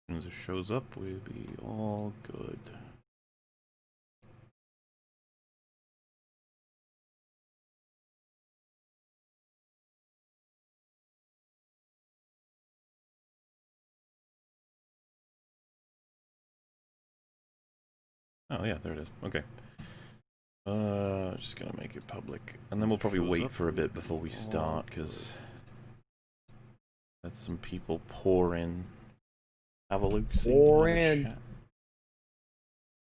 As it shows up, we'll be all good. Oh yeah, there it is. Okay. Just gonna make it public, and then we'll probably wait for a bit before we start, because let some people pour in. Have a look, see, Pour have a in. chat.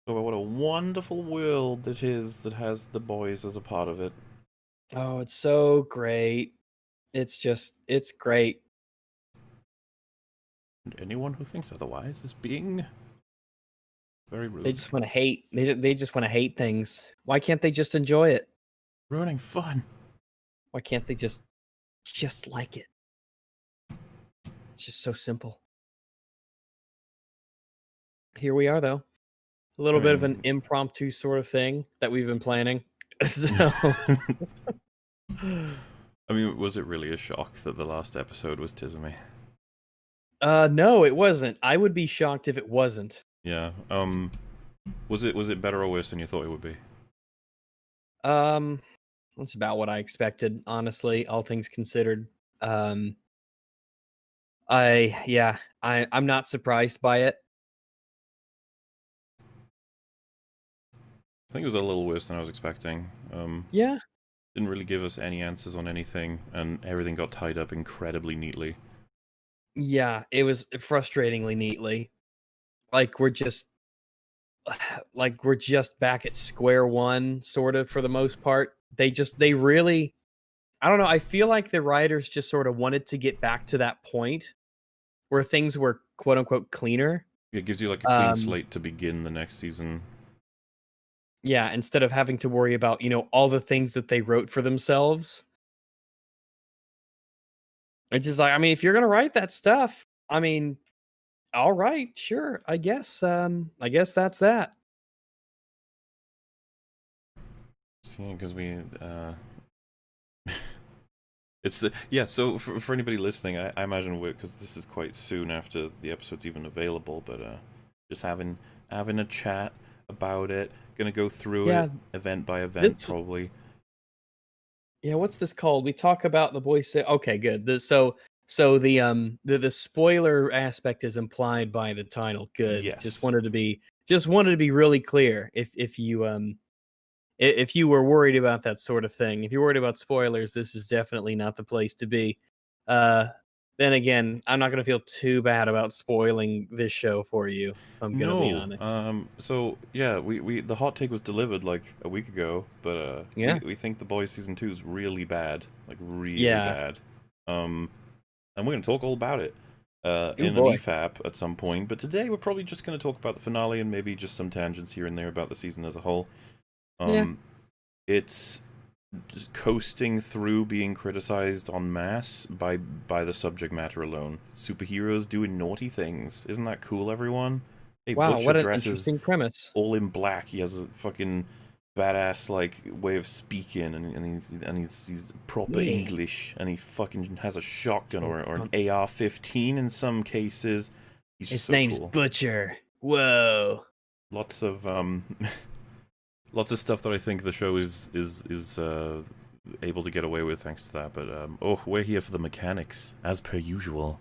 Oh, what a wonderful world that is that has the boys as a part of it. Oh, it's so great. It's great. And anyone who thinks otherwise is being very rude. They just want to hate. They just want to hate things. Why can't they just enjoy it? Ruining fun. Why can't they just like it? It's just so simple. Here we are, though. A little bit of an impromptu sort of thing that we've been planning. So, I mean, was it really a shock that the last episode was Tizame? no, it wasn't. I would be shocked if it wasn't. Yeah. Was it better or worse than you thought it would be? That's about what I expected, honestly, all things considered. I'm not surprised by it. I think it was a little worse than I was expecting. Yeah. Didn't really give us any answers on anything, and everything got tied up incredibly neatly. Yeah, it was frustratingly neatly. Like we're just back at square one, sort of, for the most part. They really, I don't know, I feel like the writers just sort of wanted to get back to that point where things were quote unquote cleaner. It gives you like a clean slate to begin the next season. Yeah, instead of having to worry about, all the things that they wrote for themselves. It's just like, I mean, if you're gonna write that stuff, I mean, all right, sure, I guess that's that. See, because we it's yeah. So for anybody listening, I imagine because this is quite soon after the episode's even available, but just having a chat about it. Gonna go through it event by event, probably. Yeah, what's this called? We talk about the boys say, okay, good. So the spoiler aspect is implied by the title. Good. Yes. Just wanted to be really clear. If you were worried about that sort of thing, if you're worried about spoilers, this is definitely not the place to be. Then again, I'm not gonna feel too bad about spoiling this show for you, if I'm gonna be honest. So yeah, we the hot take was delivered like a week ago, but we think The Boys season 2 is really bad, like really bad. And we're gonna talk all about it in an EFAP at some point. But today we're probably just gonna talk about the finale and maybe just some tangents here and there about the season as a whole. It's just coasting through being criticized en masse by the subject matter alone. Superheroes doing naughty things. Isn't that cool, everyone? Hey, wow, Butcher what an dresses interesting premise. all in black. He has a fucking badass like way of speaking, and he's proper English, and he fucking has a shotgun or an AR-15 in some cases. His name's cool. Butcher. Whoa. Lots of lots of stuff that I think the show is able to get away with thanks to that. But we're here for the mechanics as per usual.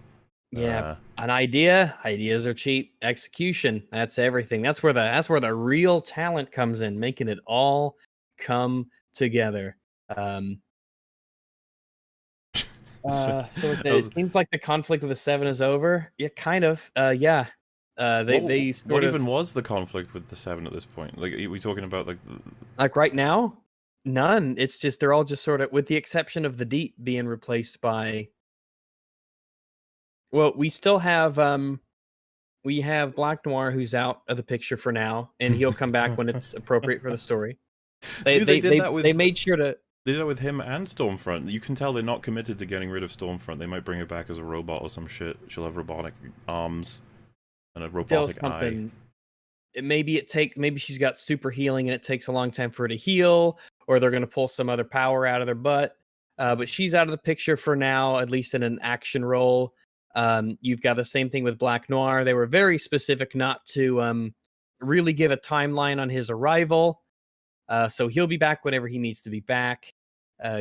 Yeah, an ideas are cheap. Execution, that's everything. That's where the real talent comes in, making it all come together. So it seems like the conflict with the Seven is over. Yeah, kind of. Yeah. What even was the conflict with the Seven at this point? Like, are we talking about like right now? None. It's just they're all just sort of, with the exception of the Deep being replaced by. Well, we still have Black Noir, who's out of the picture for now, and he'll come back when it's appropriate for the story. They made sure to. They did that with him and Stormfront. You can tell they're not committed to getting rid of Stormfront. They might bring her back as a robot or some shit. She'll have robotic arms and a robotic eye. Maybe she's got super healing and it takes a long time for her to heal, or they're gonna pull some other power out of their butt. But she's out of the picture for now, at least in an action role. You've got the same thing with Black Noir. They were very specific not to really give a timeline on his arrival. So he'll be back whenever he needs to be back.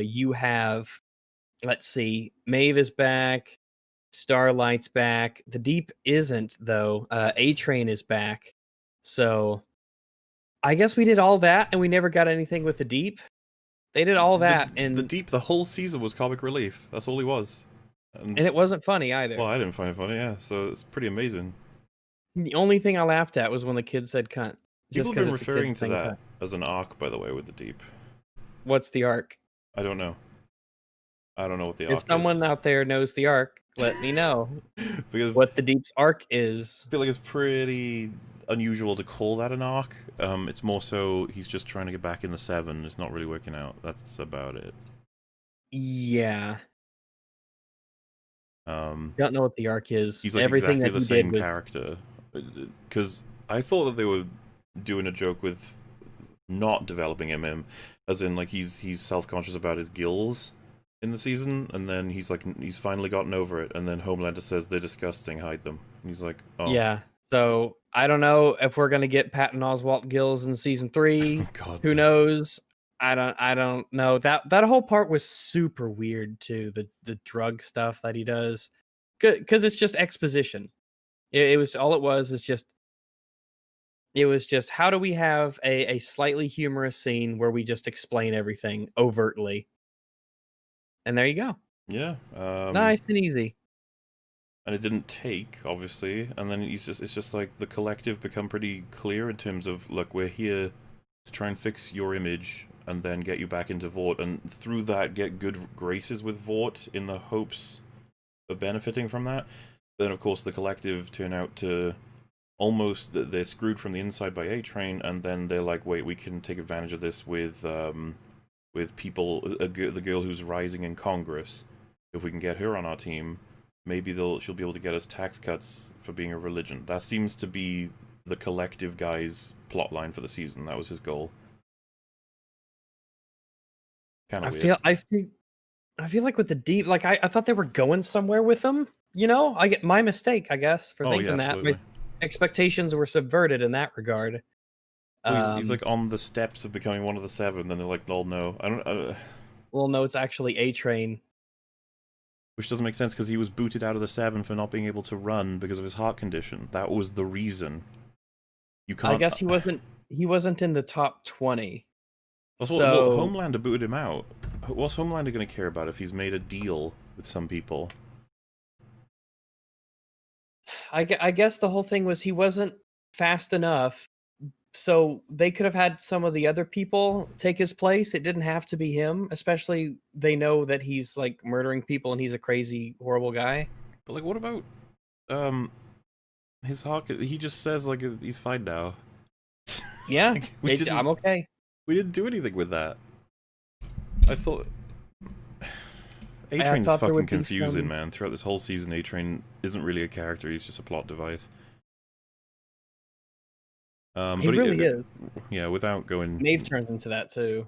You have, let's see, Maeve is back. Starlight's back. The Deep isn't, though. A-Train is back. So I guess we did all that and we never got anything with the Deep. They did all that, and the Deep, the whole season was comic relief. That's all he was. And it wasn't funny either. Well, I didn't find it funny, yeah. So it's pretty amazing. The only thing I laughed at was when the kid said cunt. People have been referring to that as an arc, by the way, with the Deep. What's the arc? I don't know. I don't know what the arc is. If someone out there knows the arc, let me know. Because what the Deep's arc is. I feel like it's pretty unusual to call that an arc. It's more so he's just trying to get back in the 7. It's not really working out. That's about it. Yeah. Don't know what the arc is. He's like everything exactly that the same character. Because I thought that they were doing a joke with not developing him, as in like he's self-conscious about his gills in the season, and then he's finally gotten over it, and then Homelander says they're disgusting, hide them, and he's like, oh yeah. So I don't know if we're gonna get Patton Oswalt gills in season 3. God, who knows? I don't know. That whole part was super weird too. The drug stuff that he does, because it's just exposition. It was all it was. It was just how do we have a slightly humorous scene where we just explain everything overtly, and there you go. Yeah, nice and easy. And it didn't take, obviously, and then it's just like the collective become pretty clear in terms of, look, we're here to try and fix your image and then get you back into Vought, and through that get good graces with Vought in the hopes of benefiting from that. Then, of course, the collective turn out to almost, they're screwed from the inside by A-Train, and then they're like, wait, we can take advantage of this with people, the girl who's rising in Congress. If we can get her on our team, maybe she'll be able to get us tax cuts for being a religion. That seems to be the collective guy's plotline for the season. That was his goal. Kind of weird. I feel like with the Deep, like I thought they were going somewhere with them. You know, I get my mistake, I guess, for thinking that. My expectations were subverted in that regard. Well, he's like on the steps of becoming one of the 7. Then they're like, "Oh no, I don't." Well, no, it's actually A-Train. Which doesn't make sense because he was booted out of the 7 for not being able to run because of his heart condition. That was the reason. You can't. I guess he wasn't in the top 20. So Homelander booted him out. What's Homelander going to care about if he's made a deal with some people? I guess the whole thing was he wasn't fast enough, so they could have had some of the other people take his place. It didn't have to be him, especially they know that he's like murdering people and he's a crazy, horrible guy. But like, what about his heart? He just says like he's fine now. Yeah, like, I'm okay. We didn't do anything with that. I thought A-Train's fucking confusing, man. Throughout this whole season, A-Train isn't really a character, he's just a plot device. He really is. Yeah, without going... Maeve turns into that, too.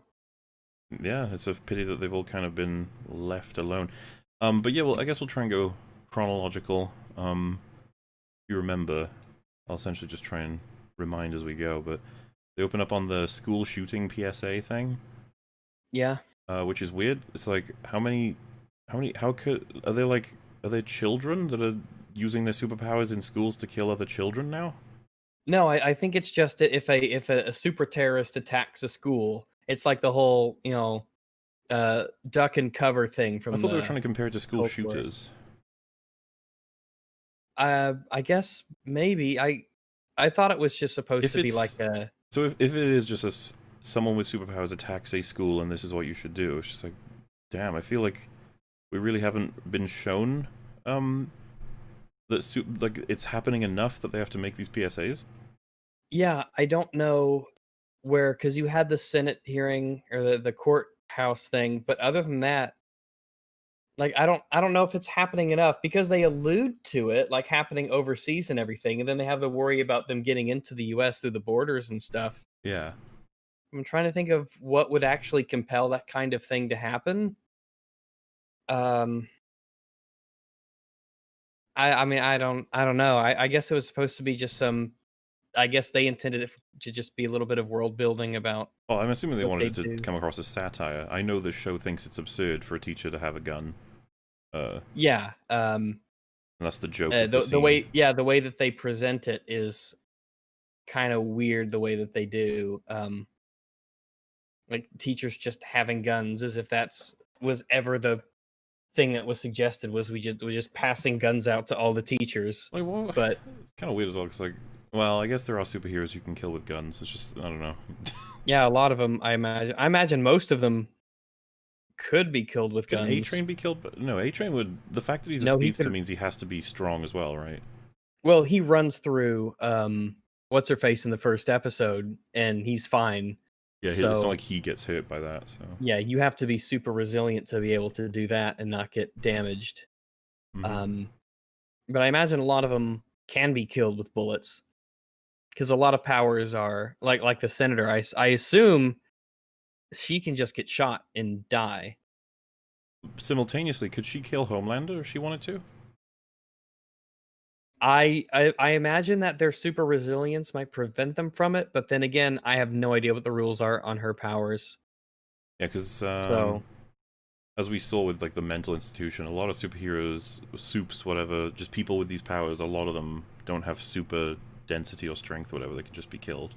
Yeah, it's a pity that they've all kind of been left alone. But yeah, well, I guess we'll try and go chronological. If you remember, I'll essentially just try and remind as we go, but they open up on the school shooting PSA thing. Yeah. Which is weird. It's like, are they children that are using their superpowers in schools to kill other children now? No, I think it's just if a super terrorist attacks a school, it's like the whole, duck and cover thing from I thought they were trying to compare it to school shooters. I guess maybe. I thought it was just supposed to be like a... So if it is just someone with superpowers attacks a school and this is what you should do, it's just like, damn, I feel like we really haven't been shown that like it's happening enough that they have to make these PSAs. Yeah, I don't know where, because you had the Senate hearing or the courthouse thing, but other than that, like I don't know if it's happening enough, because they allude to it like happening overseas and everything, and then they have the worry about them getting into the US through the borders and stuff. Yeah. I'm trying to think of what would actually compel that kind of thing to happen. I mean, I don't know. I guess it was supposed to be just some. I guess they intended it to just be a little bit of world building about. Oh, I'm assuming they What wanted they it to do. come across as satire. I know the show thinks it's absurd for a teacher to have a gun. Yeah. And that's the joke of the The scene. way, the way that they present it is kind of weird. The way that they do, like teachers just having guns, as if that's was ever the thing that was suggested. Was we just passing guns out to all the teachers? Like, well, But it's kind of weird as well, because, like, well, I guess there are superheroes you can kill with guns. It's just, I don't know. yeah, a lot of them. I imagine most of them could be killed with Can guns. A-Train be killed? But no, A-Train would... The fact that he's a No, he speedster can. means he has to be strong as well, right? Well, he runs through what's her face in the first episode, and he's fine. Yeah, it's not So like he gets hurt by that, so... yeah, you have to be super resilient to be able to do that and not get damaged. Mm-hmm. But I imagine a lot of them can be killed with bullets, because a lot of powers are like the senator. I assume she can just get shot and die. Simultaneously, could she kill Homelander if she wanted to? I imagine that their super resilience might prevent them from it, but then again, I have no idea what the rules are on her powers. Yeah, because So as we saw with, like, the mental institution, a lot of superheroes, soups, whatever, just people with these powers, a lot of them don't have super density or strength or whatever. They can just be killed.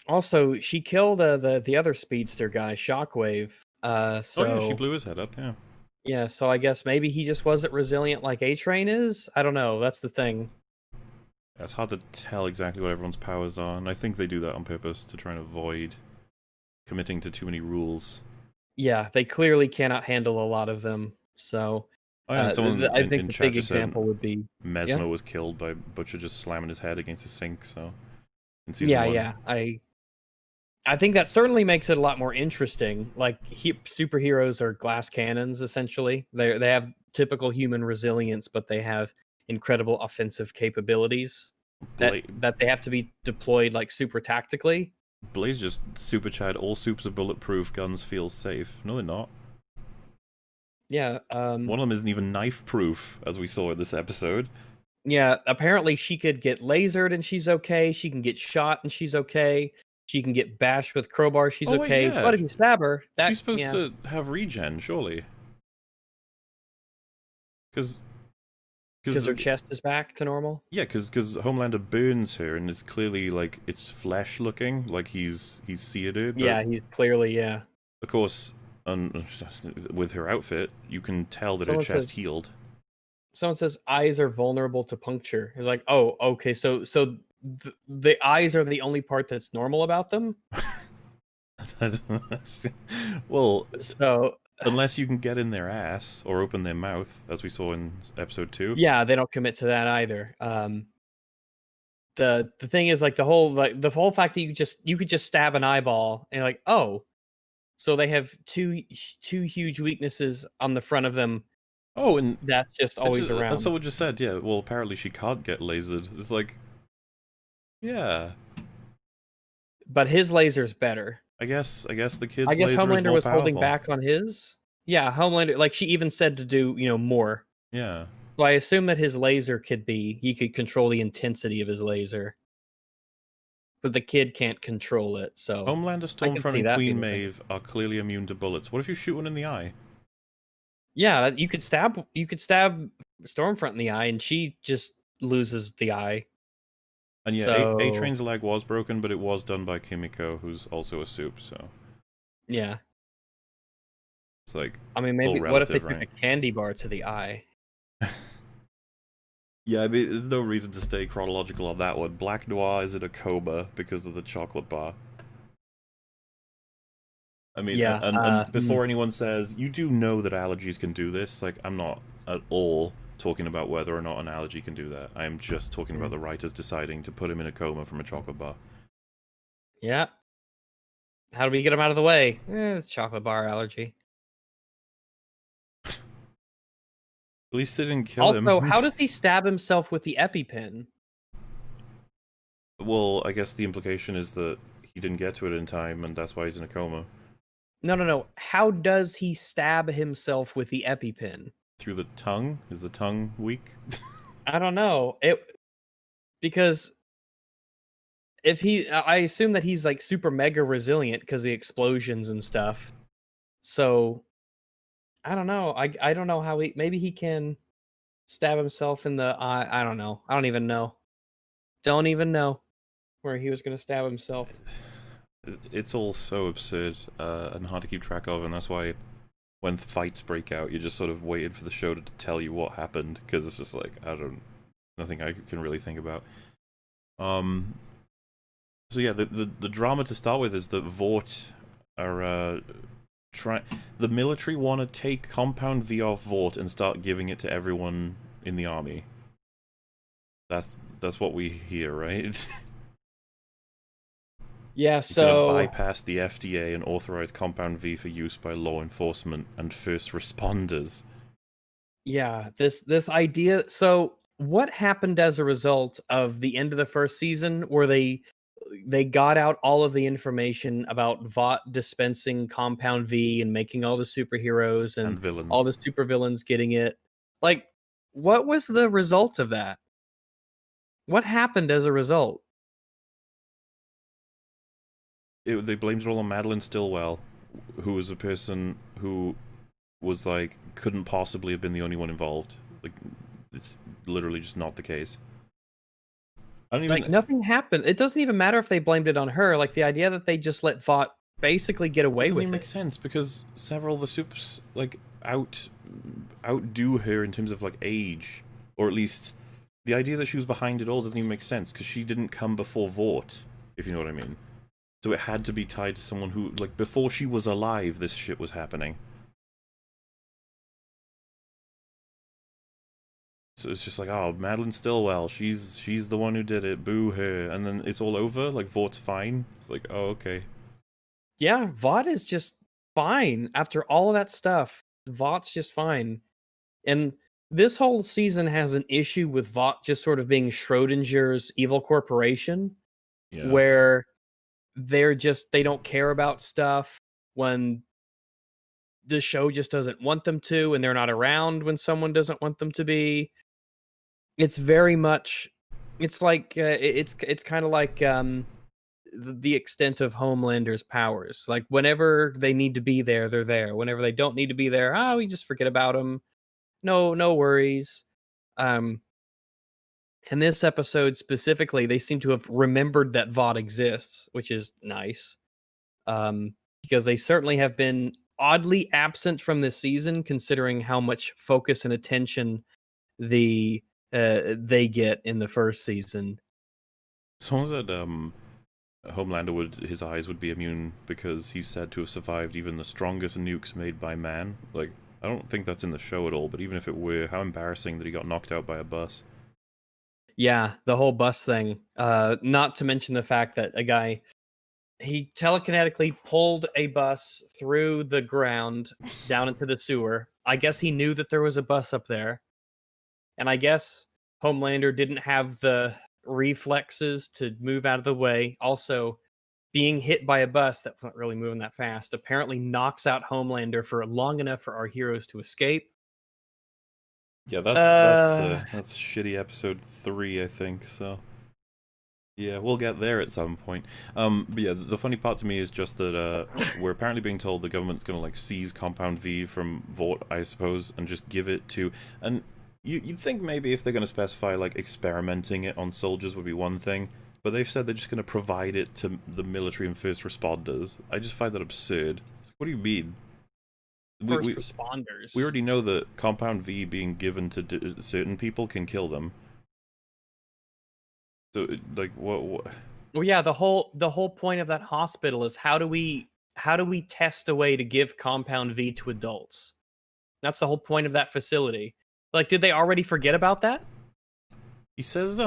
also, she killed the other speedster guy, Shockwave. Oh yeah, she So blew his head up, yeah. yeah, so I guess maybe he just wasn't resilient like A-Train is. I don't know. That's the thing. Yeah, it's hard to tell exactly what everyone's powers are, and I think they do that on purpose to try and avoid committing to too many rules. Yeah, they clearly cannot handle a lot of them. So Oh yeah, someone I think in the chat big just said example would be yeah, Mesmer was killed by Butcher just slamming his head against a sink, so... In season yeah, 1. yeah. I think that certainly makes it a lot more interesting. Like superheroes are glass cannons, essentially. They have typical human resilience, but they have incredible offensive capabilities Bla that they have to be deployed like super tactically. Blaze just super chat, all supers are bulletproof, guns feel safe. No, they're not. Yeah. One of them isn't even knife-proof, as we saw in this episode. Yeah. Apparently, she could get lasered and she's okay. She can get shot and she's okay. She can get bashed with crowbar. She's Oh wait, okay. yeah. But if you stab her, She's supposed yeah. to have regen, surely. Because Her chest is back to normal. Yeah, because Homelander burns her, and it's clearly, like, it's flesh looking, like he's seared her. But Yeah, he's clearly of course, with her outfit, you can tell that Someone her chest says healed. someone says eyes are vulnerable to puncture. It's like, oh, okay, so the eyes are the only part that's normal about them. Well, So unless you can get in their ass or open their mouth, as we saw in episode 2. yeah, they don't commit to that either. The thing is like the whole fact that you could just stab an eyeball and like, oh, so they have two huge weaknesses on the front of them. Oh, and That's just always around. someone just said, yeah, well, apparently she can't get lasered. It's like, yeah. But his laser's better. I guess the kid's I guess laser is Homelander more was holding powerful. back on his. Yeah, Homelander, like she even said to do, more. Yeah. So I assume that his laser he could control the intensity of his laser. But the kid can't control it, so Homelander, I can Stormfront, see and that Queen being a thing. Maeve are clearly immune to bullets. What if you shoot one in the eye? Yeah, you could stab Stormfront in the eye and she just loses the eye. And yeah, So A-Train's leg was broken, but it was done by Kimiko, who's also a soup, so... yeah. It's like... I mean, maybe what if they took a candy bar to the eye? Yeah, I mean, there's no reason to stay chronological on that one. Black Noir is in a coma because of the chocolate bar. I mean, Yeah, and before anyone says, you do know that allergies can do this, like, I'm not at all talking about whether or not an allergy can do that. I am just talking about the writers deciding to put him in a coma from a chocolate bar. Yeah. How do we get him out of the way? It's chocolate bar allergy. At least they didn't kill him. Also, how does he stab himself with the EpiPen? Well, I guess the implication is that he didn't get to it in time, and that's why he's in a coma. No. How does he stab himself with the EpiPen? Through the tongue? Is the tongue weak? I don't know. Because I assume that he's like super mega resilient because the explosions and stuff. So I don't know. I don't know how maybe he can stab himself in the eye. I don't know. I don't even know. Don't even know where he was going to stab himself. It's all so absurd and hard to keep track of, and that's why when fights break out, you just sort of waited for the show to tell you what happened, because it's just like, nothing I can really think about. So yeah, the drama to start with is that Vought are the military want to take Compound V off Vought and start giving it to everyone in the army. That's what we hear, right? Yeah, He's so gonna bypass the FDA and authorize Compound V for use by law enforcement and first responders. yeah, this idea. So what happened as a result of the end of the first season, where they got out all of the information about Vought dispensing Compound V and making all the superheroes and villains. all the supervillains getting it? Like, what was the result of that? What happened as a result? They blamed it all on Madeline Stillwell, who was a person who was like, couldn't possibly have been the only one involved. Like, it's literally just not the case. I don't even... Like, nothing happened. It doesn't even matter if they blamed it on her. Like, the idea that they just let Vought basically get away with it. Doesn't even make sense, because several of the supers, like, outdo her in terms of, like, age. Or at least, the idea that she was behind it all doesn't even make sense, because she didn't come before Vought, if you know what I mean. So it had to be tied to someone who, like, before she was alive, this shit was happening. So it's just like, oh, Madeline Stillwell, she's the one who did it, boo her, and then it's all over, like, Vaught's fine. It's like, oh, okay. Yeah, Vought is just fine after all of that stuff. Vaught's just fine. And this whole season has an issue with Vought just sort of being Schrodinger's evil corporation, where they don't care about stuff when the show just doesn't want them to, and they're not around when someone doesn't want them to be. It's very much, it's like, it's kind of like the extent of Homelander's powers. Like, whenever they need to be there, they're there. Whenever they don't need to be there, we just forget about them. No worries. In this episode specifically, they seem to have remembered that Vought exists, which is nice. Because they certainly have been oddly absent from this season, considering how much focus and attention they get in the first season. Someone said Homelander his eyes would be immune because he's said to have survived even the strongest nukes made by man. Like, I don't think that's in the show at all, but even if it were, how embarrassing that he got knocked out by a bus. Yeah, the whole bus thing. Not to mention the fact that a guy, he telekinetically pulled a bus through the ground down into the sewer. I guess he knew that there was a bus up there. And I guess Homelander didn't have the reflexes to move out of the way. Also, being hit by a bus that's not really moving that fast apparently knocks out Homelander for long enough for our heroes to escape. Yeah, that's shitty episode 3, I think, so... Yeah, we'll get there at some point. But yeah, the funny part to me is just that we're apparently being told the government's gonna, like, seize Compound V from Vought, I suppose, and just give it to... And you'd think maybe if they're gonna specify, like, experimenting it on soldiers would be one thing, but they've said they're just gonna provide it to the military and first responders. I just find that absurd. It's like, what do you mean? First responders. We already know that Compound V being given to certain people can kill them. So, like, what? Well, yeah, the whole point of that hospital is how do we test a way to give Compound V to adults? That's the whole point of that facility. Like, did they already forget about that? He says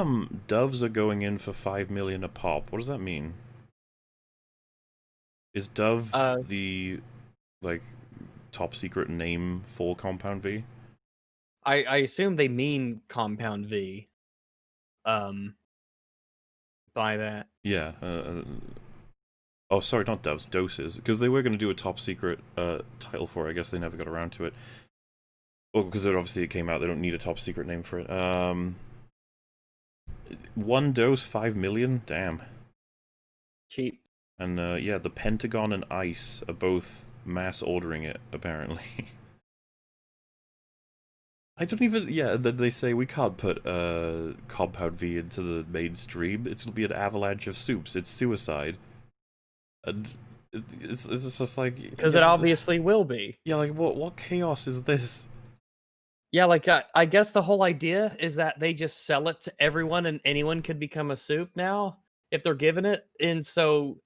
doves are going in for 5 million a pop. What does that mean? Is Dove the, like, top secret name for Compound V? I assume they mean Compound V. By that. Yeah. Oh, sorry, not doves, doses. Because they were going to do a top secret title for it. I guess they never got around to it. Well, because obviously it came out, they don't need a top secret name for it. One dose, 5 million? Damn. Cheap. And yeah, the Pentagon and ICE are both mass ordering it, apparently. I don't even... Yeah, they say we can't put Compound V into the mainstream. It'll be an avalanche of soups. It's suicide. And it's just like... Because it obviously will be. Yeah, like, what chaos is this? Yeah, like, I guess the whole idea is that they just sell it to everyone and anyone could become a soup now, if they're given it, and so...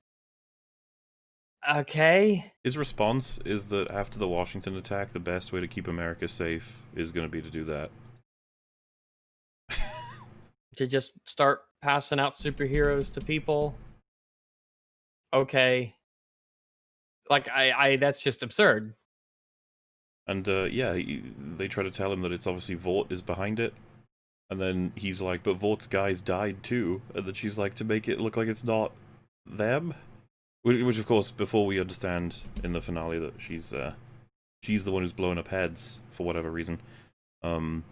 Okay. His response is that after the Washington attack, the best way to keep America safe is going to be to do that. To just start passing out superheroes to people. Okay. Like, that's just absurd. And, yeah, they try to tell him that it's obviously Vought is behind it. And then he's like, but Vaught's guys died too. And then she's like, to make it look like it's not them? Which, of course, before we understand in the finale that she's the one who's blowing up heads for whatever reason. In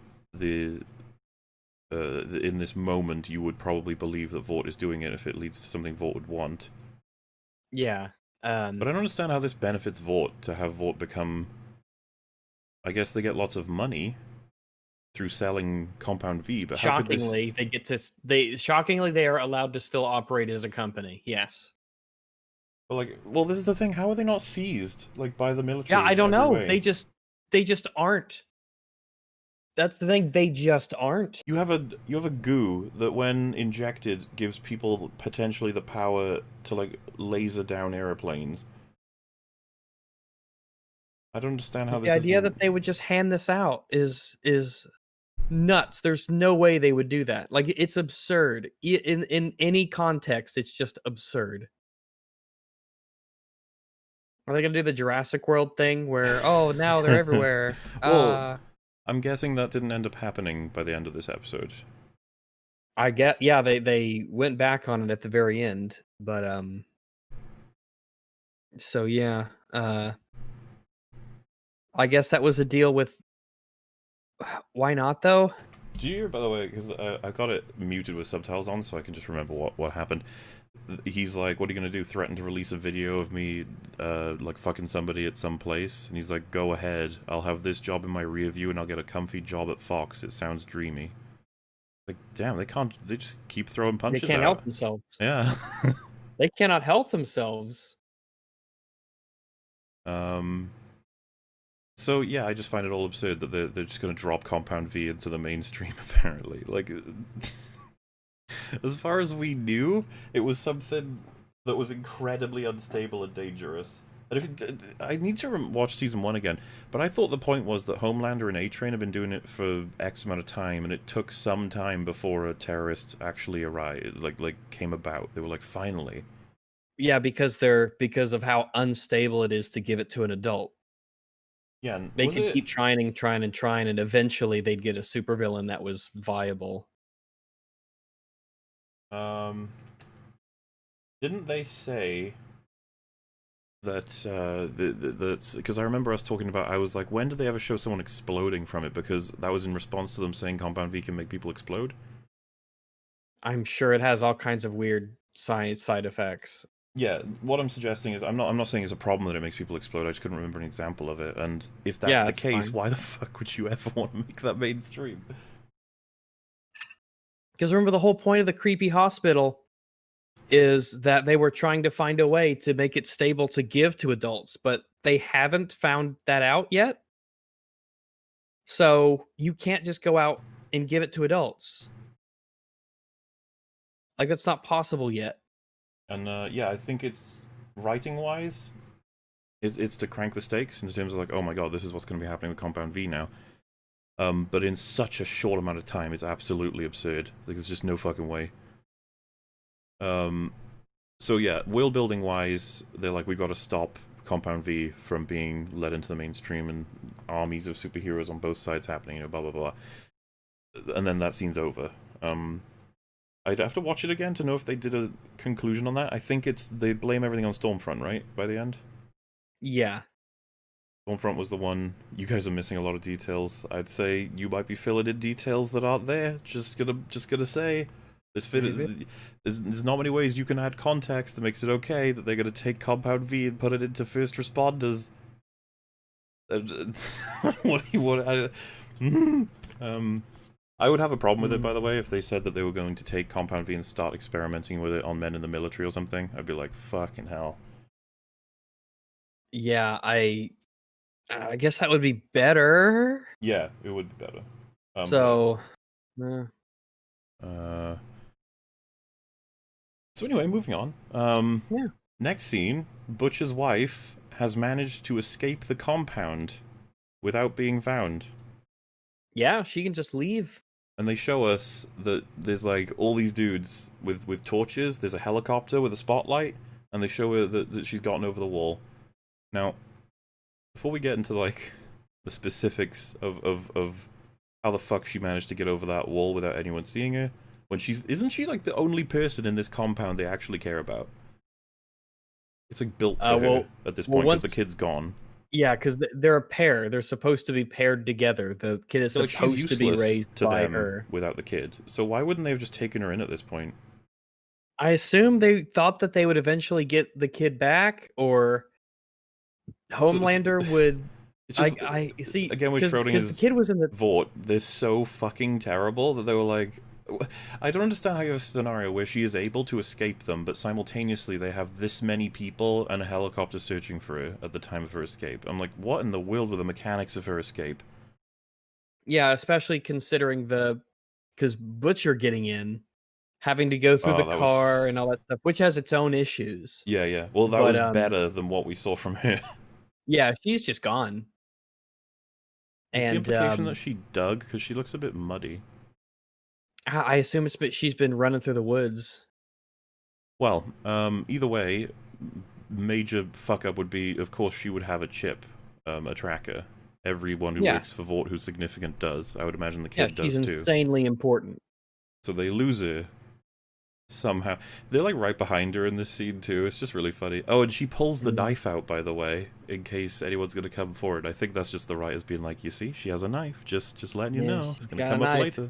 this moment, you would probably believe that Vought is doing it if it leads to something Vought would want. Yeah. But I don't understand how this benefits Vought to have Vought become... I guess they get lots of money through selling Compound V, but shockingly, how could this... shockingly, they are allowed to still operate as a company. Yes. But like, well, this is the thing. How are they not seized, like, by the military? Yeah, I don't know. Way? They just aren't. That's the thing. They just aren't. You have a goo that, when injected, gives people potentially the power to like laser down airplanes. I don't understand how the idea that they would just hand this out is nuts. There's no way they would do that. Like, it's absurd. In any context, it's just absurd. Are they gonna do the Jurassic World thing where, oh, now they're everywhere? Well, I'm guessing that didn't end up happening by the end of this episode. I get, yeah, they went back on it at the very end, but so yeah, I guess that was a deal with. Why not though? Do you hear, by the way, because I got it muted with subtitles on, so I can just remember what happened. He's like, what are you gonna do, threaten to release a video of me, like, fucking somebody at some place? And he's like, go ahead, I'll have this job in my rear view and I'll get a comfy job at Fox. It sounds dreamy. Like, damn, they just keep throwing punches out. They can't help themselves. Yeah. They cannot help themselves. So, yeah, I just find it all absurd that they're just gonna drop Compound V into the mainstream, apparently. Like... As far as we knew, it was something that was incredibly unstable and dangerous. And I need to watch season 1 again, but I thought the point was that Homelander and A-Train have been doing it for X amount of time, and it took some time before a terrorist actually arrived, like came about. They were like, finally. Yeah, because of how unstable it is to give it to an adult. Yeah, and they could keep trying, and eventually they'd get a supervillain that was viable. Didn't they say that because I remember us talking about, I was like, when did they ever show someone exploding from it? Because that was in response to them saying Compound V can make people explode. I'm sure it has all kinds of weird side effects. Yeah, what I'm suggesting is, I'm not saying it's a problem that it makes people explode. I just couldn't remember an example of it. And if that's the case, fine. Why the fuck would you ever want to make that mainstream? Because remember, the whole point of the creepy hospital is that they were trying to find a way to make it stable to give to adults, but they haven't found that out yet. So you can't just go out and give it to adults. Like, that's not possible yet. And yeah, I think it's writing-wise, it's to crank the stakes in terms of like, oh my god, this is what's going to be happening with Compound V now. But in such a short amount of time, it's absolutely absurd. Like, there's just no fucking way. So yeah, world building wise, they're like, we got to stop Compound V from being led into the mainstream and armies of superheroes on both sides happening, you know, blah blah blah. And then that scene's over. I'd have to watch it again to know if they did a conclusion on that. I think they blame everything on Stormfront, right? By the end? Yeah. Stormfront was the one. You guys are missing a lot of details. I'd say you might be filling in details that aren't there. Just gonna say. There's not many ways you can add context that makes it okay that they're going to take Compound V and put it into first responders. I would have a problem with it, by the way, if they said that they were going to take Compound V and start experimenting with it on men in the military or something. I'd be like, fucking hell. Yeah, I guess that would be better. Yeah, it would be better. So anyway, moving on. Yeah. Next scene, Butcher's wife has managed to escape the compound without being found. Yeah, she can just leave. And they show us that there's like all these dudes with torches. There's a helicopter with a spotlight, and they show her that she's gotten over the wall. Now, before we get into like the specifics of how the fuck she managed to get over that wall without anyone seeing her, isn't she like the only person in this compound they actually care about? It's like built for her at this point because the kid's gone. Yeah, because they're a pair. They're supposed to be paired together. The kid is supposed to be raised by her without the kid. So why wouldn't they have just taken her in at this point? I assume they thought that they would eventually get the kid back, or Homelander would. I see. Again, with Schrodinger's the kid was in the Vought, they're so fucking terrible that they were like, I don't understand how you have a scenario where she is able to escape them, but simultaneously they have this many people and a helicopter searching for her at the time of her escape. I'm like, what in the world were the mechanics of her escape? Yeah, especially considering because Butcher getting in, having to go through the car and all that stuff, which has its own issues. Yeah. Well, that was better than what we saw from her. Yeah, she's just gone. Is the implication that she dug? Because she looks a bit muddy. I assume she's been running through the woods. Well, either way, major fuck up would be, of course, she would have a chip, a tracker. Everyone who works for Vought who's significant does. I would imagine the kid does too. She's insanely important. So they lose her somehow. They're like right behind her in this scene too. It's just really funny. Oh, and she pulls the knife out, by the way, in case anyone's gonna come forward. I think that's just the writers being like, you see, she has a knife. Just letting you know. It's gonna come up later.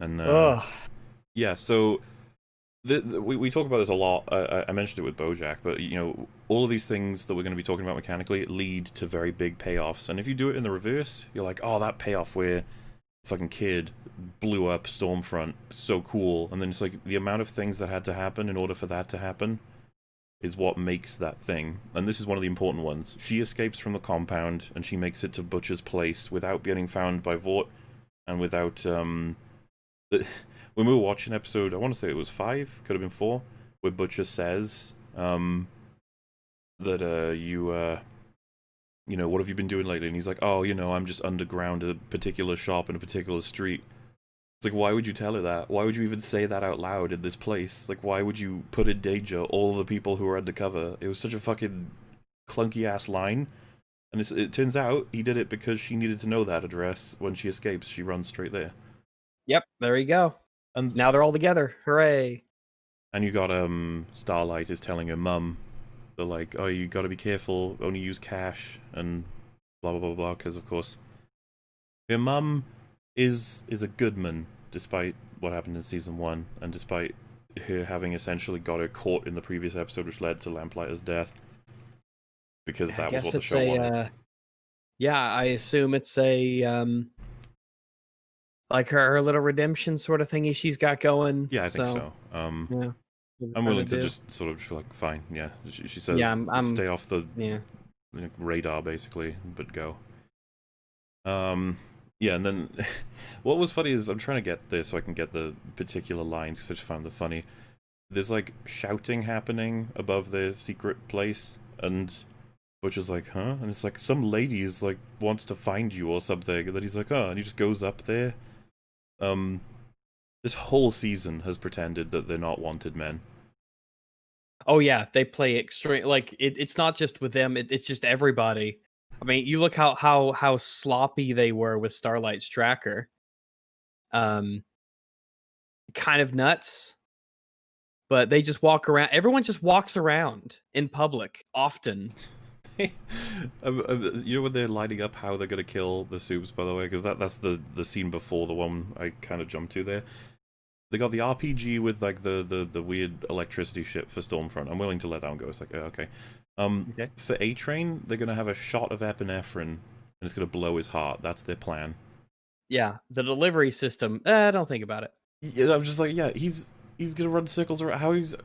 And yeah, so we talk about this a lot. I mentioned it with BoJack, but you know, all of these things that we're going to be talking about mechanically lead to very big payoffs. And if you do it in the reverse, you're like, oh, that payoff where fucking kid blew up Stormfront, so cool. And then it's like the amount of things that had to happen in order for that to happen is what makes that thing. And this is one of the important ones. She escapes from the compound and she makes it to Butcher's place without getting found by Vought and without when we were watching episode, I want to say it was 5, could have been 4, where Butcher says that you know, what have you been doing lately? And he's like, oh, you know, I'm just underground at a particular shop in a particular street. It's like, why would you tell her that? Why would you even say that out loud in this place? Like, why would you put in danger all the people who are undercover? It was such a fucking clunky-ass line. And it turns out he did it because she needed to know that address. When she escapes, she runs straight there. Yep, there you go. And now they're all together. Hooray. And you got Starlight is telling her mum, they're like, oh, you gotta be careful, only use cash, and blah blah blah blah, because of course her mum is a Goodman, despite what happened in season 1, and despite her having essentially got her caught in the previous episode, which led to Lamplighter's death. Because that was what the show wanted. Yeah, I assume it's a like her little redemption sort of thingy she's got going. Yeah, I think so. Yeah. I'm willing to just sort of be like, fine, yeah. She says, stay off the radar, basically, but go. Yeah, and then what was funny is I'm trying to get this so I can get the particular lines because I just found them funny. There's like shouting happening above the secret place, and Butcher's like, huh? And it's like some lady is like wants to find you or something, and then he's like, oh, and he just goes up there. This whole season has pretended that they're not wanted men. Oh yeah, they play extreme. Like it's not just with them; it's just everybody. I mean, you look how sloppy they were with Starlight's tracker. Kind of nuts. But they just walk around. Everyone just walks around in public often. You know when they're lighting up how they're gonna kill the Supes, by the way, because that's the scene before the one I kind of jumped to there. They got the RPG with like the weird electricity shit for Stormfront. I'm willing to let that one go. It's like, okay. Okay. For A-Train, they're gonna have a shot of epinephrine, and it's gonna blow his heart. That's their plan. Yeah, the delivery system. Don't think about it. Yeah, I'm just like, yeah, he's gonna run circles around. How he's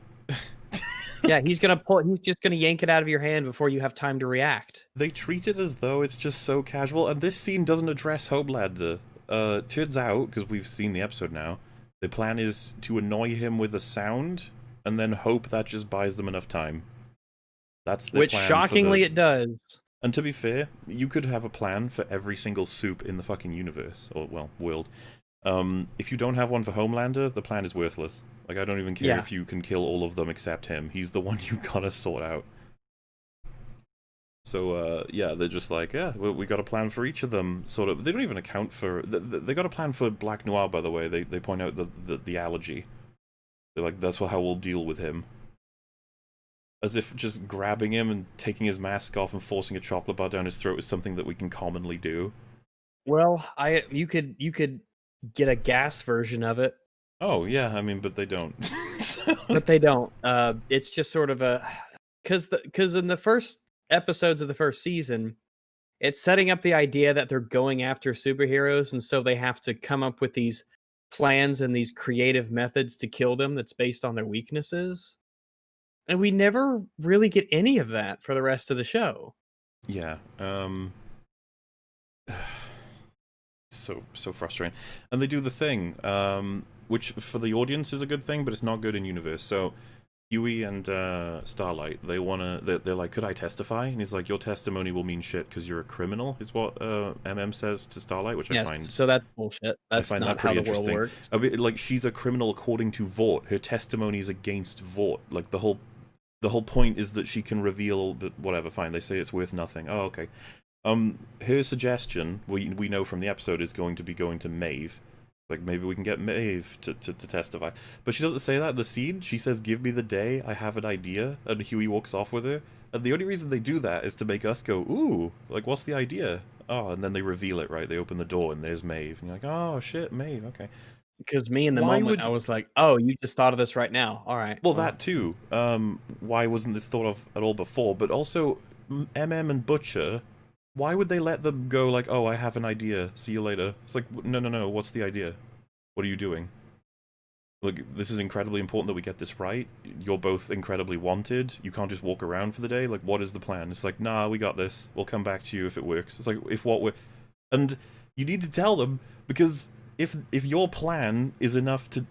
Yeah, he's gonna pull. He's just gonna yank it out of your hand before you have time to react. They treat it as though it's just so casual, and this scene doesn't address Homelander. Turns out, because we've seen the episode now, the plan is to annoy him with a sound, and then hope that just buys them enough time. That's the Which, plan shockingly, it does. And to be fair, you could have a plan for every single Supe in the fucking universe, or, well, world. If you don't have one for Homelander, the plan is worthless. Like, I don't even care if you can kill all of them except him. He's the one you gotta sort out. So, yeah, they're just like, yeah, we got a plan for each of them, sort of. They don't even account for... They got a plan for Black Noir, by the way. They point out the allergy. They're like, that's how we'll deal with him. As if just grabbing him and taking his mask off and forcing a chocolate bar down his throat is something that we can commonly do. Well, you could get a gas version of it. Oh, yeah, I mean, but they don't. But they don't. It's just sort of a... Because in the first episodes of the first season, it's setting up the idea that they're going after superheroes, and so they have to come up with these plans and these creative methods to kill them that's based on their weaknesses. And we never really get any of that for the rest of the show. Yeah, so frustrating. And they do the thing, which for the audience is a good thing, but it's not good in universe. So Huey and Starlight, they're like, could I testify? And he's like, your testimony will mean shit because you're a criminal, is what MM says to Starlight, which I find... So that's bullshit. That's I find not that pretty how the world interesting. works. I mean, like, she's a criminal according to Vought. Her testimony is against Vought. Like, the whole point is that she can reveal, but whatever, fine, they say it's worth nothing. Oh, okay. Her suggestion, we know from the episode, is going to Maeve. Like, maybe we can get Maeve to testify. But she doesn't say that in the scene. She says, give me the day, I have an idea, and Huey walks off with her. And the only reason they do that is to make us go, ooh, like, what's the idea? Oh, and then they reveal it, right? They open the door, and there's Maeve. And you're like, oh, shit, Maeve, okay. Because me, in the moment, I was like, oh, you just thought of this right now. All right. Well, that too. Why wasn't this thought of at all before? But also, MM and Butcher... Why would they let them go like, oh, I have an idea, see you later? It's like, no, what's the idea? What are you doing? Like, this is incredibly important that we get this right. You're both incredibly wanted. You can't just walk around for the day. Like, what is the plan? It's like, nah, we got this. We'll come back to you if it works. It's like, if what we're... And you need to tell them, because if your plan is enough to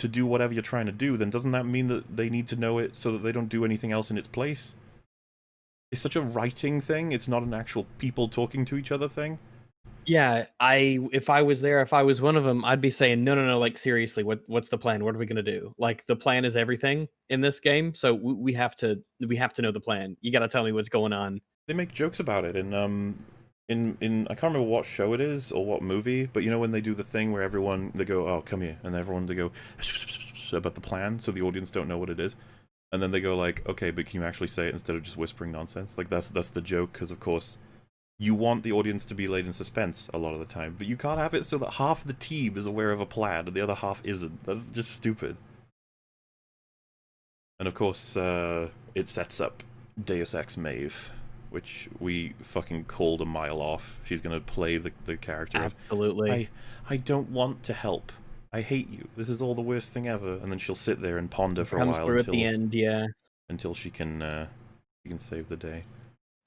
do whatever you're trying to do, then doesn't that mean that they need to know it so that they don't do anything else in its place? It's such a writing thing. It's not an actual people talking to each other thing. Yeah, if I was there, if I was one of them, I'd be saying, no, like, seriously, what's the plan? What are we gonna do? Like, the plan is everything in this game, so we have to know the plan. You gotta tell me what's going on. They make jokes about it in I can't remember what show it is or what movie, but you know when they do the thing where they go, oh, come here, and everyone they go about the plan, so the audience don't know what it is. And then they go like, okay, but can you actually say it instead of just whispering nonsense? Like, that's the joke, because of course, you want the audience to be laid in suspense a lot of the time, but you can't have it so that half the team is aware of a plan and the other half isn't. That's just stupid. And of course, it sets up Deus Ex Maeve, which we fucking called a mile off. She's gonna play the character Absolutely. I don't want to help. I hate you. This is all the worst thing ever. And then she'll sit there and ponder for a while until, at the end, yeah. Until she can save the day.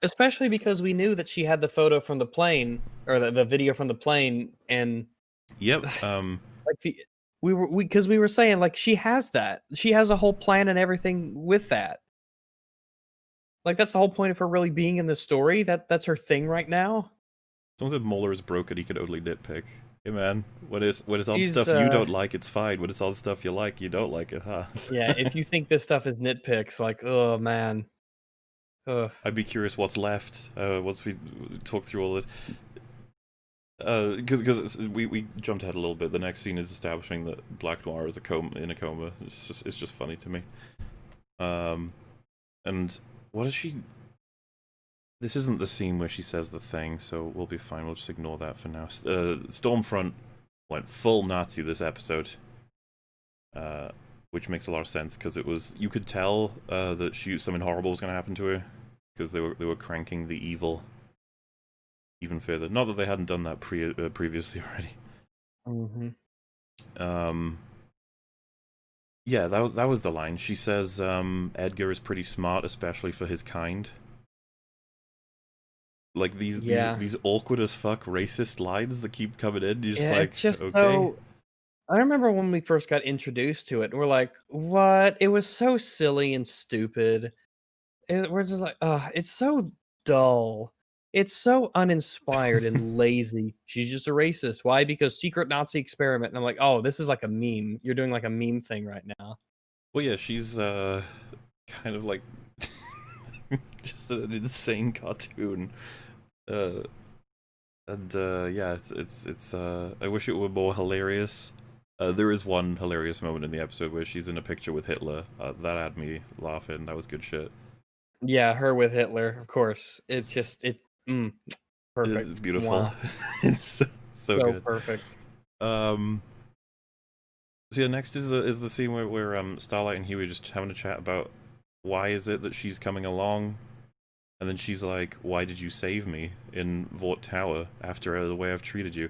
Especially because we knew that she had the photo from the plane, or the video from the plane, and yep. Like we were saying, like, she has that. She has a whole plan and everything with that. Like, that's the whole point of her really being in this story. That's her thing right now. As long as MauLer is broken, he can only nitpick. Hey man, what is all the stuff you don't like, it's fine. What is all the stuff you like, you don't like it, huh? Yeah, if you think this stuff is nitpicks, like, oh man. Ugh. I'd be curious what's left once we talk through all this. Because we jumped ahead a little bit. The next scene is establishing that Black Noir is in a coma. It's just funny to me. And what is she? This isn't the scene where she says the thing, so we'll be fine. We'll just ignore that for now. Stormfront went full Nazi this episode, which makes a lot of sense because it was, you could tell that something horrible was going to happen to her because they were cranking the evil even further. Not that they hadn't done that previously already. Yeah, that was the line. She says Edgar is pretty smart, especially for his kind. Like these awkward as fuck racist lines that keep coming in. You're just like, just okay. So, I remember when we first got introduced to it, and we're like, what? It was so silly and stupid. We're just like, it's so dull. It's so uninspired and lazy. She's just a racist. Why? Because secret Nazi experiment. And I'm like, oh, this is like a meme. You're doing like a meme thing right now. Well, yeah, she's kind of like just an insane cartoon. Yeah, it's I wish it were more hilarious. There is one hilarious moment in the episode where she's in a picture with Hitler. That had me laughing. That was good shit. Yeah, her with Hitler, of course. It's just perfect. It's beautiful. Wow. It's so good. Perfect. So yeah, next is the scene where Starlight and Huey are just having a chat about why is it that she's coming along, and then she's like, "Why did you save me in Vought Tower after the way I've treated you?"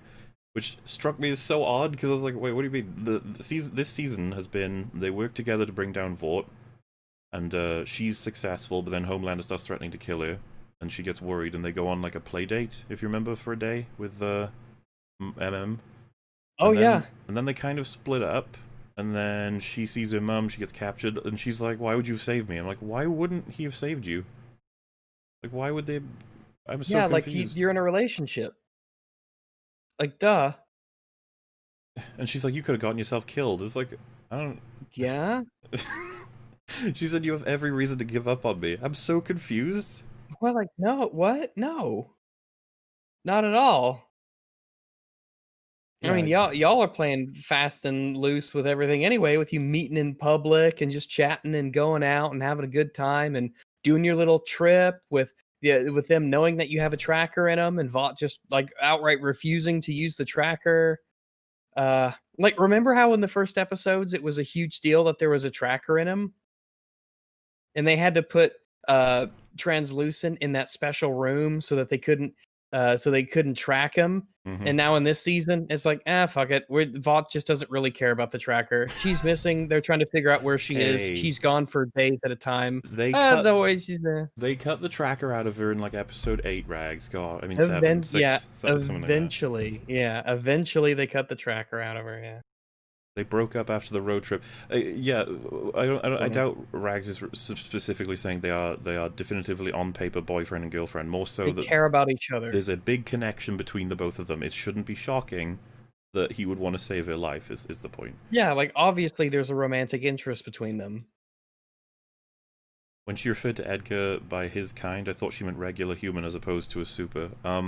Which struck me as so odd because I was like, "Wait, what do you mean?" This season has been they work together to bring down Vought, and she's successful, but then Homelander starts threatening to kill her, and she gets worried, and they go on like a play date, if you remember, for a day with MM. Oh, yeah. And then they kind of split up, and then she sees her mum, she gets captured, and she's like, "Why would you save me?" I'm like, why wouldn't he have saved you? Like, why would they? I'm so confused. Like, you're in a relationship. Like, duh. And she's like, "You could have gotten yourself killed." It's like, I don't... Yeah? She said, "You have every reason to give up on me." I'm so confused. Well, like, no, what? No. Not at all. I mean, y'all are playing fast and loose with everything anyway, with you meeting in public and just chatting and going out and having a good time and doing your little trip with them knowing that you have a tracker in them and Vought just like outright refusing to use the tracker. Like, remember how in the first episodes it was a huge deal that there was a tracker in him? And they had to put Translucent in that special room so that they couldn't track him. And now in this season, it's like, fuck it. Vought just doesn't really care about the tracker. She's missing. They're trying to figure out where she is. She's gone for days at a time. As always, she's there. They cut the tracker out of her in like episode 8, Rags. God, I mean 7, 6. Yeah, eventually. Like yeah, eventually they cut the tracker out of her. Yeah. They broke up after the road trip. Yeah, I doubt Rags is specifically saying they are definitively on paper boyfriend and girlfriend. More so they care about each other. There's a big connection between the both of them. It shouldn't be shocking that he would want to save her life. Is the point? Yeah, like obviously there's a romantic interest between them. When she referred to Edgar by his kind, I thought she meant regular human as opposed to a super. I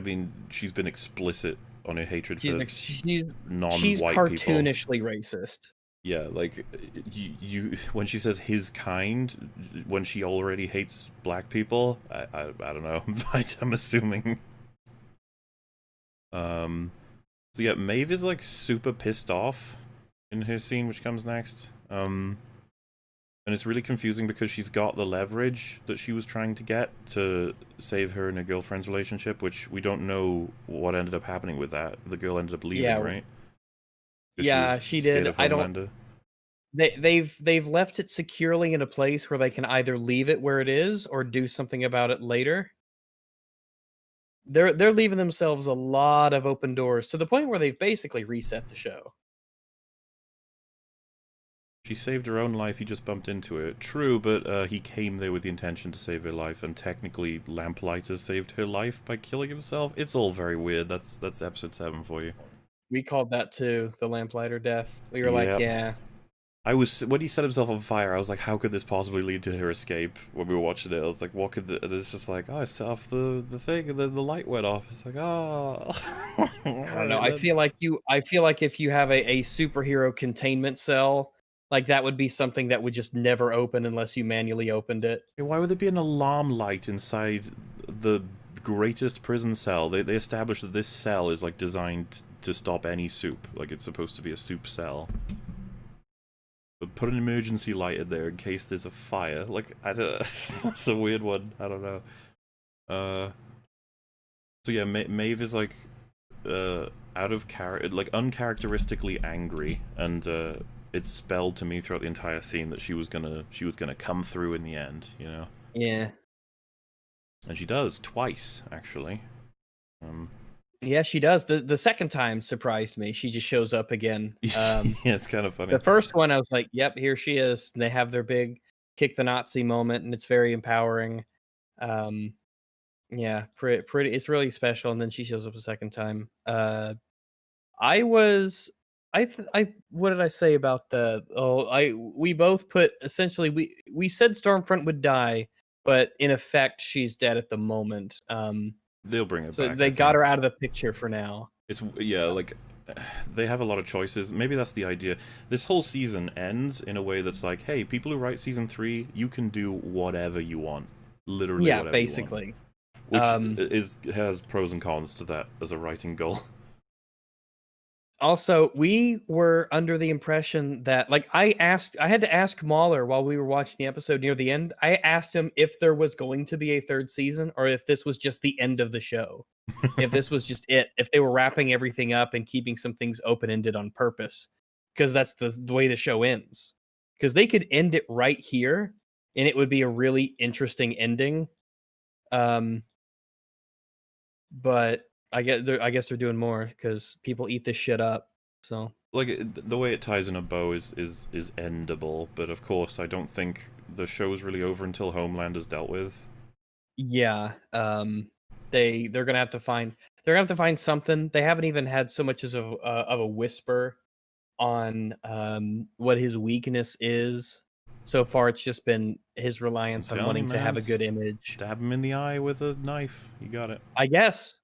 mean, she's been explicit on her hatred for non-white people. She's cartoonishly racist. Yeah, like you when she says his kind, when she already hates black people, I don't know. I'm assuming. So yeah, Maeve is like super pissed off in her scene, which comes next. And it's really confusing because she's got the leverage that she was trying to get to save her and her girlfriend's relationship, which we don't know what ended up happening with that. The girl ended up leaving, right? Yeah, she did. I don't. They've left it securely in a place where they can either leave it where it is or do something about it later. They're leaving themselves a lot of open doors to the point where they've basically reset the show. She saved her own life, he just bumped into it. True, but he came there with the intention to save her life, and technically Lamplighter saved her life by killing himself. It's all very weird. That's episode 7 for you. We called that too, the Lamplighter death. We were like, yeah. When he set himself on fire, I was like, how could this possibly lead to her escape? When we were watching it, I was like, what could and it's just like, I set off the thing, and then the light went off. It's like, oh. I don't know. I feel like if you have a superhero containment cell, Like, that would be something that would just never open unless you manually opened it. Why would there be an alarm light inside the greatest prison cell? They established that this cell is, like, designed to stop any soup. Like, it's supposed to be a soup cell. But put an emergency light in there in case there's a fire. Like, I don't... That's a weird one. I don't know. So yeah, Maeve is, like, out of character, like, uncharacteristically angry, and, it's spelled to me throughout the entire scene that she was gonna come through in the end, you know? Yeah. And she does, twice, actually. Yeah, she does. The second time surprised me. She just shows up again. Yeah, it's kind of funny. The first one, I was like, yep, here she is. And they have their big kick the Nazi moment, and it's very empowering. Yeah, pretty. It's really special. And then she shows up a second time. I was I what did I say about we both put essentially we said Stormfront would die, but in effect she's dead at the moment. They'll bring it so back. They got her out of the picture for now. It's like they have a lot of choices. Maybe that's the idea. This whole season ends in a way that's like, hey, people who write season 3, you can do whatever you want. Literally whatever basically. You want. Which has pros and cons to that as a writing goal. Also, we were under the impression that, like, I had to ask MauLer while we were watching the episode near the end. I asked him if there was going to be a third season or if this was just the end of the show. If this was just it, if they were wrapping everything up and keeping some things open-ended on purpose, because that's the way the show ends. Because they could end it right here, and it would be a really interesting ending. But I guess they're doing more because people eat this shit up. So, like, the way it ties in a bow is endable, but of course I don't think the show's really over until Homeland is dealt with. Yeah, they're gonna have to find something. They haven't even had so much as of a whisper on what his weakness is. So far, it's just been his reliance on wanting to have a good image. Stab him in the eye with a knife. You got it. I guess.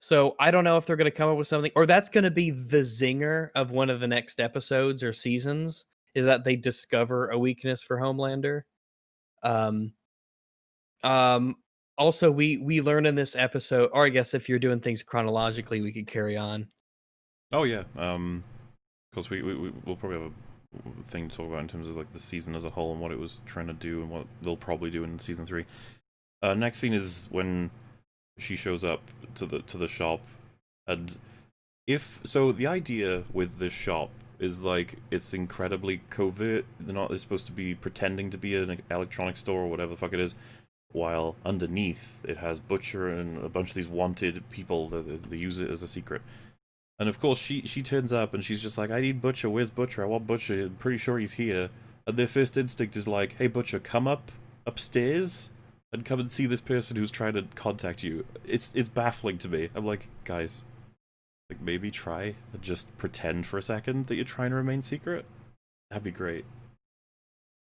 So I don't know if they're going to come up with something, or that's going to be the zinger of one of the next episodes or seasons, is that they discover a weakness for Homelander. Also, we learn in this episode, or I guess if you're doing things chronologically, we could carry on. Oh yeah. Because we'll probably have a thing to talk about in terms of, like, the season as a whole and what it was trying to do and what they'll probably do in season 3. Next scene is when she shows up to the shop, and the idea with this shop is, like, it's incredibly covert. They're supposed to be pretending to be an electronics store or whatever the fuck it is, while underneath it has Butcher and a bunch of these wanted people that they use it as a secret. And of course, she turns up and she's just like, I need Butcher. Where's Butcher? I want Butcher. I'm pretty sure he's here. And their first instinct is like, hey, Butcher, come upstairs and come and see this person who's trying to contact you. It's baffling to me. I'm like, guys, like, maybe try and just pretend for a second that you're trying to remain secret. That'd be great.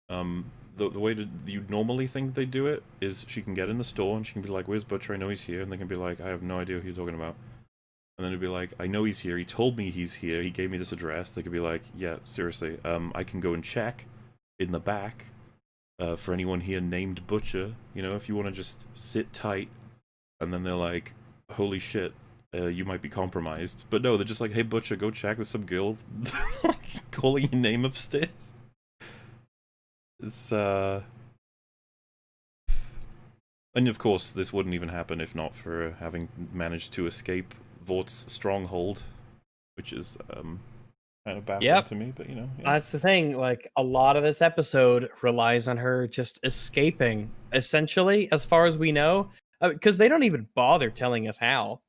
The way that you normally think they do it is she can get in the store and she can be like, where's Butcher? I know he's here. And they can be like, I have no idea who you're talking about. And then it'd be like, I know he's here, he told me he's here, he gave me this address. They could be like, yeah, seriously, I can go and check in the back for anyone here named Butcher, you know, if you want to just sit tight. And then they're like, holy shit, you might be compromised. But no, they're just like, hey Butcher, go check, there's some girl calling your name upstairs. It's, and of course, this wouldn't even happen if not for having managed to escape Vort's stronghold, which is kind of baffling to me, but you know. Yeah. That's the thing, like, a lot of this episode relies on her just escaping, essentially, as far as we know, because they don't even bother telling us how.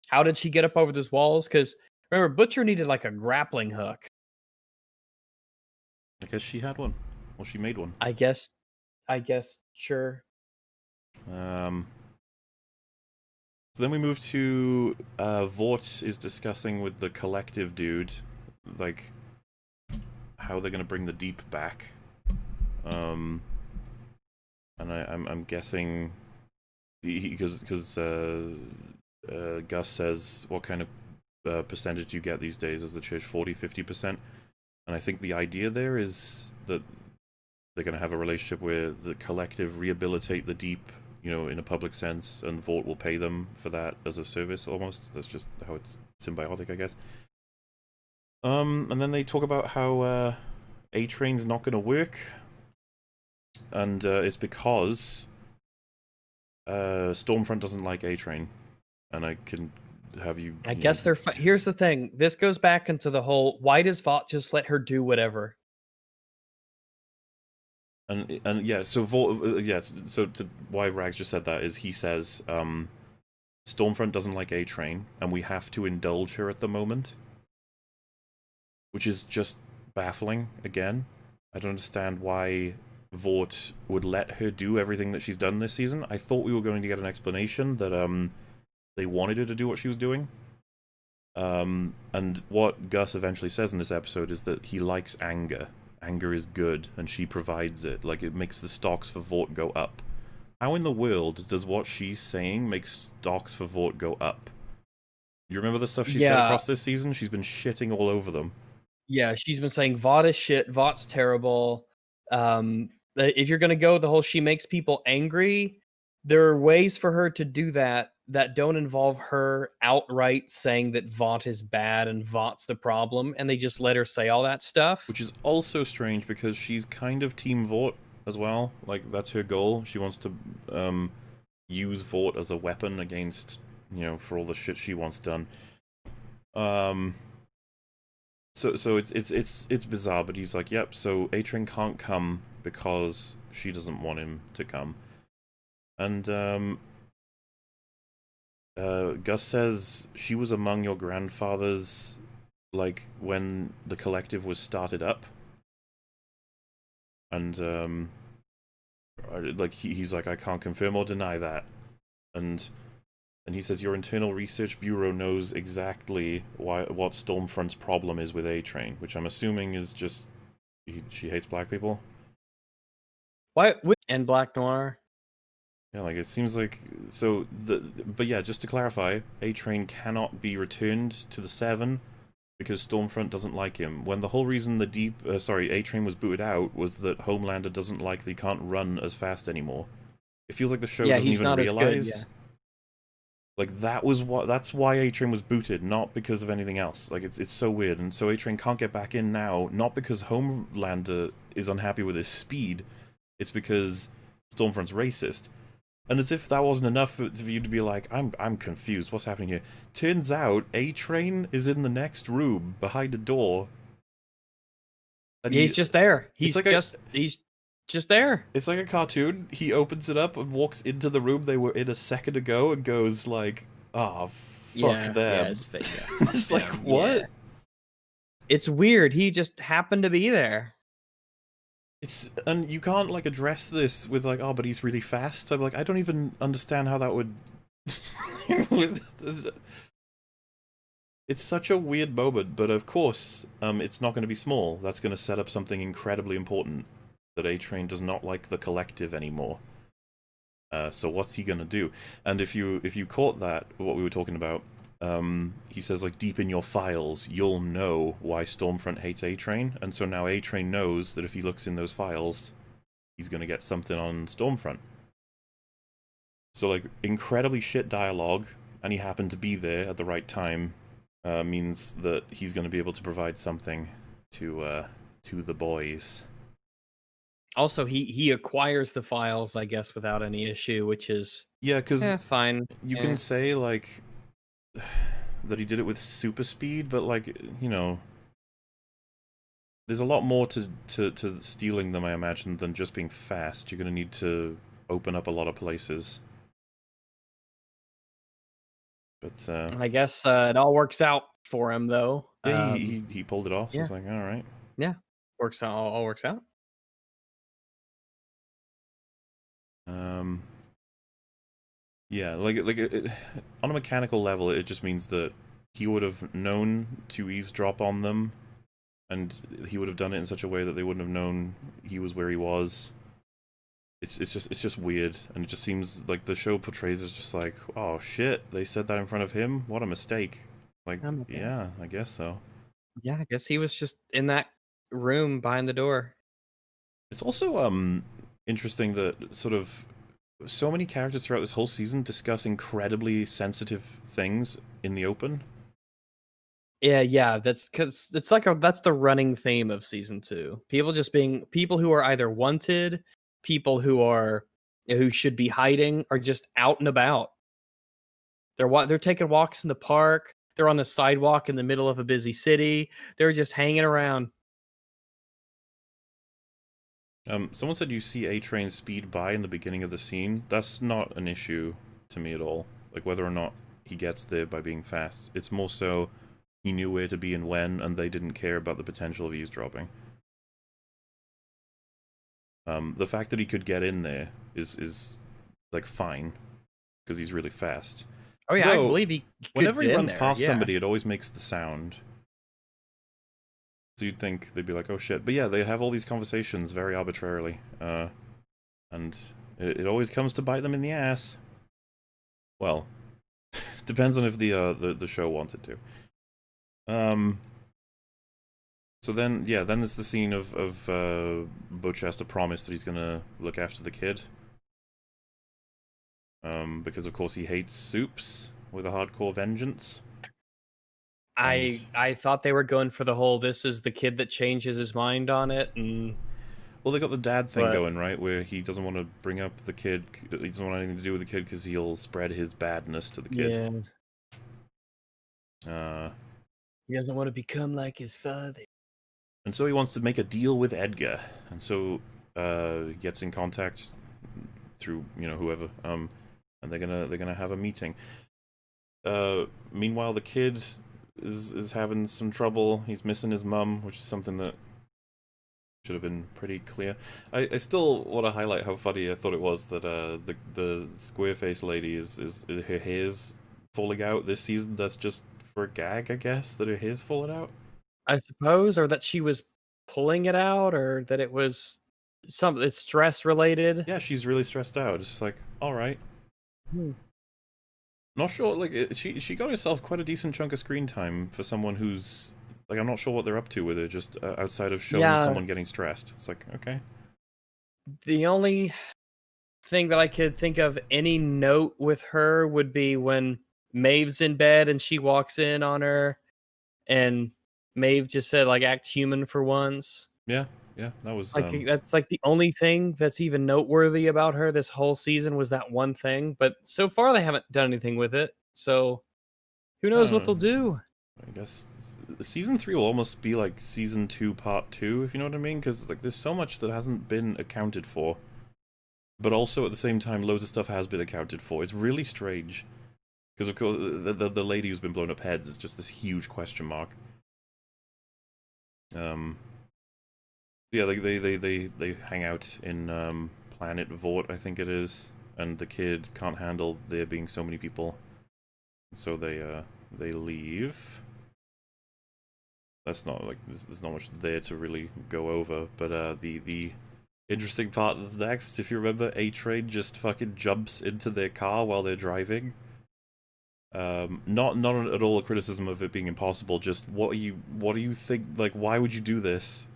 How did she get up over those walls? Because remember, Butcher needed, like, a grappling hook. I guess she had one. Well, she made one. I guess, sure. So then we move to Vort is discussing with the collective dude, like, how they're gonna bring the Deep back. And I'm guessing because Gus says, what kind of percentage do you get these days as the church? 40-50%. And I think the idea there is that they're going to have a relationship where the collective rehabilitate the deep, in a public sense, and Vought will pay them for that as a service almost. That's just how it's symbiotic, I guess. And then they talk about how A-Train's not going to work, and it's because Stormfront doesn't like A-Train, and I can have you. I guess they're. Here's the thing. This goes back into the whole. Why does Vought just let her do whatever? And yeah, so Vought, so to why Rags just said that is he says Stormfront doesn't like A-Train, and we have to indulge her at the moment, which is just baffling. Again, I don't understand why Vought would let her do everything that she's done this season. I thought we were going to get an explanation that they wanted her to do what she was doing. And what Gus eventually says in this episode is that he likes anger. Anger is good, and she provides it. Like, it makes the stocks for Vought go up. How in the world does what she's saying make stocks for Vought go up? You remember the stuff she said across this season? She's been shitting all over them. Yeah, she's been saying Vought is shit, Vaught's terrible. If you're going to go the whole she makes people angry, there are ways for her to do that don't involve her outright saying that Vought is bad and Vaught's the problem, and they just let her say all that stuff. Which is also strange because she's kind of Team Vought as well. Like, that's her goal. She wants to use Vought as a weapon against, for all the shit she wants done. So it's bizarre, but he's like, yep, so A-Train can't come because she doesn't want him to come. And Gus says she was among your grandfathers, like, when the collective was started up. And like, he's like, I can't confirm or deny that. And he says your internal research bureau knows exactly what Stormfront's problem is with A-Train, which I'm assuming is just she hates black people. Why? And Black Noir. Yeah, like, it seems like so. But yeah, just to clarify, A-Train cannot be returned to the Seven because Stormfront doesn't like him. When the whole reason A-Train was booted out was that Homelander doesn't like that he can't run as fast anymore. It feels like the show doesn't even realize. Good, yeah. Like, that's why A-Train was booted, not because of anything else. Like, it's so weird. And so A-Train can't get back in now, not because Homelander is unhappy with his speed, it's because Stormfront's racist. And as if that wasn't enough for you to be like, I'm confused, what's happening here? Turns out A-Train is in the next room, behind a door. And he's just there. He's just there. It's like a cartoon. He opens it up and walks into the room they were in a second ago and goes like, "Oh, fuck them." Yeah, it's fake. Yeah. It's like, what? Yeah. It's weird. He just happened to be there. And you can't, like, address this with like, oh, but he's really fast. I'm like, I don't even understand how that would. It's such a weird moment, but of course, it's not going to be small. That's going to set up something incredibly important. That A-Train does not like the collective anymore. So what's he gonna do? And if you caught that, what we were talking about, he says, like, deep in your files, you'll know why Stormfront hates A-Train. And so now A-Train knows that if he looks in those files, he's gonna get something on Stormfront. So, like, incredibly shit dialogue, and he happened to be there at the right time, means that he's gonna be able to provide something to the boys. Also, he acquires the files, I guess, without any issue, which is because fine. You can say, like, that he did it with super speed, but, like, there's a lot more to stealing them, I imagine, than just being fast. You're gonna need to open up a lot of places. But I guess it all works out for him, though. Yeah, he pulled it off. So it's like, all right. Yeah, all works out. Yeah, like on a mechanical level, it just means that he would have known to eavesdrop on them, and he would have done it in such a way that they wouldn't have known he was where he was. It's just weird, and it just seems like the show portrays as just like, oh shit, they said that in front of him. What a mistake. Like, yeah, I guess so. Yeah, I guess he was just in that room behind the door. It's also interesting that sort of so many characters throughout this whole season discuss incredibly sensitive things in the open. Yeah, that's because it's like that's the running theme of season 2. People just being people who are either wanted, people who should be hiding, are just out and about. They're taking walks in the park. They're on the sidewalk in the middle of a busy city. They're just hanging around. Someone said you see A-Train speed by in the beginning of the scene. That's not an issue to me at all. Like, whether or not he gets there by being fast. It's more so he knew where to be and when, and they didn't care about the potential of eavesdropping. The fact that he could get in there is like, fine, because he's really fast. Oh yeah, I believe he could whenever he get in runs there, past yeah. somebody, it always makes the sound. So you'd think they'd be like, oh shit. But yeah, they have all these conversations very arbitrarily. And it always comes to bite them in the ass. Well, depends on if the show wants it to. So then, yeah, then there's the scene of Butch has to promise that he's gonna look after the kid. Because of course he hates soups with a hardcore vengeance. I thought they were going for the whole this is the kid that changes his mind on it, and well, they got the dad thing going, right, where he doesn't want to bring up the kid, he doesn't want anything to do with the kid because he'll spread his badness to the kid. Yeah. He doesn't want to become like his father. And so he wants to make a deal with Edgar, and so gets in contact through, you know, whoever, and they're gonna have a meeting. Meanwhile, the kid is having some trouble. He's missing his mum, which is something that should have been pretty clear. I still want to highlight how funny I thought it was that the square face lady is her hair's falling out this season. That's just for a gag, I guess, that her hair's falling out. I suppose, or that she was pulling it out, or that it was it's stress related. Yeah, she's really stressed out. It's just like, all right. Not sure. Like, she got herself quite a decent chunk of screen time for someone who's like, I'm not sure what they're up to with her. Just outside of showing someone getting stressed. It's like, okay. The only thing that I could think of any note with her would be when Maeve's in bed and she walks in on her, and Maeve just said, like, act human for once. Yeah, that was like that's like the only thing that's even noteworthy about her this whole season was that one thing. But so far they haven't done anything with it, so who knows what they'll do. I guess season 3 will almost be like season 2 part 2, if you know what I mean, because like there's so much that hasn't been accounted for, but also at the same time loads of stuff has been accounted for. It's really strange, because of course the lady who's been blown up heads is just this huge question mark. Yeah, they hang out in Planet Vort, I think it is, and the kid can't handle there being so many people, so they leave. That's not like there's not much there to really go over, but the interesting part is next. If you remember, A-Train just fucking jumps into their car while they're driving. Not at all a criticism of it being impossible. Just what do you think? Like, why would you do this?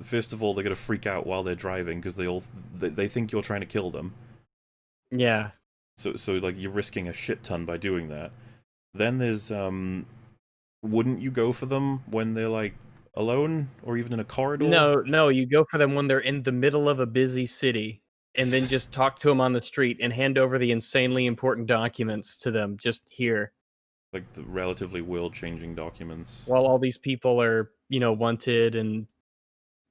First of all, they're gonna freak out while they're driving because they think you're trying to kill them. Yeah. So like you're risking a shit ton by doing that. Then there's wouldn't you go for them when they're like alone or even in a corridor? No, you go for them when they're in the middle of a busy city, and then just talk to them on the street and hand over the insanely important documents to them just here. Like the relatively world-changing documents. While all these people are, wanted and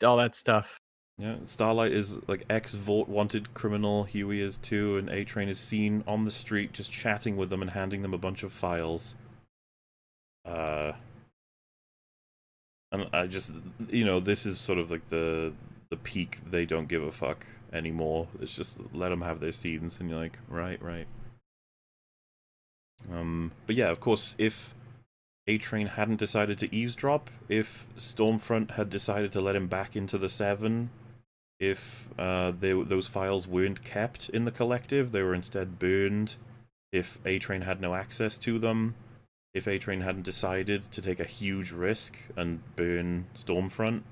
all that stuff. Yeah, Starlight is like ex-Vought wanted criminal, Huey is too, and A-Train is seen on the street just chatting with them and handing them a bunch of files. And I just, this is sort of like the peak they don't give a fuck anymore. It's just let them have their scenes, and you're like, right. But yeah, of course, if A-Train hadn't decided to eavesdrop, if Stormfront had decided to let him back into the Seven, if those files weren't kept in the Collective, they were instead burned, if A-Train had no access to them, if A-Train hadn't decided to take a huge risk and burn Stormfront,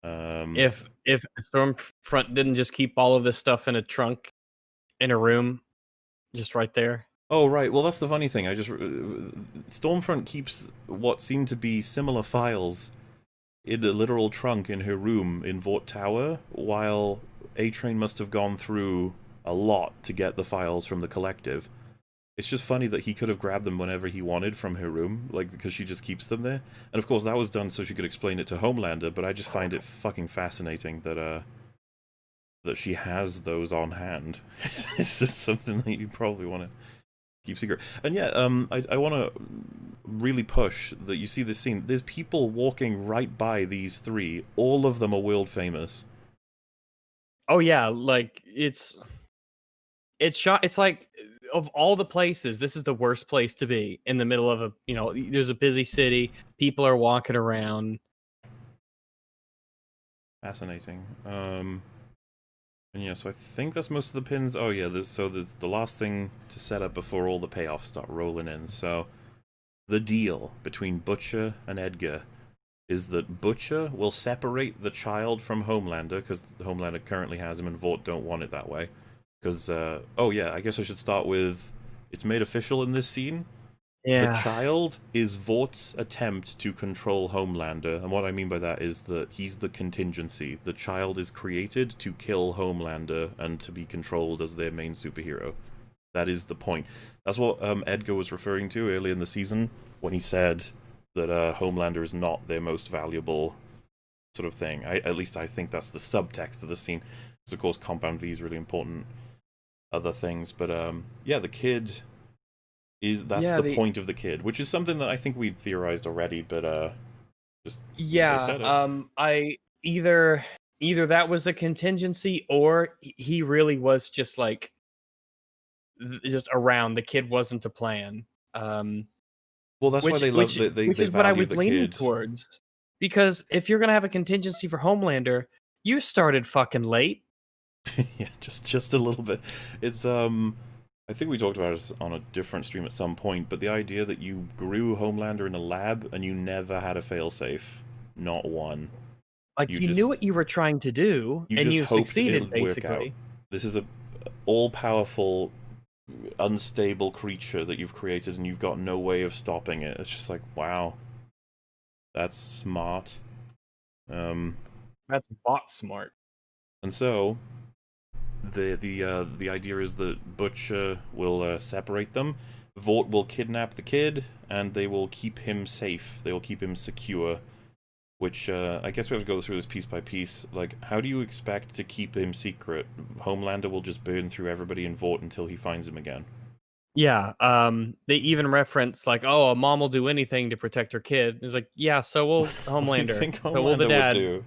If Stormfront didn't just keep all of this stuff in a trunk in a room, just right there. Oh, right. Well, that's the funny thing. Stormfront keeps what seem to be similar files in a literal trunk in her room in Vought Tower, while A-Train must have gone through a lot to get the files from the Collective. It's just funny that he could have grabbed them whenever he wanted from her room, like, because she just keeps them there. And of course, that was done so she could explain it to Homelander, but I just find it fucking fascinating that, that she has those on hand. It's just something that you probably want to keep secret. And yeah, I want to really push that you see this scene. There's people walking right by these three. All of them are world famous. Oh yeah, like it's shot. It's like, of all the places, this is the worst place to be, in the middle of a, there's a busy city, people are walking around. Fascinating. And yeah, so I think that's most of the pins. Oh yeah, there's the last thing to set up before all the payoffs start rolling in. So the deal between Butcher and Edgar is that Butcher will separate the child from Homelander, because Homelander currently has him and Vought don't want it that way. Because, oh yeah, I guess I should start with, it's made official in this scene. Yeah. The child is Vaught's attempt to control Homelander, and what I mean by that is that he's the contingency. The child is created to kill Homelander and to be controlled as their main superhero. That is the point. That's what Edgar was referring to early in the season, when he said that Homelander is not their most valuable sort of thing. At least I think that's the subtext of the scene. Because, of course, Compound V is really important. Other things, but yeah, the kid that's the point of the kid, which is something that I think we'd theorized already, but just I either that was a contingency, or he really was just like just around. The kid wasn't a plan. Well, that's why they love they which is what I was leaning towards. Because if you're gonna have a contingency for Homelander, you started fucking late. Yeah, just a little bit. It's I think we talked about it on a different stream at some point, but the idea that you grew Homelander in a lab and you never had a failsafe, not one. Like, you knew what you were trying to do, and you succeeded, basically. This is a all-powerful, unstable creature that you've created, and you've got no way of stopping it. It's just like, wow, that's smart. That's bot smart. And so, the idea is that Butch will separate them. Vought will kidnap the kid, and they will keep him safe. They will keep him secure. Which, I guess we have to go through this piece by piece. Like, how do you expect to keep him secret? Homelander will just burn through everybody in Vought until he finds him again. Yeah, they even reference, like, oh, a mom will do anything to protect her kid. It's like, yeah, so will Homelander. Think Homelander so will the dad. Would do?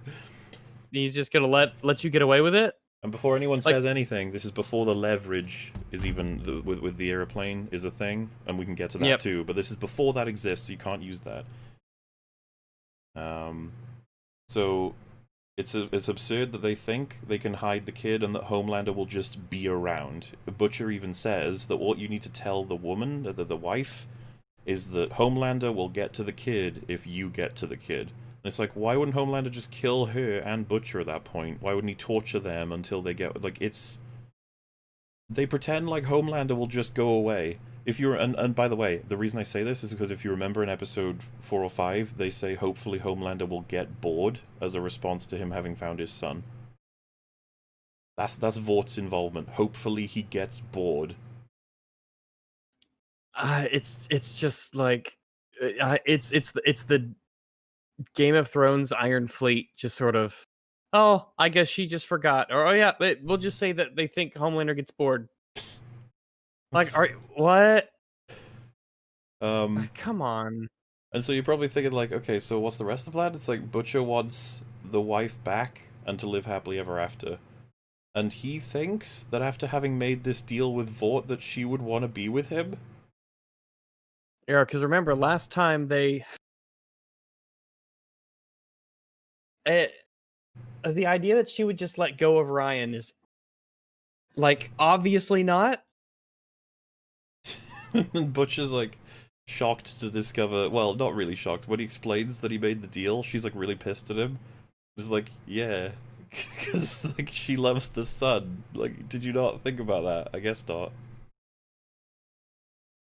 He's just gonna let you get away with it? And before anyone says anything, this is before the leverage is even, with the airplane is a thing, and we can get to that too, but this is before that exists, so you can't use that. So it's absurd that they think they can hide the kid and that Homelander will just be around. Butcher even says that what you need to tell the woman, the wife, is that Homelander will get to the kid if you get to the kid. And it's like, why wouldn't Homelander just kill her and Butcher at that point? Why wouldn't he torture them until they get, like, it's... They pretend like Homelander will just go away. If you're, and by the way, the reason I say this is because if you remember in episode 4 or 5, they say hopefully Homelander will get bored as a response to him having found his son. That's Vaught's involvement. Hopefully he gets bored. It's just like, it's the Game of Thrones Iron Fleet just sort of, oh, I guess she just forgot, or oh yeah, but we'll just say that they think Homelander gets bored. Like, what? Come on. And so you're probably thinking, like, okay, so what's the rest of the plan? It's like Butcher wants the wife back and to live happily ever after. And he thinks that after having made this deal with Vought that she would want to be with him? Yeah, because remember, last time they... the idea that she would just let go of Ryan is, like, obviously not. Butcher's, like, shocked to discover... Well, not really shocked. When he explains that he made the deal, she's, like, really pissed at him. It's like, yeah, because like she loves the sun. Like, did you not think about that? I guess not.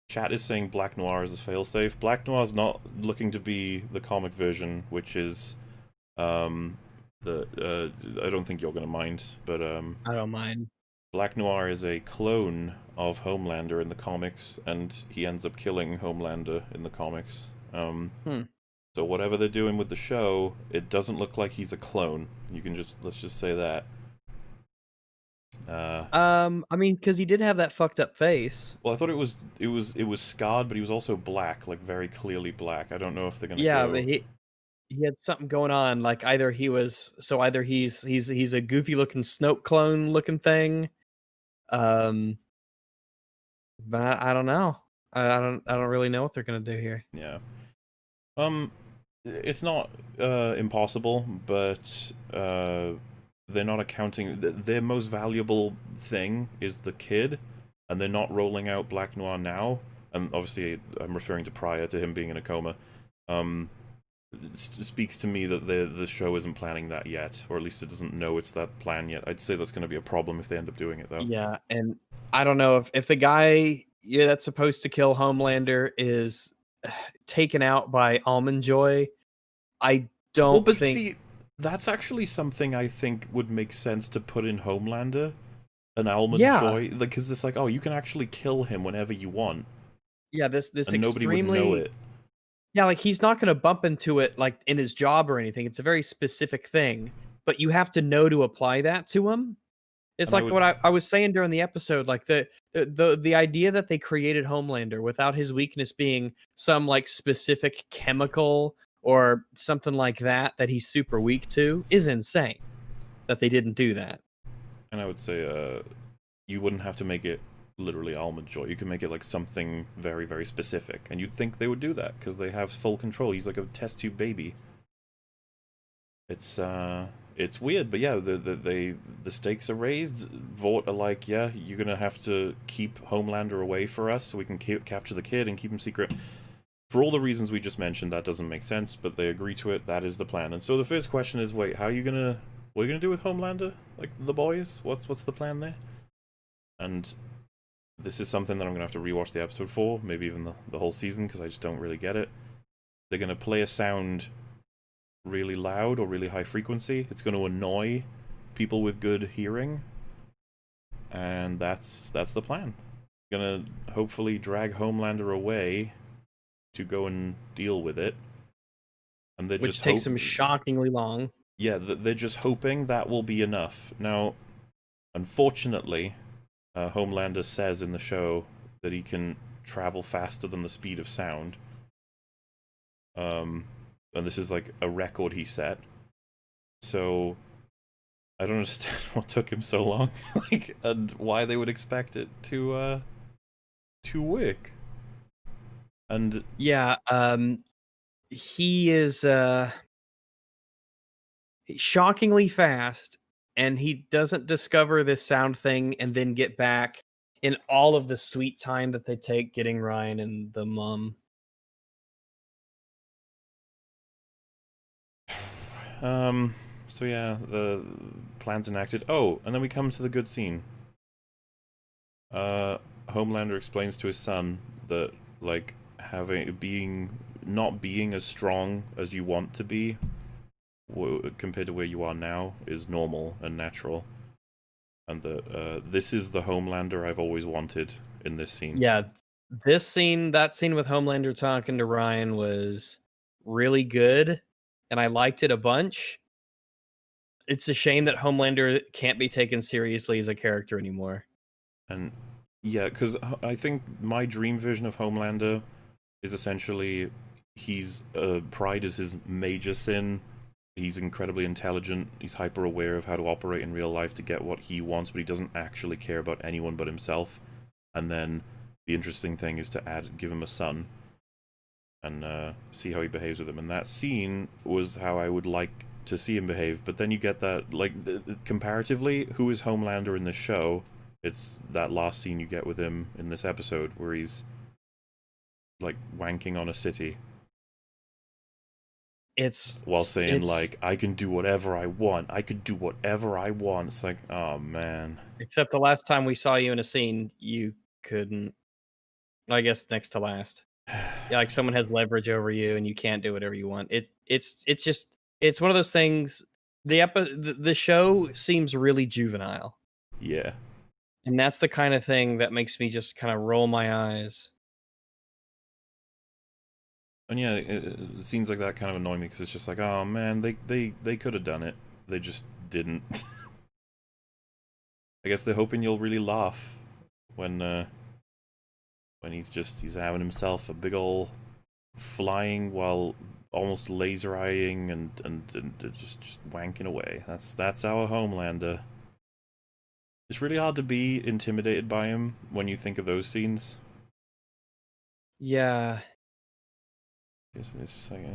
Chat is saying Black Noir is a failsafe. Black Noir is not looking to be the comic version, which is um the I don't think you're gonna mind, but I don't mind. Black Noir is a clone of Homelander in the comics, and he ends up killing Homelander in the comics. Hmm. So whatever they're doing with the show, it doesn't look like he's a clone. Let's just say that. I mean, because he did have that fucked up face. Well, I thought it was scarred, but he was also black, like very clearly black. I don't know if they're gonna Yeah, but go. he had something going on. Like either he's a goofy looking Snoke clone looking thing. Um, but I don't know. I don't really know what they're gonna do here. Yeah. Um, it's not impossible, but they're not accounting. Their most valuable thing is the kid, and they're not rolling out Black Noir now. And obviously, I'm referring to prior to him being in a coma. It speaks to me that the show isn't planning that yet, or at least it doesn't know it's that plan yet. I'd say that's going to be a problem if they end up doing it, though. Yeah, and I don't know if the guy that's supposed to kill Homelander is taken out by Almond Joy. I Well, don't but think. see, that's actually something I think would make sense to put in Homelander, an Almond Yeah, Joy, like, because it's like, oh, you can actually kill him whenever you want, yeah. This and nobody would know extremely. it. Yeah, like he's not gonna bump into it like in his job or anything. It's a very specific thing, but you have to know to apply that to him. It's And I like would, what I was saying during the episode, like the idea that they created Homelander without his weakness being some like specific chemical or something like that he's super weak to is insane. That they didn't do that. and I would say, you wouldn't have to make it literally Almond Joy. You can make it like something very, very specific, and you'd think they would do that because they have full control. He's like a test tube baby. It's weird, but yeah, the stakes are raised. Vought are like, yeah, you're gonna have to keep Homelander away for us so we can capture the kid and keep him secret. For all the reasons we just mentioned, that doesn't make sense, but they agree to it. That is the plan. And so the first question is, wait, what are you gonna do with Homelander? Like the boys? What's the plan there? And this is something that I'm gonna have to rewatch the episode for, maybe even the whole season, because I just don't really get it. They're gonna play a sound really loud or really high frequency. It's going to annoy people with good hearing, and that's the plan. Gonna hopefully drag Homelander away to go and deal with it, and they're Which just takes them shockingly long. Yeah, they're just hoping that will be enough. Now, unfortunately, Homelander says in the show that he can travel faster than the speed of sound. And this is like a record he set. So I don't understand what took him so long, like, and why they would expect it to work. And yeah, he is shockingly fast, and he doesn't discover this sound thing and then get back in all of the sweet time that they take getting Ryan and the mom. So yeah, the plan's enacted. Oh, and then we come to the good scene. Homelander explains to his son that, like, not being as strong as you want to be compared to where you are now is normal and natural, and that this is the Homelander I've always wanted in this scene. Yeah, that scene with Homelander talking to Ryan was really good, and I liked it a bunch. It's a shame that Homelander can't be taken seriously as a character anymore. And yeah, because I think my dream version of Homelander is essentially pride is his major sin. He's incredibly intelligent. He's hyper aware of how to operate in real life to get what he wants, but he doesn't actually care about anyone but himself. And then the interesting thing is to give him a son and see how he behaves with him. And that scene was how I would like to see him behave. But then you get that, like, comparatively, who is Homelander in this show? It's that last scene you get with him in this episode where he's, like, wanking on a city. while saying it's like, I can do whatever I want. I could do whatever I want. It's like, oh man. except the last time we saw you in a scene, you couldn't. I guess next to last. Yeah, like someone has leverage over you and you can't do whatever you want. It's just it's one of those things. The show seems really juvenile, Yeah. and that's the kind of thing that makes me just kind of roll my eyes. And yeah, scenes like that kind of annoy me because it's just like, oh man, they could have done it. They just didn't. I guess they're hoping you'll really laugh when he's having himself a big ol' flying while almost laser eyeing and just wanking away. That's our Homelander. It's really hard to be intimidated by him when you think of those scenes. Yeah. It's like,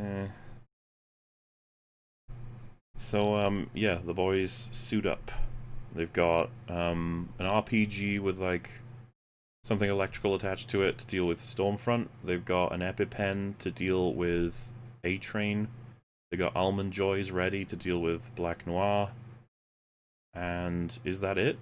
So, yeah, the boys suit up. They've got, an RPG with, like, something electrical attached to it to deal with Stormfront. They've got an EpiPen to deal with A-Train. They got Almond Joys ready to deal with Black Noir. And is that it?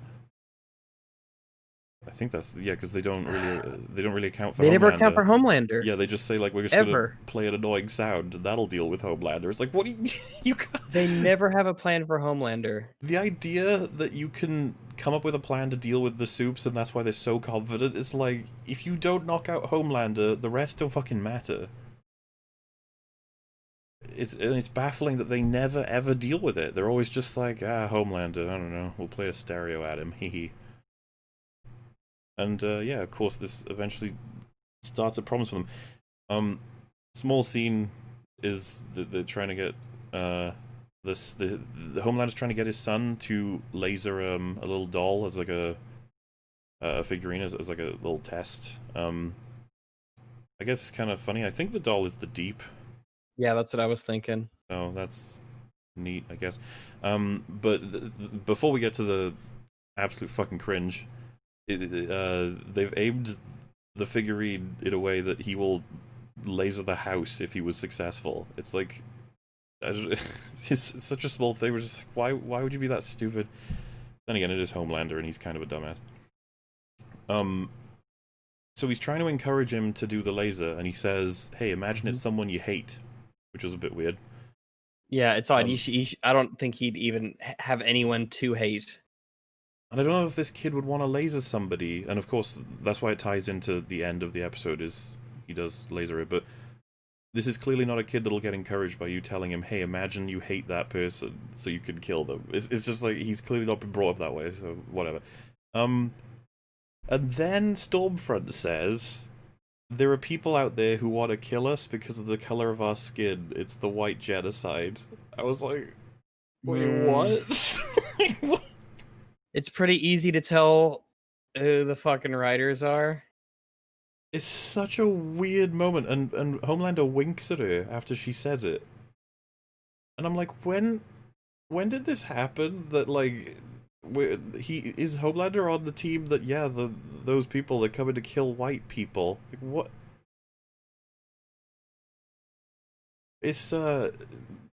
I think that's because they don't really account for. They Homelander. never account for Homelander. Yeah, they just say like we're just gonna play an annoying sound and that'll deal with Homelander. It's like what do you They never have a plan for Homelander. The idea that you can come up with a plan to deal with the Supes and that's why they're so confident is like if you don't knock out Homelander, the rest don't fucking matter. It's baffling that they never ever deal with it. They're always just like Homelander. I don't know. We'll play a stereo at him. Hee. And yeah, of course, this eventually starts a problem for them. Small scene is that they're trying to get the Homelander's trying to get his son to laser a little doll as like a figurine as like a little test. I guess it's kind of funny. I think the doll is the Deep. Yeah, that's what I was thinking. Oh, that's neat, I guess. But before we get to the absolute fucking cringe. They've aimed the figurine in a way that he will laser the house if he was successful. It's like it's such a small thing. We're just like, why would you be that stupid? Then again, it is Homelander, and he's kind of a dumbass. So he's trying to encourage him to do the laser, and he says, "Hey, imagine it's someone you hate," which was a bit weird. Yeah, it's odd. I don't think he'd even have anyone to hate. And I don't know if this kid would want to laser somebody, and of course, that's why it ties into the end of the episode, is he does laser it, but this is clearly not a kid that'll get encouraged by you telling him, hey, imagine you hate that person so you can kill them. It's just like, he's clearly not been brought up that way, so whatever. And then Stormfront says, there are people out there who want to kill us because of the color of our skin. It's the white genocide. I was like, wait, what? What? It's pretty easy to tell who the fucking writers are. It's such a weird moment, and Homelander winks at her after she says it. And I'm like, when did this happen? That, like, is Homelander on the team that, yeah, those people that come in to kill white people? Like, what? It's,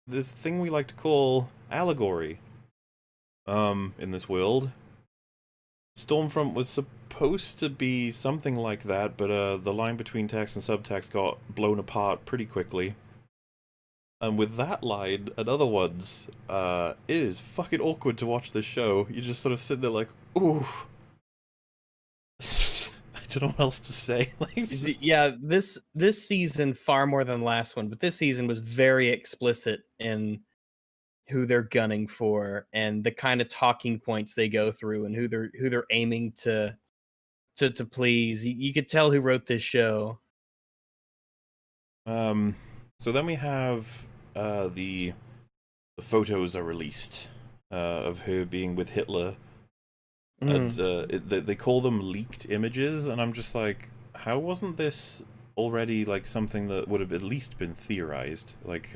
this thing we like to call allegory. In this world. Stormfront was supposed to be something like that, but the line between text and subtext got blown apart pretty quickly. And with that line and other ones, it is fucking awkward to watch this show. You just sort of sit there like, ooh. I don't know what else to say. Yeah, this season, far more than the last one, but this season was very explicit in who they're gunning for and the kind of talking points they go through and who they're aiming to please. You could tell who wrote this show. So then we have the photos are released of her being with Hitler, and they call them leaked images, and I'm just like, how wasn't this already like something that would have at least been theorized? Like,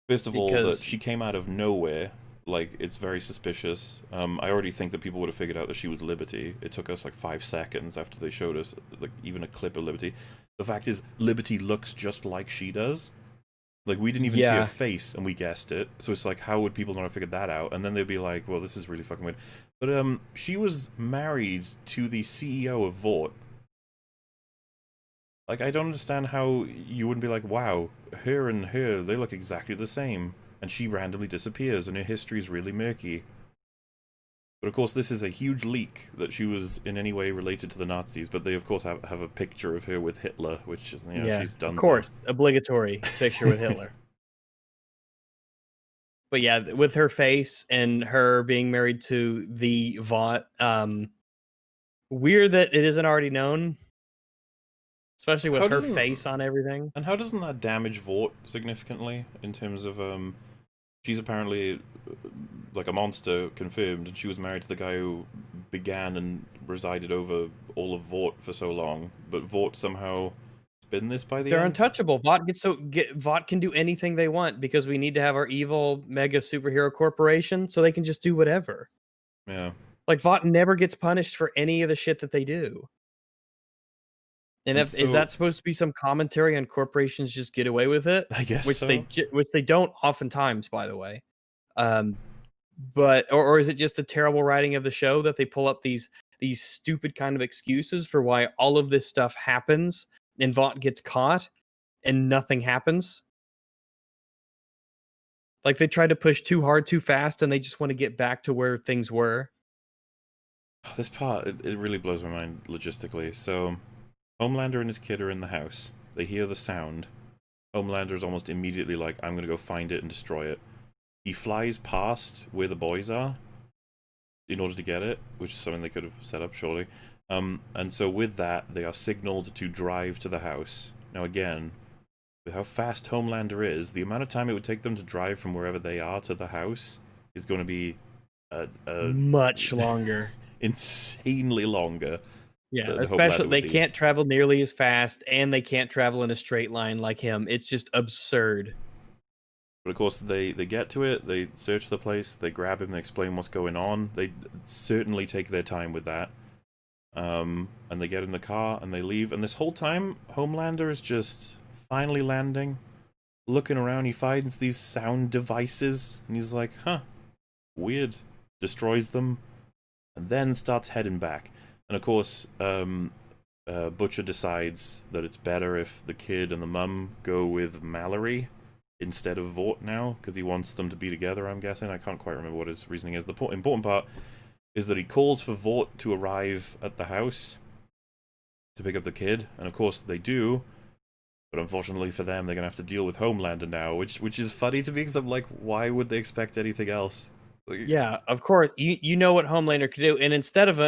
first of all, that she came out of nowhere. Like, it's very suspicious. I already think that people would have figured out that she was Liberty. It took us like 5 seconds after they showed us like even a clip of Liberty. The fact is, Liberty looks just like she does. Like, we didn't even see her face, and we guessed it. So it's like, how would people not have figured that out? And then they'd be like, well, this is really fucking weird. But, she was married to the CEO of Vought. Like, I don't understand how you wouldn't be like, wow, her and her, they look exactly the same. And she randomly disappears, and her history is really murky. But of course, this is a huge leak that she was in any way related to the Nazis. But they, of course, have a picture of her with Hitler, which, you know, she's done. Of course, obligatory picture with Hitler. But yeah, with her face and her being married to the Vought, weird that it isn't already known, especially with her face on everything. And how doesn't that damage Vought significantly in terms of she's apparently like a monster confirmed, and she was married to the guy who began and resided over all of Vought for so long, but Vought somehow spin this by the They're end? untouchable. Vought can do anything they want because we need to have our evil mega superhero corporation, so they can just do whatever. Yeah. Like, Vought never gets punished for any of the shit that they do. And is that supposed to be some commentary on corporations just get away with it? I guess which so. Which they don't oftentimes, by the way. But or is it just the terrible writing of the show that they pull up these stupid kind of excuses for why all of this stuff happens and Vought gets caught and nothing happens? Like, they tried to push too hard too fast and they just want to get back to where things were. This part, it really blows my mind logistically. So, Homelander and his kid are in the house. They hear the sound. Homelander is almost immediately like, I'm going to go find it and destroy it. He flies past where the boys are in order to get it, which is something they could have set up, surely. And so with that, they are signaled to drive to the house. Now again, with how fast Homelander is, the amount of time it would take them to drive from wherever they are to the house is going to be much longer. Insanely longer. Yeah, especially they can't travel nearly as fast, and they can't travel in a straight line like him. It's just absurd. But of course, they get to it, they search the place, they grab him, they explain what's going on. They certainly take their time with that. And they get in the car, and they leave. And this whole time, Homelander is just finally landing, looking around. He finds these sound devices, and he's like, huh, weird. Destroys them, and then starts heading back. And of course, Butcher decides that it's better if the kid and the mum go with Mallory instead of Vought now, because he wants them to be together, I'm guessing. I can't quite remember what his reasoning is. The important part is that he calls for Vought to arrive at the house to pick up the kid, and of course they do, but unfortunately for them, they're going to have to deal with Homelander now, which is funny to me, because I'm like, why would they expect anything else? Yeah, of course. You know what Homelander could do, and instead of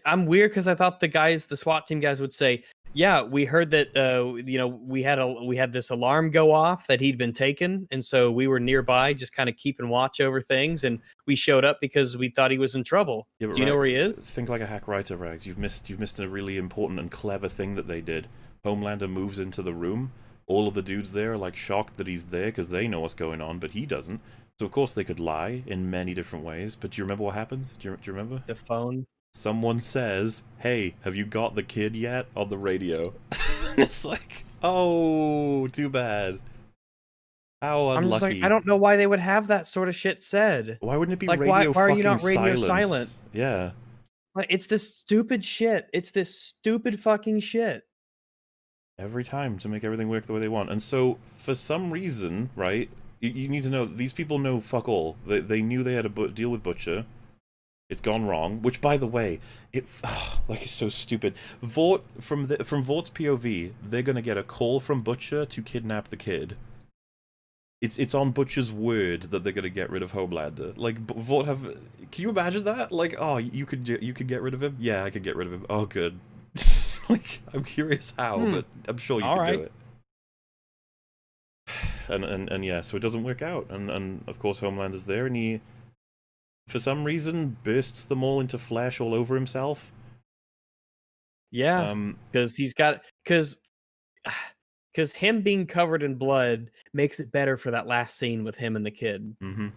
I'm weird because I thought the SWAT team guys would say, yeah, we heard that we had this alarm go off that he'd been taken, and so we were nearby, just kind of keeping watch over things, and we showed up because we thought he was in trouble. Yeah, do you know where he is? Think like a hack writer, Rags. You've missed a really important and clever thing that they did. Homelander moves into the room. All of the dudes there are like shocked that he's there because they know what's going on, but he doesn't. So of course they could lie in many different ways, but do you remember what happens? Do you remember? The phone. Someone says, "Hey, have you got the kid yet?" on the radio. It's like, oh, too bad. How unlucky. I'm just like, I don't know why they would have that sort of shit said. Why wouldn't it be like, radio why are you not radio silence? silent? Yeah. Like, it's this stupid shit. It's this stupid fucking shit. Every time to make everything work the way they want. And so, for some reason, right, you need to know, these people know fuck all. They knew they had to deal with Butcher. It's gone wrong. Which, by the way, it's so stupid. Vought, from Vaught's POV, they're gonna get a call from Butcher to kidnap the kid. It's on Butcher's word that they're gonna get rid of Homelander. Like, Vought have... Can you imagine that? Like, oh, you could get rid of him? Yeah, I could get rid of him. Oh, good. Like, I'm curious how, but I'm sure you can do it. And yeah, so it doesn't work out. And of course Homelander's there, and he, for some reason, bursts them all into flesh all over himself. Yeah, because because him being covered in blood makes it better for that last scene with him and the kid. Mm-hmm.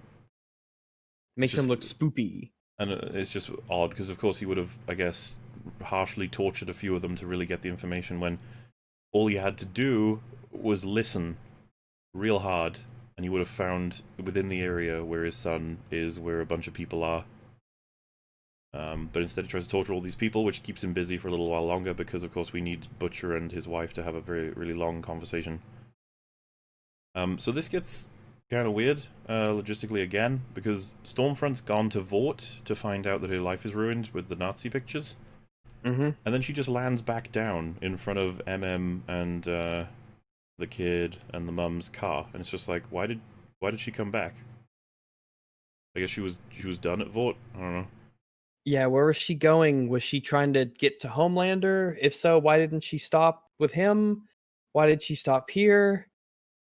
Makes him look spoopy. And it's just odd, because of course he would have, I guess, harshly tortured a few of them to really get the information, when all he had to do was listen. real hard, and you would have found within the area where his son is, where a bunch of people are. But instead he tries to torture all these people, which keeps him busy for a little while longer, because of course we need Butcher and his wife to have a really long conversation. So this gets kind of weird, logistically again, because Stormfront's gone to Vought to find out that her life is ruined with the Nazi pictures. Mm-hmm. And then she just lands back down in front of MM and the kid and the mum's car, and it's just like, why did she come back? I guess she was done at Vought. I don't know. Yeah, where was she going? Was she trying to get to Homelander? If so, why didn't she stop with him? Why did she stop here?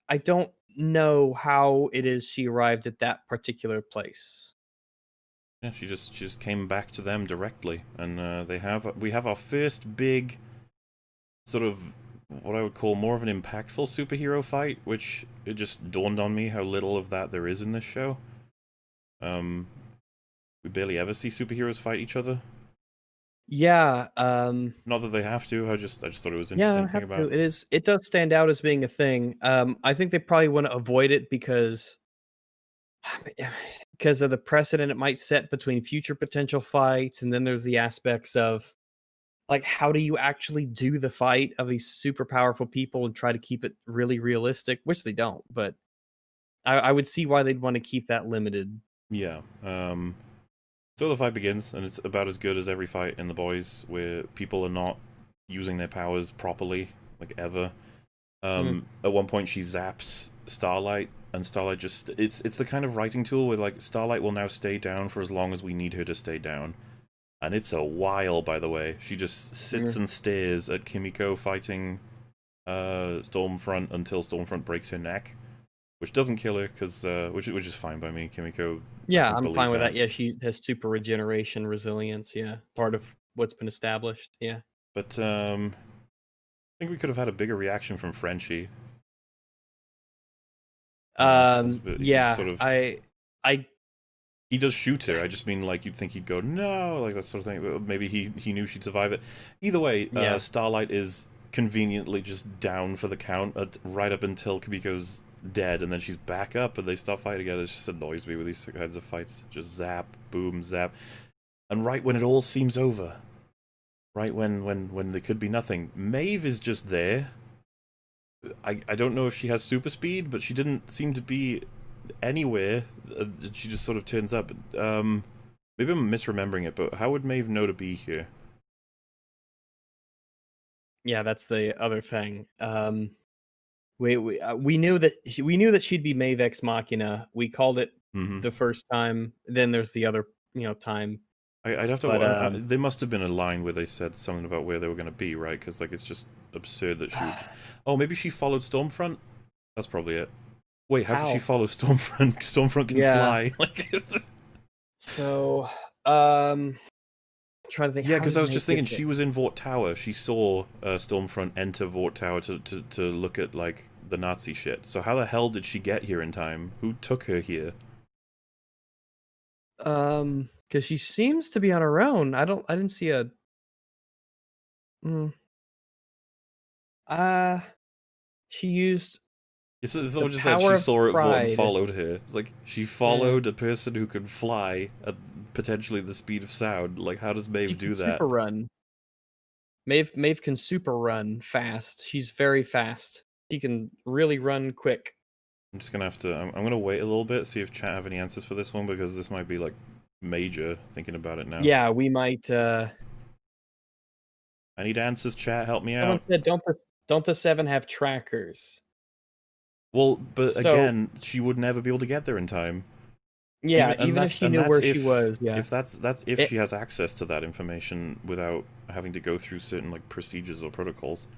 I don't know how it is she arrived at that particular place. Yeah, she just came back to them directly, and we have our first big sort of what I would call more of an impactful superhero fight, which it just dawned on me how little of that there is in this show. We barely ever see superheroes fight each other. Yeah, not that they have to. I just thought it was yeah, I interesting don't to think have to. about. It does stand out as being a thing. I think they probably want to avoid it because of the precedent it might set between future potential fights, and then there's the aspects of like how do you actually do the fight of these super powerful people and try to keep it really realistic, which they don't, but I would see why they'd want to keep that limited. Yeah. So the fight begins, and it's about as good as every fight in The Boys, where people are not using their powers properly, like ever. At one point, she zaps Starlight, and Starlight just it's the kind of writing tool where like Starlight will now stay down for as long as we need her to stay down, and it's a while. By the way, she just sits and stares at Kimiko fighting Stormfront until Stormfront breaks her neck, which doesn't kill her, because which is fine by me. Kimiko, I Yeah, could I'm believe fine with that. that. Yeah, she has super regeneration, resilience. Yeah, part of what's been established. Yeah. But I think we could have had a bigger reaction from Frenchie. He Yeah, sort of I he does shoot her. I just mean like you'd think he'd go no, like that sort of thing. But maybe he knew she'd survive it. Either way, yeah. Starlight is conveniently just down for the count right up until Kimiko's dead, and then she's back up, and they start fighting again. It just annoys me with these kinds of fights. Just zap, boom, zap, and right when it all seems over, right when there could be nothing, Maeve is just there. I don't know if she has super speed, but she didn't seem to be anywhere. She just sort of turns up. Maybe I'm misremembering it, but how would Maeve know to be here? Yeah, that's the other thing. We knew that she'd be Maeve Ex Machina. We called it Mm-hmm. the first time. Then there's the other, time. I'd have to. But there must have been a line where they said something about where they were going to be, right? Because like it's just absurd that she would. Oh, maybe she followed Stormfront. That's probably it. Wait, how could she how? follow Stormfront? Stormfront can Yeah. fly. Like. So, trying to think, Yeah, how because I did was Maeve just thinking get there? she was in Vought Tower. She saw Stormfront enter Vought Tower to look at like the Nazi shit. So how the hell did she get here in time? Who took her here? Because she seems to be on her own. I didn't see a. Mm, uh, she used It's the someone just said power she of saw it at Vought and pride. followed her. It's like she Yeah. followed a person who can fly at potentially the speed of sound. Like how does She Maeve can do that? super run. Maeve can super run fast. She's very fast. She can really run quick. I'm just gonna have to. I'm gonna wait a little bit, see if chat have any answers for this one, because this might be like major. Thinking about it now, Yeah, we might. I need answers. Chat, help me Someone out. said, don't the seven have trackers? Well, but So again, she would never be able to get there in time. yeah, even if she knew That's where she was, yeah. if that's if It, she has access to that information without having to go through certain like procedures or protocols.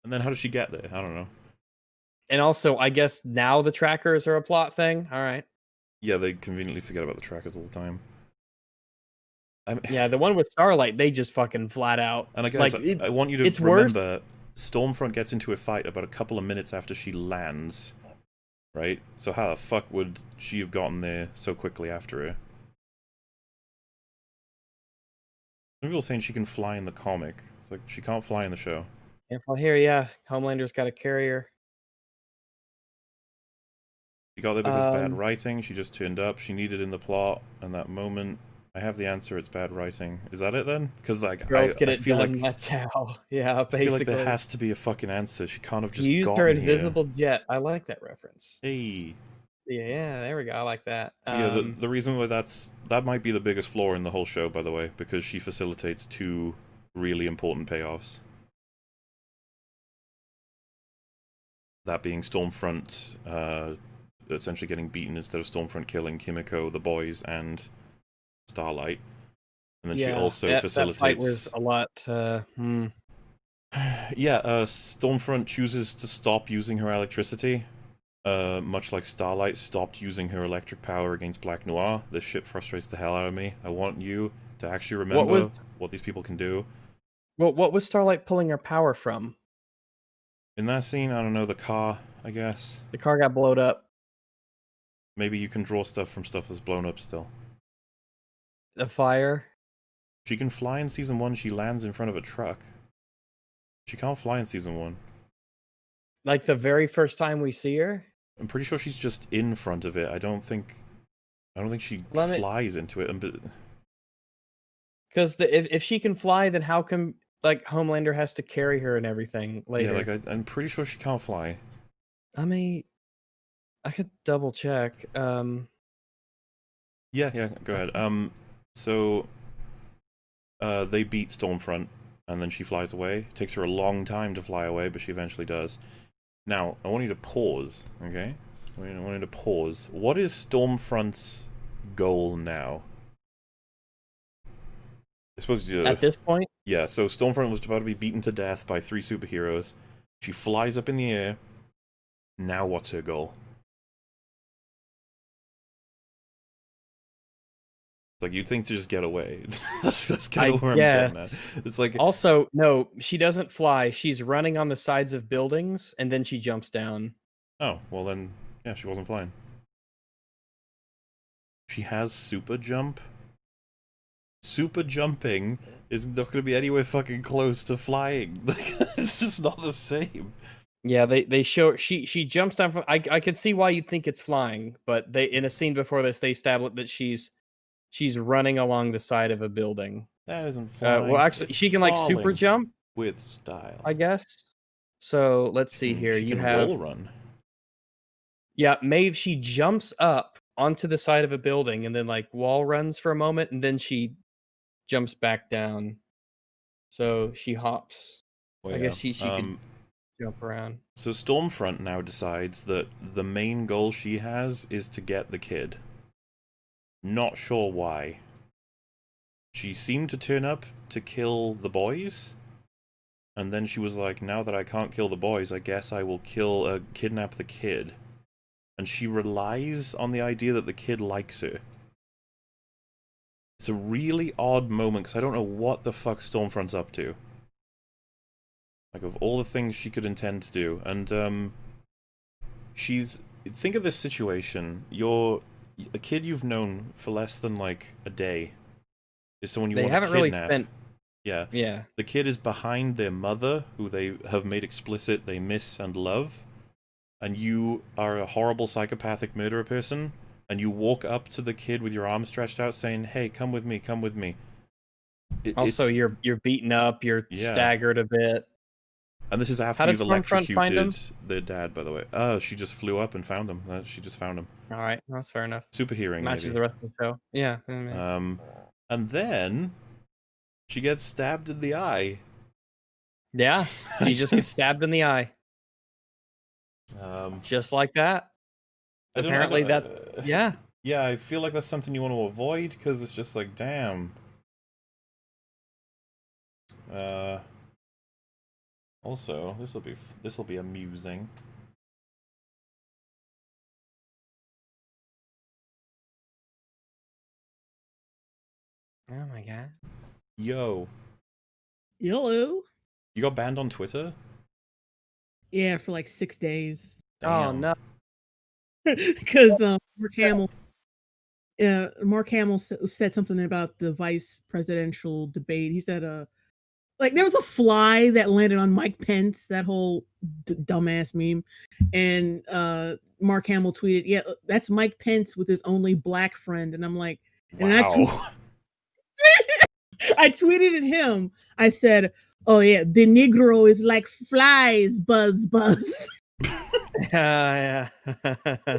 And then how does she get there? I don't know. and also, I guess now the trackers are a plot thing. All right. Yeah, they conveniently forget about the trackers all the time. I mean, Yeah, the one with Starlight, they just fucking flat out and I guess like I want you to it's worse. remember, Stormfront gets into a fight about a couple of minutes after she lands, right? So how the fuck would she have gotten there so quickly after her? Some people saying she can fly in the comic. It's like she can't fly in the show. Careful here, yeah. Homelander's got a carrier. She got there because of bad writing. She just turned up. She needed in the plot, and that moment. I have the answer. It's bad writing. Is that it then? Because like girls get I it feel done. like That's how. Yeah, basically. I feel like there has to be a fucking answer. She can't have just used her gotten invisible here. jet. I like that reference. Hey. Yeah, there we go. I like that. So yeah, the reason why that might be the biggest flaw in the whole show, by the way, because she facilitates two really important payoffs. That being Stormfront essentially getting beaten instead of Stormfront killing Kimiko, the boys, and Starlight. And then she also facilitates... that fight was a lot... Yeah, Stormfront chooses to stop using her electricity. Much like Starlight stopped using her electric power against Black Noir. This shit frustrates the hell out of me. I want you to actually remember what these people can do. Well, what was Starlight pulling her power from? In that scene, I don't know, the car, I guess. The car got blown up. Maybe you can draw stuff from stuff that's blown up still. The fire? She can fly in Season 1, she lands in front of a truck. She can't fly in Season 1. Like the very first time we see her? I'm pretty sure she's just in front of it. I don't think she flies into it. Because if she can fly, then how come like Homelander has to carry her and everything later? Yeah, like I'm pretty sure she can't fly. I mean, I could double check. Yeah, go ahead. So they beat Stormfront, and then she flies away. It takes her a long time to fly away, but she eventually does. Now, I want you to pause, okay? I want you to pause. What is Stormfront's goal now? I suppose at this point? Yeah, so Stormfront was about to be beaten to death by 3 superheroes. She flies up in the air. Now what's her goal? Like, you'd think to just get away. that's kind of where I'm getting at. It's like... Also, no, she doesn't fly. She's running on the sides of buildings, and then she jumps down. Oh, well then, yeah, she wasn't flying. She has super jump. Super jumping is not going to be anywhere fucking close to flying. It's just not the same. Yeah, they show she jumps down from... I could see why you'd think it's flying, but they in a scene before this, they established that she's running along the side of a building. That isn't flying. Well, actually, she can like super jump with style, I guess. So let's see here. You have wall run. Yeah, Maeve. She jumps up onto the side of a building and then like wall runs for a moment, and then she jumps back down. So she hops. Well, I guess she can jump around. So Stormfront now decides that the main goal she has is to get the kid. Not sure why. She seemed to turn up to kill the boys, and then she was like, now that I can't kill the boys, I guess I will kidnap the kid. And she relies on the idea that the kid likes her. It's a really odd moment, because I don't know what the fuck Stormfront's up to. Like, of all the things she could intend to do. And, she's... Think of this situation. You're... A kid you've known for less than, like, a day is someone you want to kidnap. They haven't really spent... Yeah. Yeah. The kid is behind their mother, who they have made explicit they miss and love. And you are a horrible psychopathic murderer person, and you walk up to the kid with your arms stretched out saying, hey, come with me, come with me. Also, you're beaten up, you're staggered a bit. And this is after you've electrocuted their dad, by the way. She just flew up and found him. She just found him. Alright, that's fair enough. Super hearing, matches maybe. The rest of the show. Yeah. And then she gets stabbed in the eye. Yeah, she just gets stabbed in the eye. Just like that. Apparently that's... Yeah. Yeah, I feel like that's something you want to avoid, because it's just like, damn. Also, this will be amusing. Oh my god. Yo. Hello. You got banned on Twitter? Yeah, for like 6 days. Damn. Oh no. Because Mark Hamill said something about the vice presidential debate. He said, Like there was a fly that landed on Mike Pence, that whole dumbass meme, and Mark Hamill tweeted, "Yeah, that's Mike Pence with his only black friend," and I'm like, wow. And I tweeted at him. I said, "Oh yeah, the Negro is like flies, buzz, buzz." Yeah.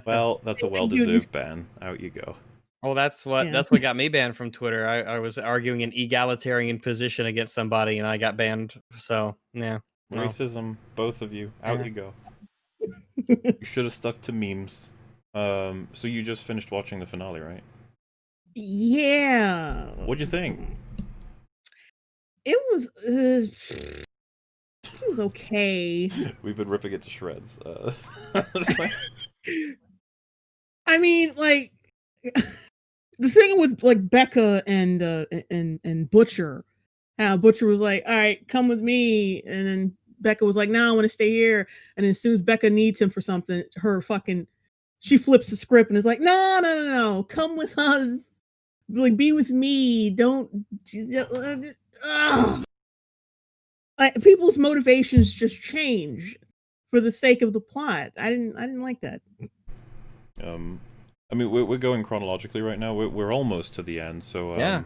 Well, that's a well-deserved ban. Out you go. Well, that's what got me banned from Twitter. I was arguing an egalitarian position against somebody, and I got banned. So yeah, racism, both of you. Out you go. You should have stuck to memes. So you just finished watching the finale, right? Yeah. What'd you think? It was okay. We've been ripping it to shreds. I mean, like the thing with like Becca and Butcher, how Butcher was like, "All right, come with me," and then Becca was like, "No, I want to stay here." And as soon as Becca needs him for something, she flips the script and is like, "No, come with us, like be with me. Don't." People's motivations just change for the sake of the plot. I didn't like that. I mean, we're going chronologically right now. We're almost to the end, so yeah,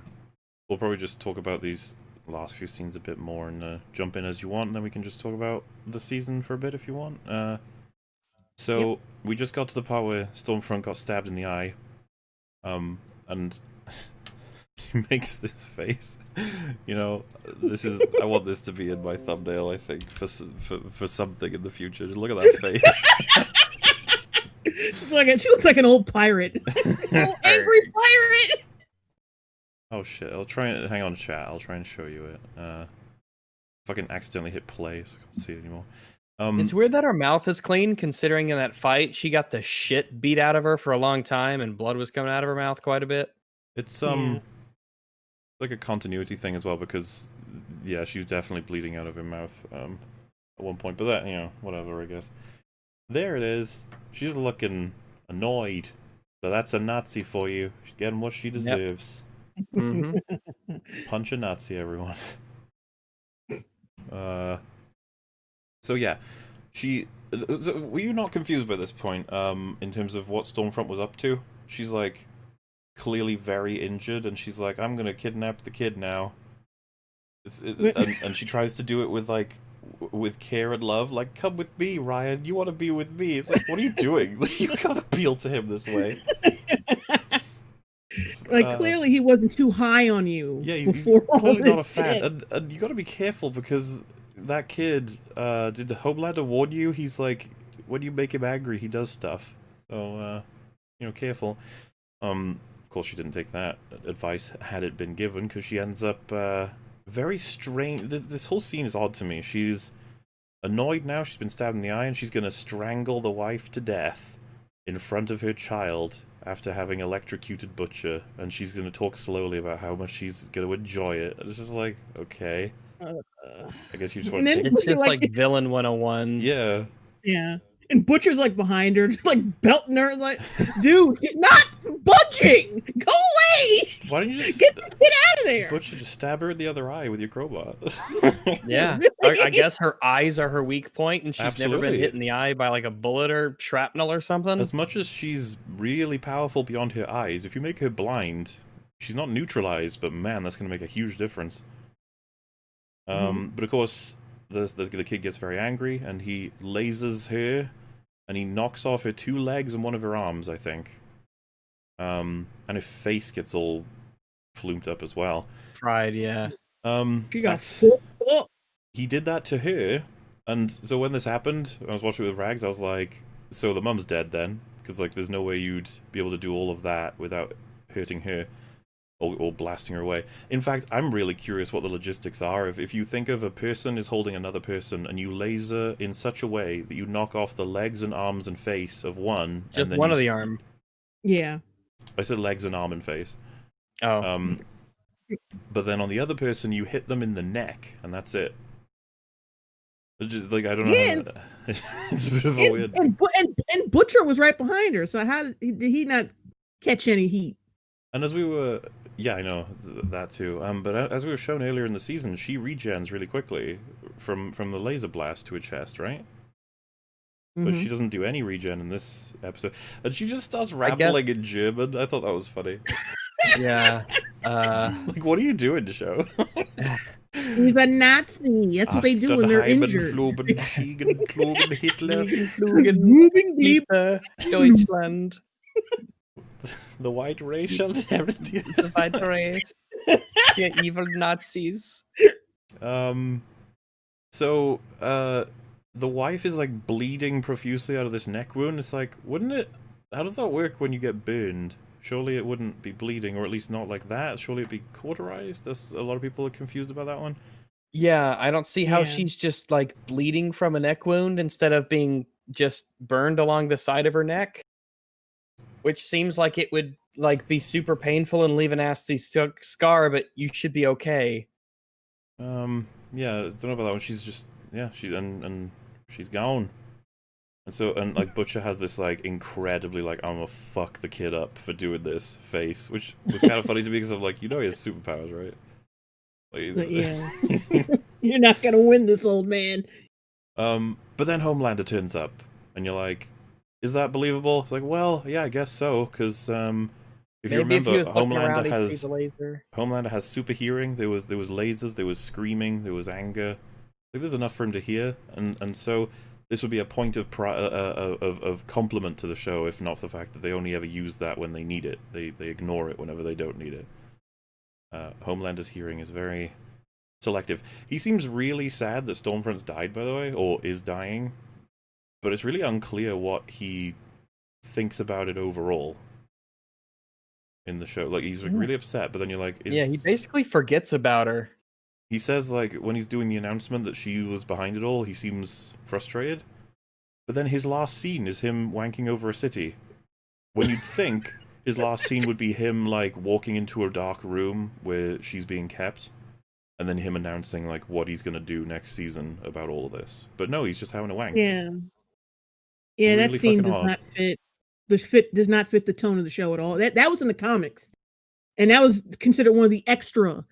we'll probably just talk about these last few scenes a bit more and jump in as you want, and then we can just talk about the season for a bit if you want. So we just got to the part where Stormfront got stabbed in the eye, and she makes this face. You know, I want this to be in my thumbnail. I think for something in the future. Just look at that face. She looks like an old pirate. Old angry pirate. Oh shit! hang on, chat. I'll try and show you it. Fucking accidentally hit play, so I can't see it anymore. It's weird that her mouth is clean, considering in that fight she got the shit beat out of her for a long time, and blood was coming out of her mouth quite a bit. It's like a continuity thing as well, because yeah, she was definitely bleeding out of her mouth at one point. But that, you know, whatever, I guess. There it is. She's looking annoyed. So that's a Nazi for you. She's getting what she deserves. Yep. Mm-hmm. Punch a Nazi, everyone. So yeah, were you not confused by this point? In terms of what Stormfront was up to? She's like clearly very injured, and she's like, "I'm gonna kidnap the kid now." And she tries to do it with care and love, like, "Come with me, Ryan. You want to be with me." It's like, what are you doing? You can't appeal to him this way. Like, clearly he wasn't too high on you. Yeah, he's clearly not a fan. And you got to be careful, because that kid, did Homelander warn you? He's like, when you make him angry, he does stuff. So, you know, careful. Of course, she didn't take that advice had it been given, because she ends up very strange. This whole scene is odd to me. She's annoyed now. She's been stabbed in the eye, and she's going to strangle the wife to death in front of her child after having electrocuted Butcher, and she's going to talk slowly about how much she's going to enjoy it. It's just like, okay. I guess you just want to take... It's just like Villain 101. Yeah. Yeah. And Butcher's like behind her, like belting her, like, "Dude, he's not budging! Go away! Why don't you just get out of there?" Butcher, just stab her in the other eye with your crowbar. Yeah. I guess her eyes are her weak point, and she's never been hit in the eye by like a bullet or shrapnel or something. As much as she's really powerful beyond her eyes, if you make her blind, she's not neutralized, but man, that's going to make a huge difference. But of course, the kid gets very angry, and he lasers her, and he knocks off her 2 legs and one of her arms, I think. And her face gets all flumed up as well. Fried, yeah. She got full up. He did that to her, and so when this happened, when I was watching it with Rags, I was like, so the mum's dead then? Because, like, there's no way you'd be able to do all of that without hurting her. Or blasting her away. In fact, I'm really curious what the logistics are. If you think of a person is holding another person, and you laser in such a way that you knock off the legs and arms and face of one, just and then one of the arm. Yeah. I said legs and arm and face. Oh. But then on the other person, you hit them in the neck, and that's it. Just, like, I don't know. It's a bit of a weird. And Butcher was right behind her, so how did he not catch any heat? And as we were Yeah, I know that too. But as we were shown earlier in the season, she regens really quickly from the laser blast to her chest, right? But she doesn't do any regen in this episode, and she just starts rambling in German. I thought that was funny. Yeah. Like, what are you doing, show? He's a Nazi. That's what they do when they're injured. Hitler, Hitler, Deutschland. The white race shall never be. The white race. The evil Nazis. So, the wife is like bleeding profusely out of this neck wound. It's like, wouldn't it? How does that work when you get burned? Surely it wouldn't be bleeding, or at least not like that. Surely it'd be cauterized. That's a lot of people are confused about that one. Yeah, I don't see how she's just like bleeding from a neck wound instead of being just burned along the side of her neck, which seems like it would like be super painful and leave a nasty scar, but you should be okay. Yeah, I don't know about that one. She's just and she's gone. And so, and like Butcher has this like incredibly like I'm gonna fuck the kid up for doing this face, which was kind of funny to me because I'm like, you know, he has superpowers, right? Like, yeah, you're not gonna win this, old man. But then Homelander turns up, and you're like, is that believable? It's like, well, yeah, I guess so, because if you remember, Homelander has super hearing. There was lasers, there was screaming, there was anger. Like, there's enough for him to hear, and so this would be a point of compliment to the show, if not for the fact that they only ever use that when they need it. They ignore it whenever they don't need it. Homelander's hearing is very selective. He seems really sad that Stormfront's died, by the way, or is dying, but it's really unclear what he thinks about it overall in the show. Like, he's like, really upset, but then you're like... Yeah, he basically forgets about her. He says, like, when he's doing the announcement that she was behind it all, he seems frustrated. But then his last scene is him wanking over a city. When you'd think his last scene would be him, like, walking into a dark room where she's being kept, and then him announcing, like, what he's gonna do next season about all of this. But no, he's just having a wank. Yeah. Yeah, really that scene does not fit. Does not fit the tone of the show at all. That was in the comics. And that was considered one of the extra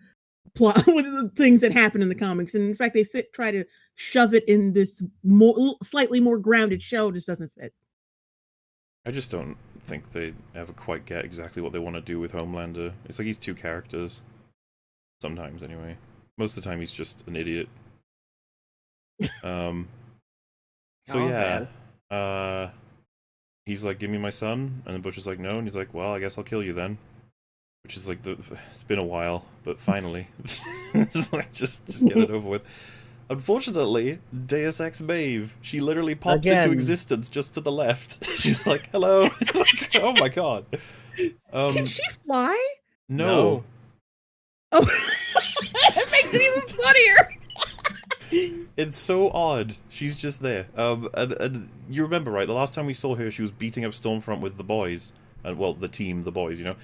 plot with the things that happen in the comics, and in fact they try to shove it in this slightly more grounded show. Just doesn't fit. I just don't think they ever quite get exactly what they want to do with Homelander. It's like he's two characters sometimes, anyway. Most of the time he's just an idiot. So he's like, give me my son, and then Butcher's like, no, and he's like, well, I guess I'll kill you then. Which is like, it's been a while, but finally. It's like, just get it over with. Unfortunately, Deus Ex Maeve, she literally pops into existence just to the left. She's like, hello. Like, oh my god. Can she fly? No. Oh, that makes it even funnier. It's so odd. She's just there. And you remember, right? The last time we saw her, she was beating up Stormfront with the boys. And, well, the team, the boys, you know?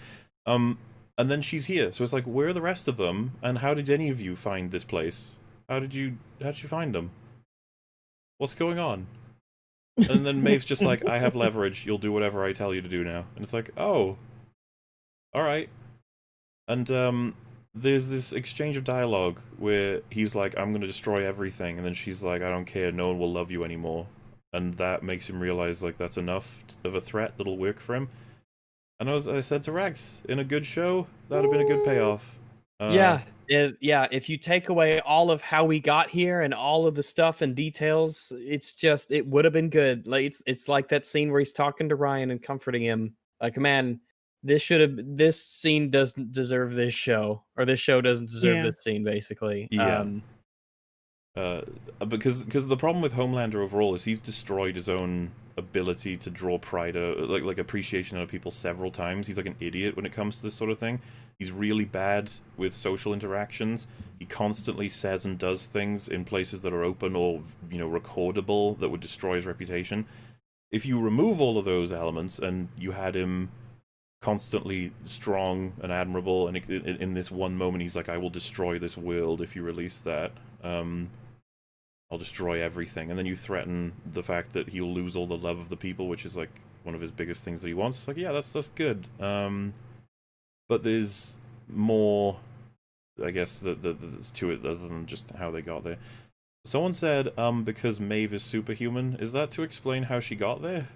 And then she's here, so it's like, where are the rest of them? And how did any of you find this place? How'd you find them? What's going on? And then Maeve's just like, I have leverage, you'll do whatever I tell you to do now. And it's like, oh. Alright. And there's this exchange of dialogue where he's like, I'm gonna destroy everything, and then she's like, I don't care, no one will love you anymore. And that makes him realize, like, that's enough of a threat that'll work for him. And I said to Rags, in a good show, that'd have been a good payoff. Yeah, if you take away all of how we got here and all of the stuff and details, it's just, it would have been good. Like it's like that scene where he's talking to Ryan and comforting him. Like, man, this scene doesn't deserve this show, or this show doesn't deserve this scene, basically. Yeah. Because the problem with Homelander overall is he's destroyed his own ability to draw pride, like appreciation out of people several times. He's like an idiot when it comes to this sort of thing. He's really bad with social interactions. He constantly says and does things in places that are open or, you know, recordable that would destroy his reputation. If you remove all of those elements and you had him constantly strong and admirable, and in this one moment he's like, I will destroy this world if you release that. I'll destroy everything. And then you threaten the fact that he'll lose all the love of the people, which is like one of his biggest things that he wants. It's like, yeah, that's good. But there's more, I guess, that's to it other than just how they got there. Someone said, because Maeve is superhuman. Is that to explain how she got there?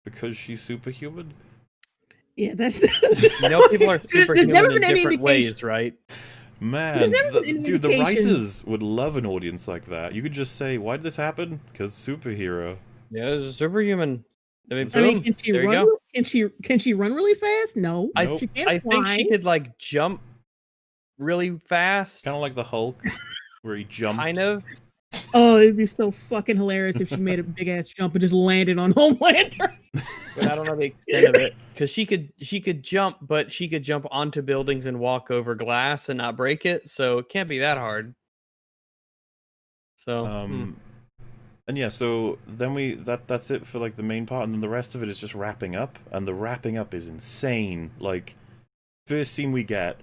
Because she's superhuman? Yeah, that's. People are superhuman in different ways, right? Man, dude, the writers would love an audience like that. You could just say, "Why did this happen?" Because superhero. Yeah, it's superhuman. I mean, can she run? Can she run really fast? No, nope. I think she could like jump really fast. Kind of like the Hulk, where he jumped. Kind of. Oh, it'd be so fucking hilarious if she made a big ass jump and just landed on Homelander. But I don't know the extent of it, because she could jump, but she could jump onto buildings and walk over glass and not break it, so it can't be that hard. So and yeah, so then that's it for like the main part, and then the rest of it is just wrapping up, and the wrapping up is insane. Like, first scene we get,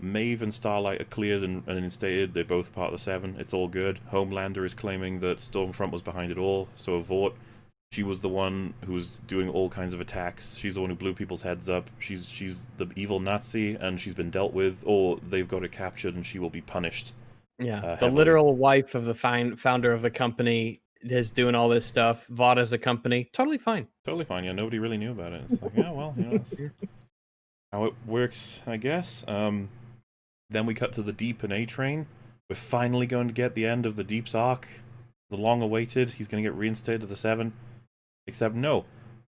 Maeve and Starlight are cleared and instated. They're both part of the Seven. It's all good. Homelander is claiming that Stormfront was behind it all, so Vought. She was the one who was doing all kinds of attacks. She's the one who blew people's heads up. She's the evil Nazi, and she's been dealt with, or they've got her captured, and she will be punished. Yeah, the literal wife of the founder of the company is doing all this stuff. Vought as a company, totally fine. Totally fine. Yeah, nobody really knew about it. It's like, yeah, well, that's how it works, I guess. Then we cut to the Deep and A-Train. We're finally going to get the end of the Deep's arc. The long-awaited. He's going to get reinstated to the Seven. Except no,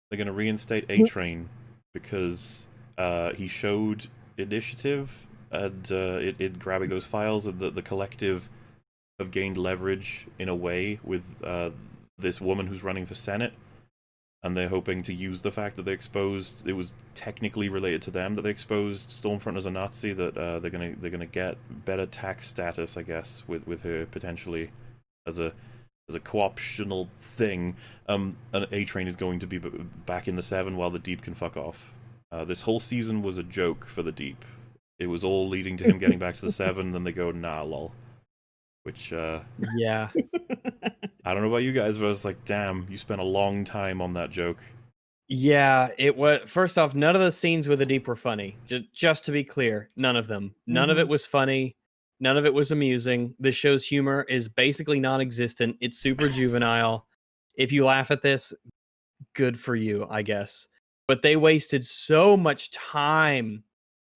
they're going to reinstate A-Train because he showed initiative and in grabbing those files, and the collective have gained leverage in a way with this woman who's running for Senate, and they're hoping to use the fact that they exposed, it was technically related to them that they exposed Stormfront as a Nazi, that they're gonna get better tax status, I guess, with her potentially as a co-optional thing. And A-Train is going to be back in the Seven while the Deep can fuck off. This whole season was a joke for the Deep. It was all leading to him getting back to the Seven, then they go, nah, lol. Which, yeah. I don't know about you guys, but I was like, damn, you spent a long time on that joke. Yeah, it was. First off, none of the scenes with the Deep were funny. Just to be clear, none of them. None of it was funny. None of it was amusing. The show's humor is basically non-existent. It's super juvenile. If you laugh at this, good for you, I guess. But they wasted so much time.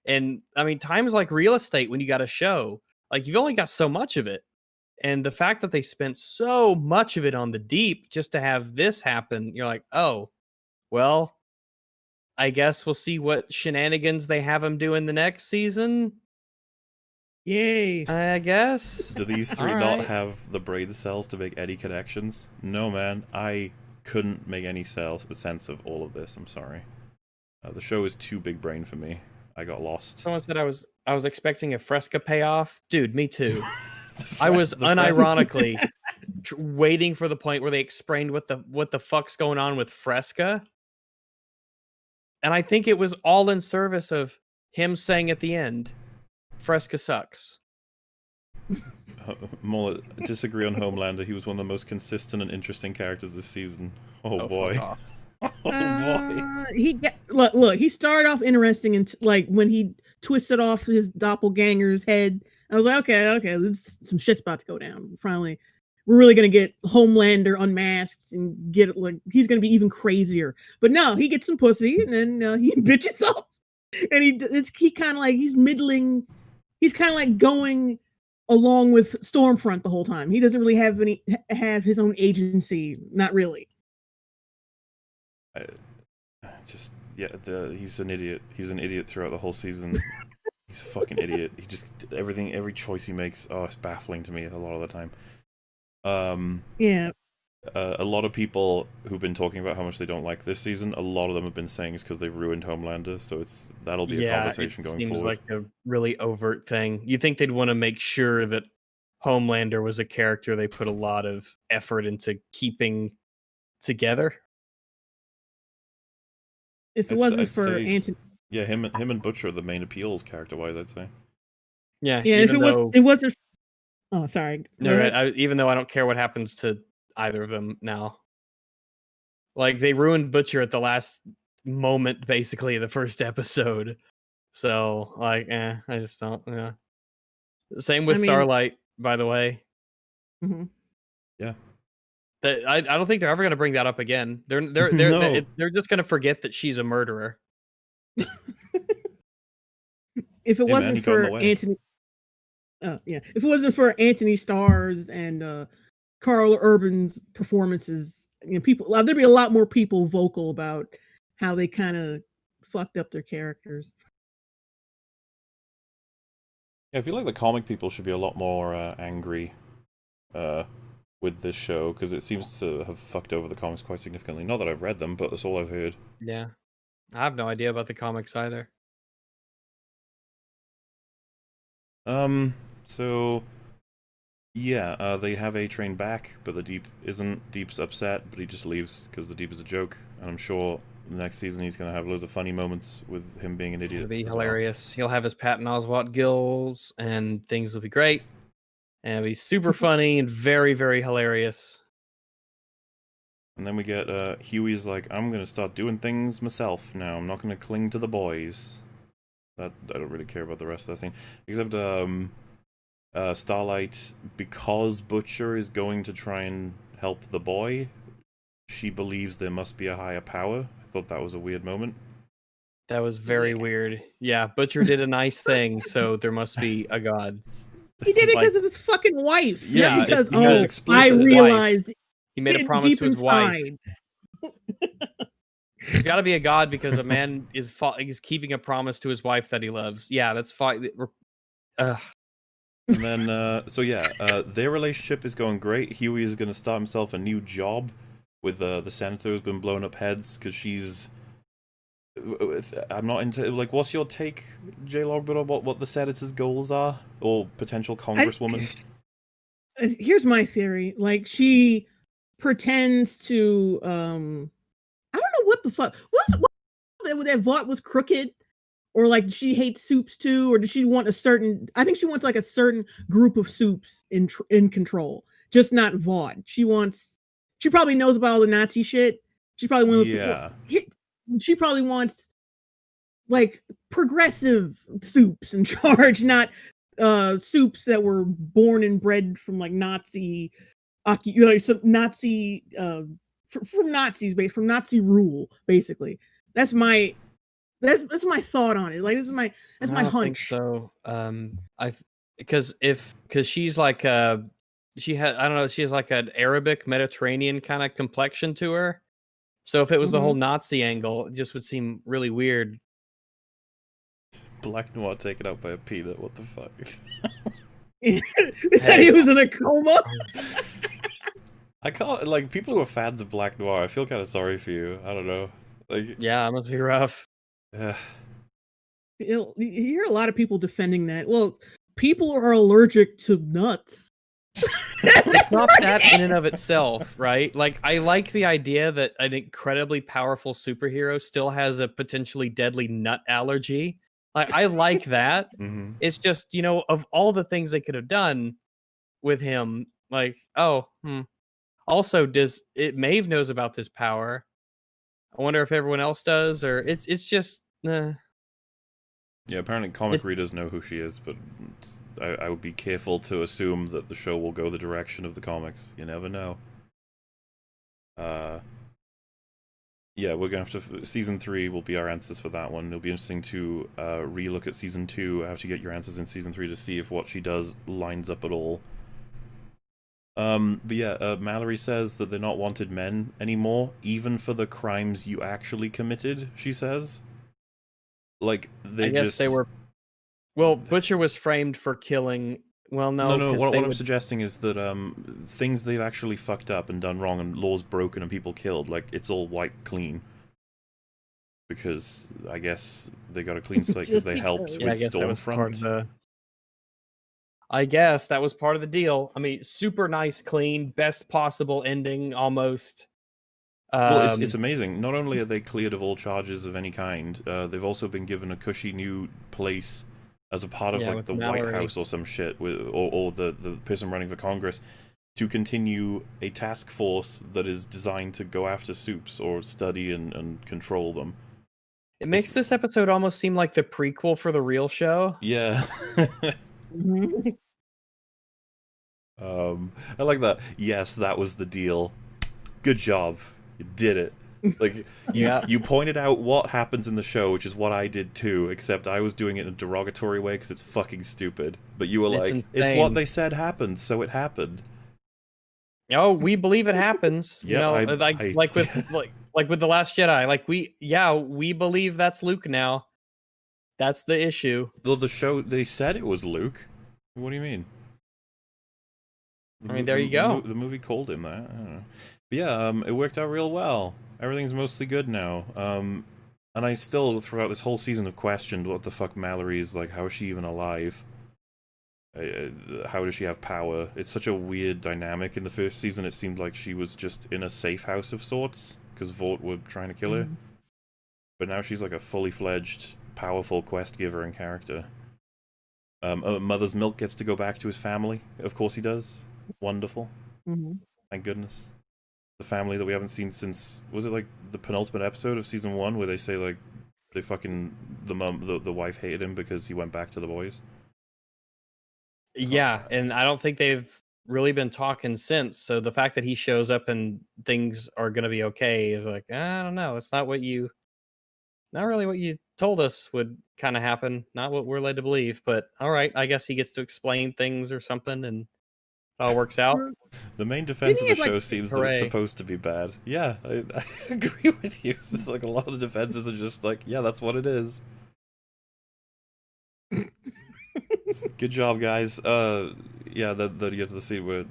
And I mean, time is like real estate when you got a show. Like, you've only got so much of it. And the fact that they spent so much of it on the Deep just to have this happen, you're like, oh, well, I guess we'll see what shenanigans they have him do in the next season. Yay. I guess. Do these three not have the brain cells to make any connections? No, man. I couldn't make any sense of all of this. I'm sorry. The show is too big brain for me. I got lost. Someone said I was expecting a Fresca payoff. Dude, me too. I was unironically waiting for the point where they explained what the fuck's going on with Fresca. And I think it was all in service of him saying at the end, Fresca sucks. MauLer, disagree on Homelander. He was one of the most consistent and interesting characters this season. Oh boy. Oh boy. Look, he started off interesting, and like when he twisted off his doppelganger's head, I was like, okay, some shit's about to go down. Finally, we're really gonna get Homelander unmasked and get it, like, he's gonna be even crazier. But no, he gets some pussy, and then he bitches up, and he kind of like, he's middling. He's kind of like going along with Stormfront the whole time. He doesn't really have his own agency. Not really. He's an idiot. He's an idiot throughout the whole season. He's a fucking idiot. He just, every choice he makes, it's baffling to me a lot of the time. Yeah. A lot of people who've been talking about how much they don't like this season, a lot of them have been saying it's because they've ruined Homelander, so that'll be a conversation going forward. Seems like a really overt thing. You think they'd want to make sure that Homelander was a character they put a lot of effort into keeping together? If it wasn't for Anthony. Yeah, him and Butcher are the main appeals character-wise, I'd say. Yeah, if it wasn't. Oh, sorry. No, right. Even though I don't care what happens to either of them now. Like, they ruined Butcher at the last moment, basically, of the first episode. So like, I just don't. Yeah. Same with I mean, Starlight, by the way. mhm. Yeah. I don't think they're ever gonna bring that up again. No. They're just gonna forget that she's a murderer. If it Hey man, wasn't he got in the for way. Anthony, if it wasn't for Anthony Starr's and Carl Urban's performances, there'd be a lot more people vocal about how they kind of fucked up their characters. Yeah, I feel like the comic people should be a lot more angry with this show, because it seems to have fucked over the comics quite significantly. Not that I've read them, but that's all I've heard. Yeah. I have no idea about the comics either. So yeah, they have A-Train back, but the Deep isn't. Deep's upset, but he just leaves because the Deep is a joke, and I'm sure the next season he's gonna have loads of funny moments with him being an idiot. It'll be as hilarious. He'll have his Patton Oswalt gills, and things will be great. And it'll be super funny and very, very hilarious. And then we get Huey's like, I'm gonna start doing things myself now. I'm not gonna cling to the boys. That I don't really care about the rest of that scene, except Starlight, because Butcher is going to try and help the boy, she believes there must be a higher power. I thought that was a weird moment. That was very weird. Yeah, Butcher did a nice thing, so there must be a god. He did it because of his fucking wife. Yeah, not because explicit. I realized he made a promise deep to his inside. wife. There's got to be a god because a man is keeping a promise to his wife that he loves. Yeah, that's fine. And then, so yeah, their relationship is going great. Huey is going to start himself a new job with the senator who's been blowing up heads because she's... I'm not into... Like, what's your take, J-Log, about what the senator's goals are? Or potential congresswoman? Here's my theory. Like, she pretends to... I don't know what the fuck... What that Vought was crooked? Or like she hates soups too, or does she want a certain? I think she wants like a certain group of soups in control, just not Vought. She probably knows about all the Nazi shit. She probably wants. Yeah. She probably wants like progressive soups in charge, not soups that were born and bred from like Nazi, some Nazi from Nazis, from Nazi rule, basically. That's my thought on it. Like, that's my hunch. Think so. Because she's like she has, I don't know, she has like an Arabic Mediterranean kind of complexion to her. So if it was the whole Nazi angle, it just would seem really weird. Black Noir taken out by a peanut. What the fuck? They said he was in a coma. I can't, like, people who are fans of Black Noir, I feel kind of sorry for you. I don't know. Like, yeah, it must be rough. You hear a lot of people defending that. Well, people are allergic to nuts. It's not that in and of itself, right? Like, I like the idea that an incredibly powerful superhero still has a potentially deadly nut allergy. Like, I like that. It's just, of all the things they could have done with him, like, also, Maeve knows about this power? I wonder if everyone else does, or it's just. Yeah, apparently comic readers know who she is, but I would be careful to assume that the show will go the direction of the comics. You never know. Yeah, we're gonna have to... Season 3 will be our answers for that one. It'll be interesting to re-look at Season 2 after you get your answers in Season 3 to see if what she does lines up at all. But yeah, Mallory says that they're not wanted men anymore, even for the crimes you actually committed, she says. Like, I guess they were... Well, Butcher was framed for killing... Well, no. What I'm suggesting is that things they've actually fucked up and done wrong and laws broken and people killed, like, it's all wiped clean. Because I guess they got a clean slate because they helped with Stormfront. I guess that was part of the deal. I mean, super nice, clean, best possible ending, almost. Well, it's amazing. Not only are they cleared of all charges of any kind, they've also been given a cushy new place as a part of like the White House or some shit, or the person running for Congress, to continue a task force that is designed to go after soups or study and control them. It makes this episode almost seem like the prequel for the real show. Yeah. Mhm. I like that. Yes, that was the deal. Good job. You did it. Like you pointed out what happens in the show, which is what I did too, except I was doing it in a derogatory way because it's fucking stupid. But you were like, insane. it's what they said happened, so it happened. Oh, we believe it happens. Yeah, like with the Last Jedi. Like we believe that's Luke now. That's the issue. Though the show, they said it was Luke. What do you mean? I mean, there you go. The movie called him that. I don't know. But yeah, it worked out real well. Everything's mostly good now. And I still, throughout this whole season, have questioned what the fuck Mallory is like. How is she even alive? How does she have power? It's such a weird dynamic. In the first season, it seemed like she was just in a safe house of sorts, because Vought were trying to kill her. But now she's like a fully fledged, powerful quest giver and character. Mother's Milk gets to go back to his family. Of course he does. Wonderful. Thank goodness. The family that we haven't seen since, was it like the penultimate episode of season 1 where they say like they fucking, the wife hated him because he went back to the boys? Yeah, and I don't think they've really been talking since. So the fact that he shows up and things are going to be okay is like, I don't know. It's not really what you told us would kind of happen. Not what we're led to believe. But all right, I guess he gets to explain things or something, and it all works out. The main defense of the show seems that it's supposed to be bad. Yeah, I agree with you. It's like a lot of the defenses are just like, yeah, that's what it is. Good job, guys. Yeah, that you get to see where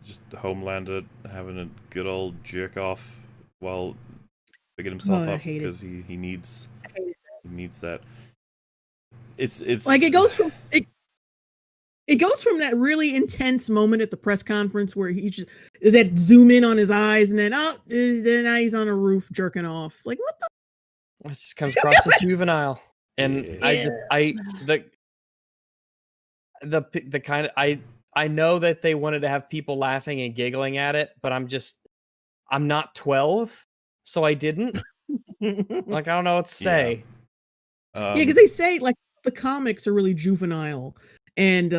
just Homelander having a good old jerk off while picking himself up because he needs that. It's like it goes from that really intense moment at the press conference where he just that zoom in on his eyes and then now he's on a roof jerking off. It's like, what the? It just comes across as juvenile, and the kind of I know that they wanted to have people laughing and giggling at it, but I'm not 12, so I didn't. Like, I don't know what to say. Yeah, because they say like the comics are really juvenile, and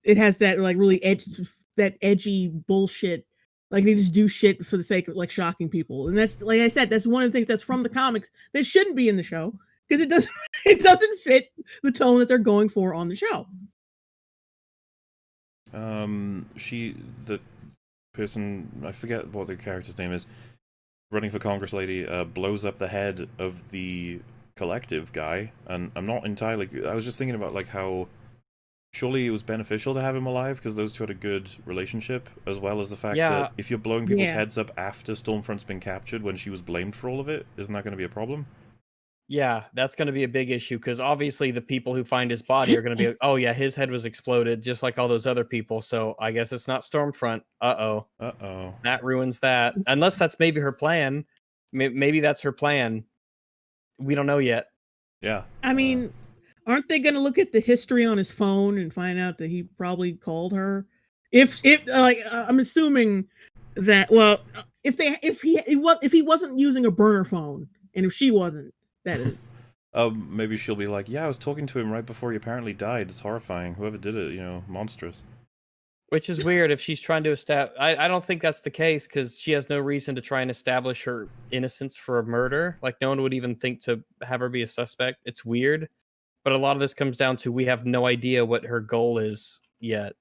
it has that like really edgy bullshit. Like they just do shit for the sake of like shocking people, and that's, like I said, that's one of the things that's from the comics that shouldn't be in the show because it doesn't fit the tone that they're going for on the show. The person, I forget what the character's name is, running for Congress lady, blows up the head of the collective guy, and I'm not entirely, I was just thinking about like how surely it was beneficial to have him alive because those two had a good relationship, as well as the fact that if you're blowing people's heads up after Stormfront's been captured when she was blamed for all of it, isn't that going to be a problem? Yeah, that's going to be a big issue because obviously the people who find his body are going to be like, oh yeah, his head was exploded just like all those other people. So I guess it's not Stormfront. Uh-oh. That ruins that. Unless that's maybe her plan. Maybe that's her plan. We don't know yet. Yeah. I mean, aren't they going to look at the history on his phone and find out that he probably called her? If I'm assuming that, well, if he wasn't using a burner phone and if she wasn't, that is. Maybe she'll be like, yeah, I was talking to him right before he apparently died. It's horrifying. Whoever did it, monstrous. Which is weird if she's trying to establish... I don't think that's the case because she has no reason to try and establish her innocence for a murder. Like, no one would even think to have her be a suspect. It's weird. But a lot of this comes down to we have no idea what her goal is yet.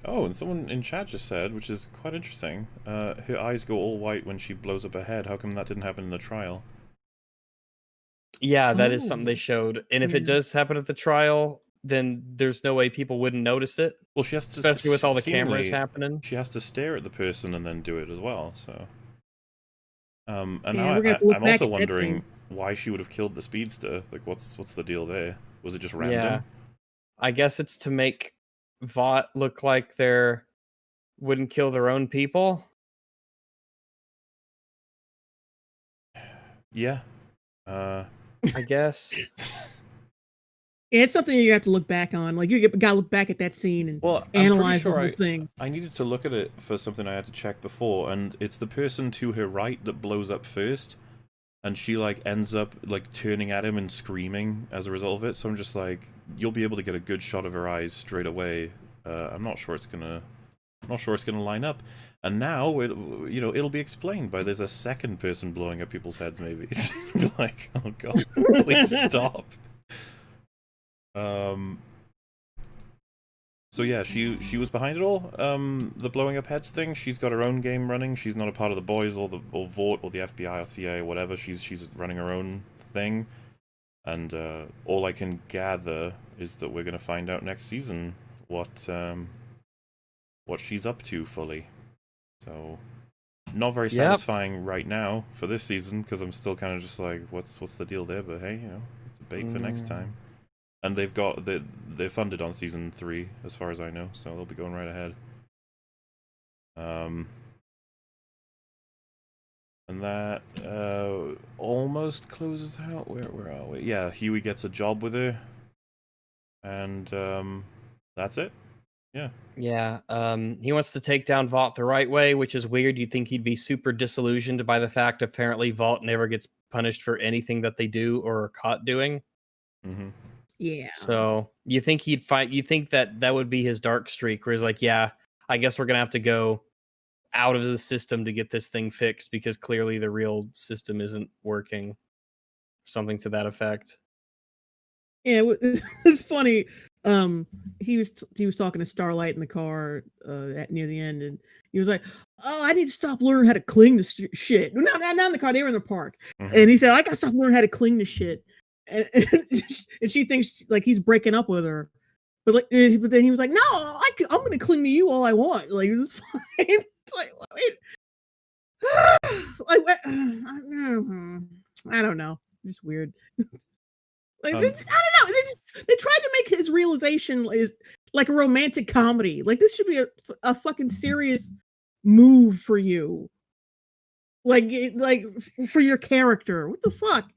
Oh, and someone in chat just said, which is quite interesting, her eyes go all white when she blows up her head. How come that didn't happen in the trial? Yeah, that is something they showed. And if it does happen at the trial, then there's no way people wouldn't notice it. Well, she has to, especially with all the cameras happening. She has to stare at the person and then do it as well. So, and yeah, now I'm also wondering why she would have killed the speedster. Like, what's the deal there? Was it just random? Yeah, I guess it's to make Vought look like they wouldn't kill their own people. Yeah. I guess. Yeah, it's something you have to look back on. Like, you gotta look back at that scene and analyze the whole thing. I needed to look at it for something I had to check before, and it's the person to her right that blows up first. and she like ends up like turning at him and screaming as a result of it. So I'm just like, you'll be able to get a good shot of her eyes straight away. I'm not sure it's gonna line up. And now it'll be explained by there's a second person blowing up people's heads. Maybe like, oh god, please stop. So yeah, she was behind it all. The blowing up heads thing. She's got her own game running. She's not a part of the boys or Vought or the FBI or CIA or whatever. She's running her own thing. And all I can gather is that we're gonna find out next season what she's up to fully. So not very satisfying right now for this season, because I'm still kind of just like, what's the deal there? But hey, it's a bait for next time. And they're funded on season 3 as far as I know, so they'll be going right ahead. And that almost closes out. Where are we? Yeah, Huey gets a job with her, and that's it. Yeah. Yeah. He wants to take down Vought the right way, which is weird. You'd think he'd be super disillusioned by the fact apparently Vought never gets punished for anything that they do or are caught doing. Mm-hmm. Yeah. So you think he'd fight? You think that would be his dark streak, where he's like, yeah, I guess we're gonna have to go out of the system to get this thing fixed because clearly the real system isn't working. Something to that effect. Yeah, it's funny. He was talking to Starlight in the car near the end, and he was like, "Oh, I need to stop learning how to cling to shit." No, not in the car. They were in the park, and he said, "I gotta stop learning how to cling to shit." And she thinks like he's breaking up with her, but then he was like, "No, I'm gonna cling to you all I want." Like it was fine. It's like, wait. I don't know. It's weird. Like, I don't know. They tried to make his realization is like a romantic comedy. Like this should be a fucking serious move for you. Like for your character. What the fuck?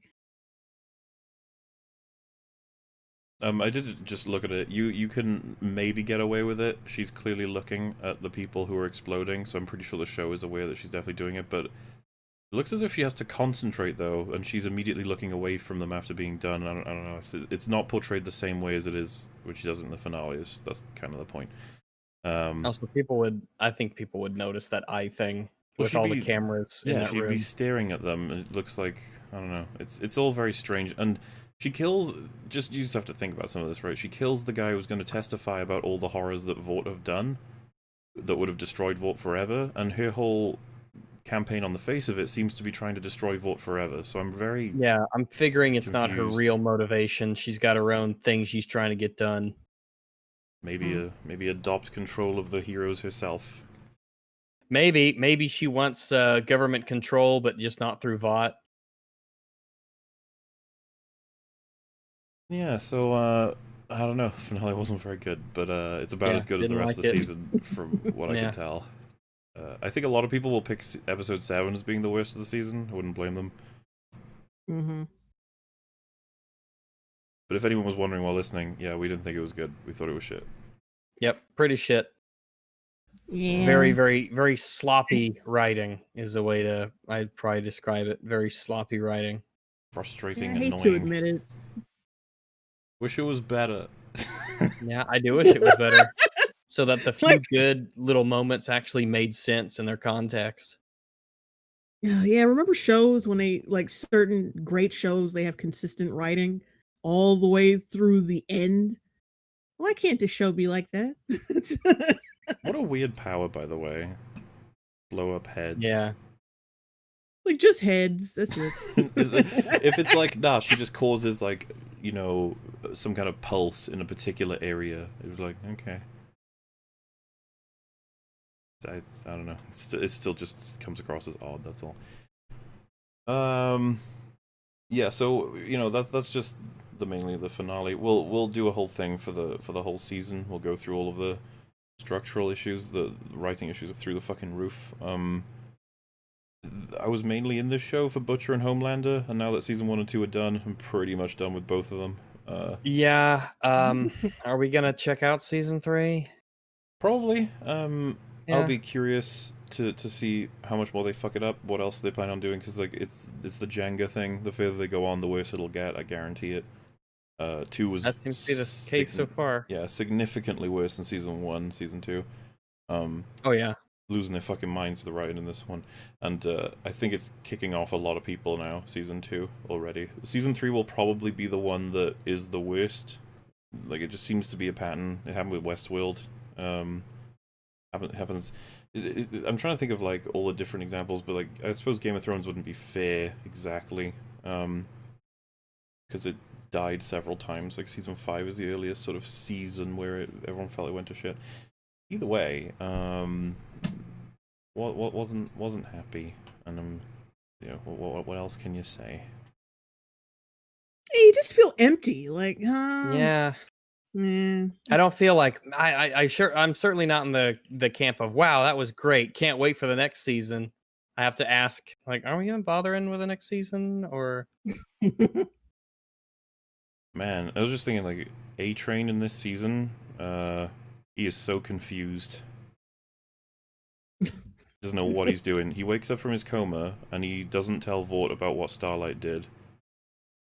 I did just look at it. You can maybe get away with it. She's clearly looking at the people who are exploding, so I'm pretty sure the show is aware that she's definitely doing it, but it looks as if she has to concentrate, though, and she's immediately looking away from them after being done. I don't know. It's not portrayed the same way as it is, which she does in the finales. That's kind of the point. Also, I think people would notice that eye thing with all the cameras in that room. Yeah, she'd be staring at them, and it looks like, I don't know. It's all very strange, and she kills, you just have to think about some of this, right? She kills the guy who's going to testify about all the horrors that Vought have done, that would have destroyed Vought forever, and her whole campaign on the face of it seems to be trying to destroy Vought forever. So I'm I'm figuring it's not her real motivation. She's got her own thing she's trying to get done. Maybe adopt control of the heroes herself. Maybe she wants government control, but just not through Vought. Yeah, so I don't know. Finale wasn't very good, but it's about as good as the rest of the season, from what I can tell. I think a lot of people will pick episode 7 as being the worst of the season. I wouldn't blame them. Mm-hmm. But if anyone was wondering while listening, yeah, we didn't think it was good. We thought it was shit. Yep, pretty shit. Yeah. Very, very, very sloppy writing is the way I'd probably describe it. Very sloppy writing. Frustrating, I hate annoying. to admit it. Wish it was better. Yeah, I do wish it was better. So that the few good little moments actually made sense in their context. Yeah, remember shows when they, like certain great shows, they have consistent writing all the way through the end? Why can't this show be like that? What a weird power, by the way. Blow up heads. Yeah. Like, just heads, that's it. If it's like, nah, she just causes, like, some kind of pulse in a particular area. It was like, okay. I don't know. It still just comes across as odd, that's all. Yeah, so, that's just mainly the finale. We'll do a whole thing for the whole season. We'll go through all of the structural issues, the writing issues through the fucking roof. I was mainly in this show for Butcher and Homelander, and now that season 1 and 2 are done, I'm pretty much done with both of them. Yeah. Are we gonna check out season 3? Probably. I'll be curious to see how much more they fuck it up. What else they plan on doing? Because like it's the Jenga thing. The further they go on, the worse it'll get. I guarantee it. 2 was that seems to be the case so far. Yeah, significantly worse than season 1, season 2. Oh yeah, losing their fucking minds to the writing in this one, and I think it's kicking off a lot of people now. Season 2 already. Season 3 will probably be the one that is the worst. Like, it just seems to be a pattern. It happened with Westworld. Happens. I'm trying to think of like all the different examples, but like I suppose Game of Thrones wouldn't be fair exactly, because it died several times. Like season 5 is the earliest sort of season where everyone felt it went to shit. Either way, what wasn't happy, and what else can you say? You just feel empty, like yeah. Man. I don't feel like I'm certainly not in the camp of wow, that was great, can't wait for the next season. I have to ask, like, are we even bothering with the next season, or? Man, I was just thinking, like, A-Train in this season, he is so confused. Doesn't know what he's doing. He wakes up from his coma, and he doesn't tell Vought about what Starlight did.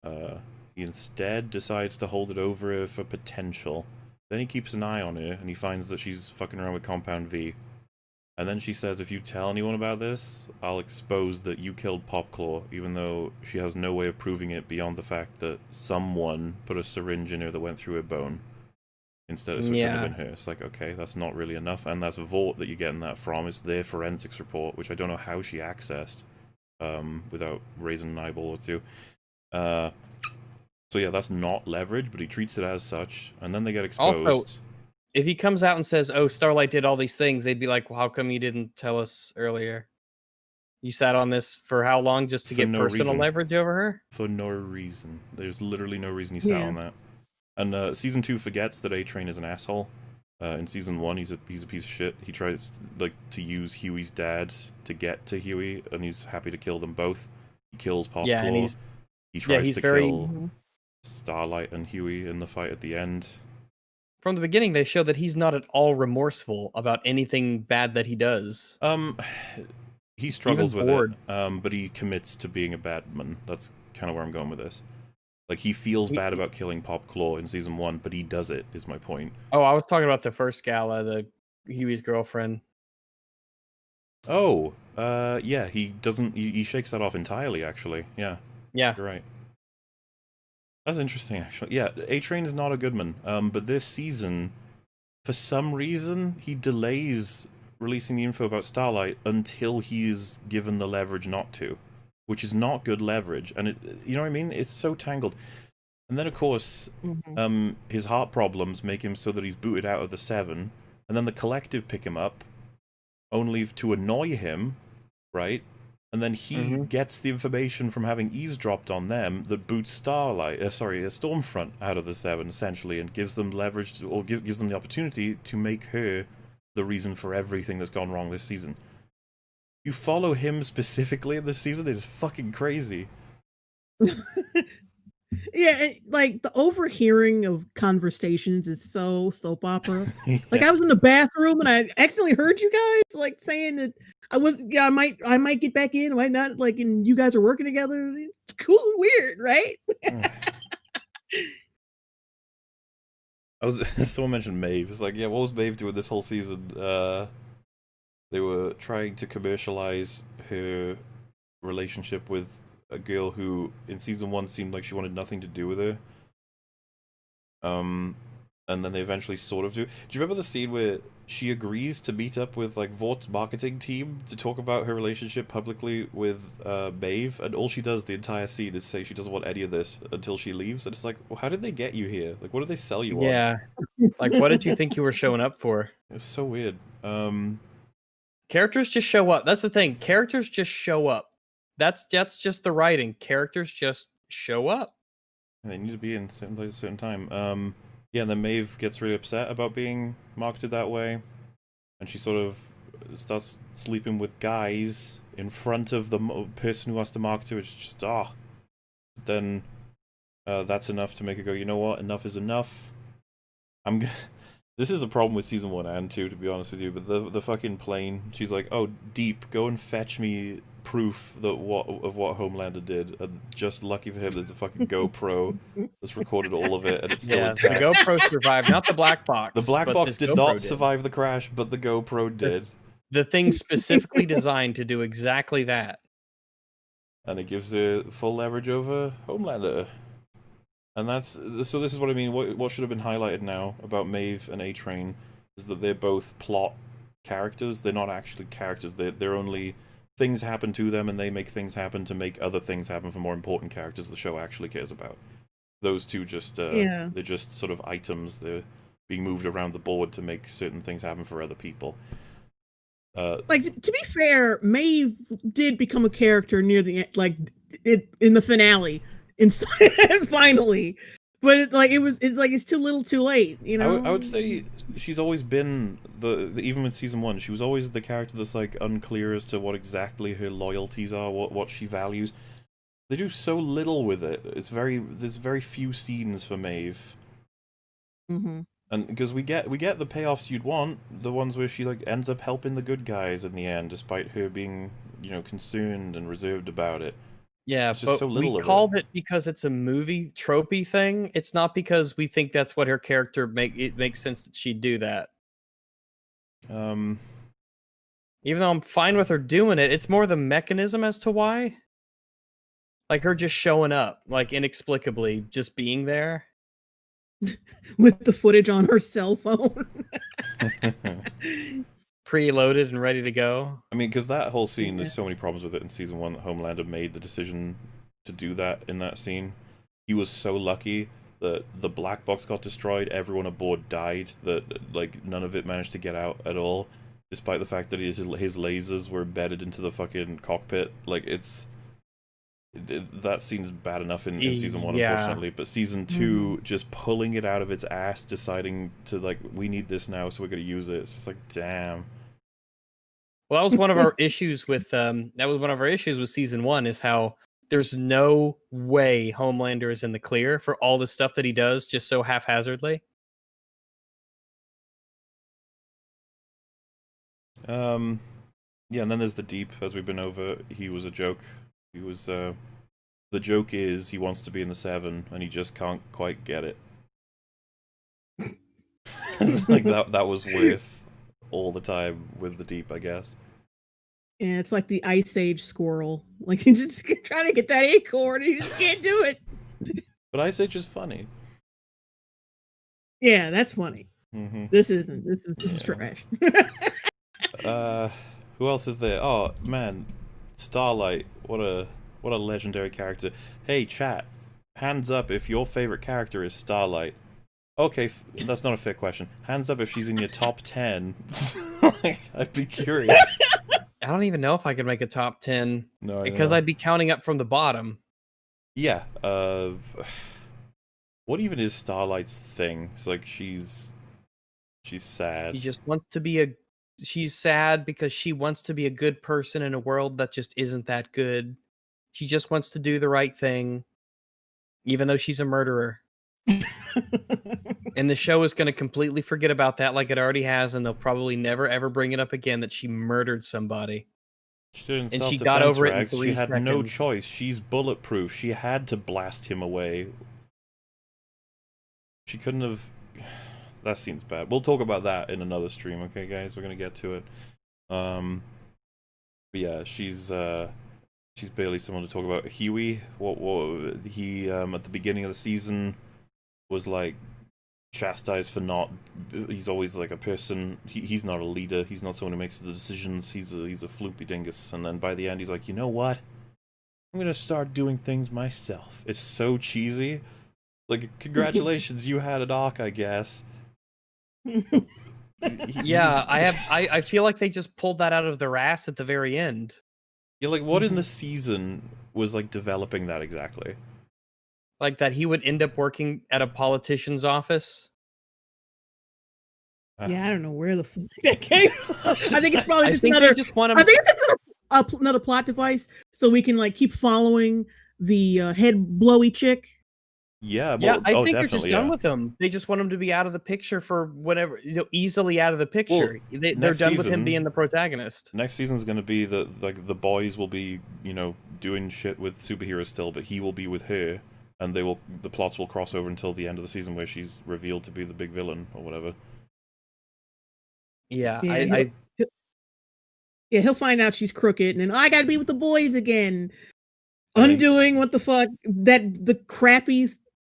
He instead decides to hold it over her for potential. Then he keeps an eye on her, and he finds that she's fucking around with Compound V. And then she says, if you tell anyone about this, I'll expose that you killed Popclaw, even though she has no way of proving it beyond the fact that someone put a syringe in her that went through her bone. Instead, so it couldn't have been her. It's like, okay, that's not really enough. And that's Vought that you're getting that from. It's their forensics report, which I don't know how she accessed, without raising an eyeball or two. So yeah, that's not leverage, but he treats it as such, and then they get exposed. Also, if he comes out and says, oh, Starlight did all these things, they'd be like, well, how come you didn't tell us earlier? You sat on this for how long just to get personal leverage over her? For no reason. There's literally no reason he sat on that. And season 2 forgets that A-Train is an asshole. In season 1, he's a piece of shit. He tries to use Huey's dad to get to Huey, and he's happy to kill them both. He kills Popclaw. Yeah, and he tries to kill Starlight and Huey in the fight at the end. From the beginning, they show that he's not at all remorseful about anything bad that he does. He struggles with it, but he commits to being a bad man. That's kind of where I'm going with this. Like, he feels bad about killing Popclaw in season 1, but he does it, is my point. Oh, I was talking about the first gala, the Huey's girlfriend. Oh, yeah, he doesn't... He shakes that off entirely, actually. Yeah. Yeah. You're right. That's interesting, actually. Yeah, A-Train is not a good man, but this season, for some reason, he delays releasing the info about Starlight until he is given the leverage not to. Which is not good leverage, and you know what I mean? It's so tangled. And then, of course, his heart problems make him so that he's booted out of the 7, and then the Collective pick him up, only to annoy him, right? And then he gets the information from having eavesdropped on them that boots Stormfront out of the 7, essentially, and gives them leverage, or gives them the opportunity to make her the reason for everything that's gone wrong this season. You follow him specifically in this season, it's fucking crazy. Yeah, like the overhearing of conversations is so soap opera. Yeah. Like, I was in the bathroom and I accidentally heard you guys like saying that I might get back in, I might not, like, and you guys are working together. It's cool and weird, right? Someone mentioned Maeve. It's like, yeah, what was Maeve doing this whole season? They were trying to commercialize her relationship with a girl who, in season 1, seemed like she wanted nothing to do with her. And then they eventually sort of do. Do you remember the scene where she agrees to meet up with, like, Vaught's marketing team to talk about her relationship publicly with Maeve? And all she does the entire scene is say she doesn't want any of this until she leaves. And it's like, well, how did they get you here? Like, what did they sell you on? Yeah. Like, what did you think you were showing up for? It's so weird. Characters just show up. That's the thing. Characters just show up. That's just the writing. Characters just show up. They need to be in certain places at a certain time. Yeah, and then Maeve gets really upset about being marketed that way. And she sort of starts sleeping with guys in front of the person who has to market her. It's just, Then that's enough to make her go, you know what? Enough is enough. This is a problem with season 1 and 2, to be honest with you. But the fucking plane, she's like, "Oh, Deep, go and fetch me proof that of what Homelander did." And just lucky for him, there's a fucking GoPro that's recorded all of it, and it's still intact. The GoPro survived, not the black box. The black box did not survive the crash, but the GoPro did. The thing specifically designed to do exactly that. And it gives it full leverage over Homelander. And so this is what I mean. What should have been highlighted now about Maeve and A-Train is that they're both plot characters. They're not actually characters. They're only things happen to them, and they make things happen to make other things happen for more important characters the show actually cares about. Those two just they're just sort of items. They're being moved around the board to make certain things happen for other people. Like, to be fair, Maeve did become a character near the end, like in the finale. Finally, but it's too little, too late. You know, I would say she's always been even with season 1, she was always the character that's like unclear as to what exactly her loyalties are, what she values. They do so little with it. There's very few scenes for Maeve. Mm-hmm. And because we get the payoffs you'd want, the ones where she like ends up helping the good guys in the end, despite her being concerned and reserved about it. Yeah, but so we called it because it's a movie tropey thing. It's not because we think that's what her character it makes sense that she'd do that. Even though I'm fine with her doing it, it's more the mechanism as to why. Like her just showing up, like inexplicably, just being there. With the footage on her cell phone. Preloaded and ready to go. I mean, because that whole scene, there's so many problems with it in season 1 that Homelander made the decision to do that in that scene. He was so lucky that the black box got destroyed, everyone aboard died, that like none of it managed to get out at all, despite the fact that his lasers were embedded into the fucking cockpit. Like, that scene's bad enough in season 1, unfortunately, but season 2, just pulling it out of its ass, deciding to, like, we need this now, so we're gonna use it. It's just like, damn. Well, that was one of our issues with season 1, is how there's no way Homelander is in the clear for all the stuff that he does just so haphazardly. Yeah, and then there's the Deep, as we've been over. He was a joke. He was, the joke is he wants to be in the 7, and he just can't quite get it. Like, that was worth all the time with the Deep, I guess. Yeah, it's like the Ice Age squirrel. Like, he's just trying to get that acorn, and he just can't do it. But Ice Age is funny. Yeah, that's funny. Mm-hmm. This isn't. This is trash. Who else is there? Oh, man. Starlight. What a legendary character. Hey, chat. Hands up if your favorite character is Starlight. Okay, that's not a fair question. Hands up if she's in your top 10. I'd be curious. I don't even know if I could make a top 10. No, because I'd be counting up from the bottom. Yeah. What even is Starlight's thing? It's like she's sad. She just wants to be she's sad because she wants to be a good person in a world that just isn't that good. She just wants to do the right thing, even though she's a murderer. And the show is going to completely forget about that, like it already has, and they'll probably never ever bring it up again that she murdered somebody. And she got over it in 3 seconds. She had no choice. She's bulletproof. She had to blast him away. She couldn't have... That scene's bad. We'll talk about that in another stream, okay, guys? We're going to get to it. But yeah, she's barely someone to talk about. Huey, what he, at the beginning of the season, was, like, chastised for not... He's always, like, a person... He's not a leader. He's not someone who makes the decisions. He's a floopy dingus. And then by the end, he's like, you know what? I'm gonna start doing things myself. It's so cheesy. Like, congratulations, you had an arc, I guess. Yeah, I feel like they just pulled that out of their ass at the very end. Yeah, like, what in the season was, like, developing that exactly? Like that he would end up working at a politician's office? Yeah, I don't know where the fuck that came from. I think it's probably just another... I think it's another plot device so we can, like, keep following the head blowy chick. Yeah, well, I think they're just done with him. They just want him to be out of the picture for whatever, easily out of the picture. They're done with him being the protagonist. Next season's going to be the boys will be, doing shit with superheroes still, but he will be with her, and the plots will cross over until the end of the season where she's revealed to be the big villain or whatever. Yeah, he'll find out she's crooked, and then I got to be with the boys again, undoing what the fuck the crappy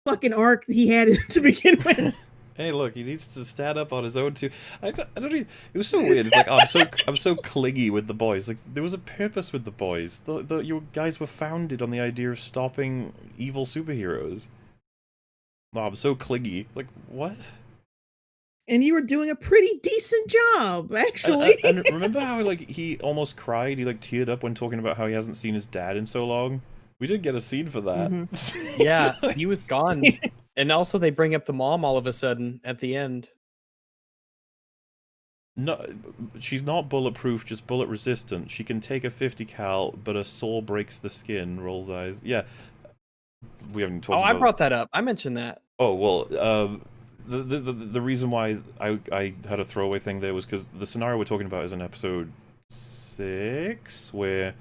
fucking arc he had to begin with. Hey, look, he needs to stand up on his own too. I don't even. It was so weird. It's like, oh, I'm so clingy with the boys. Like, there was a purpose with the boys. You guys were founded on the idea of stopping evil superheroes. No, I'm so clingy. Like, what? And you were doing a pretty decent job, actually. And remember how he almost cried? He teared up when talking about how he hasn't seen his dad in so long. We didn't get a scene for that. Mm-hmm. Yeah, he was gone. And also they bring up the mom all of a sudden at the end. No, she's not bulletproof, just bullet resistant. She can take a 50 cal, but a saw breaks the skin. Rolls eyes. Yeah. We haven't talked about... I brought that up. I mentioned that. Oh, well, the reason why I had a throwaway thing there was because the scenario we're talking about is in episode 6, where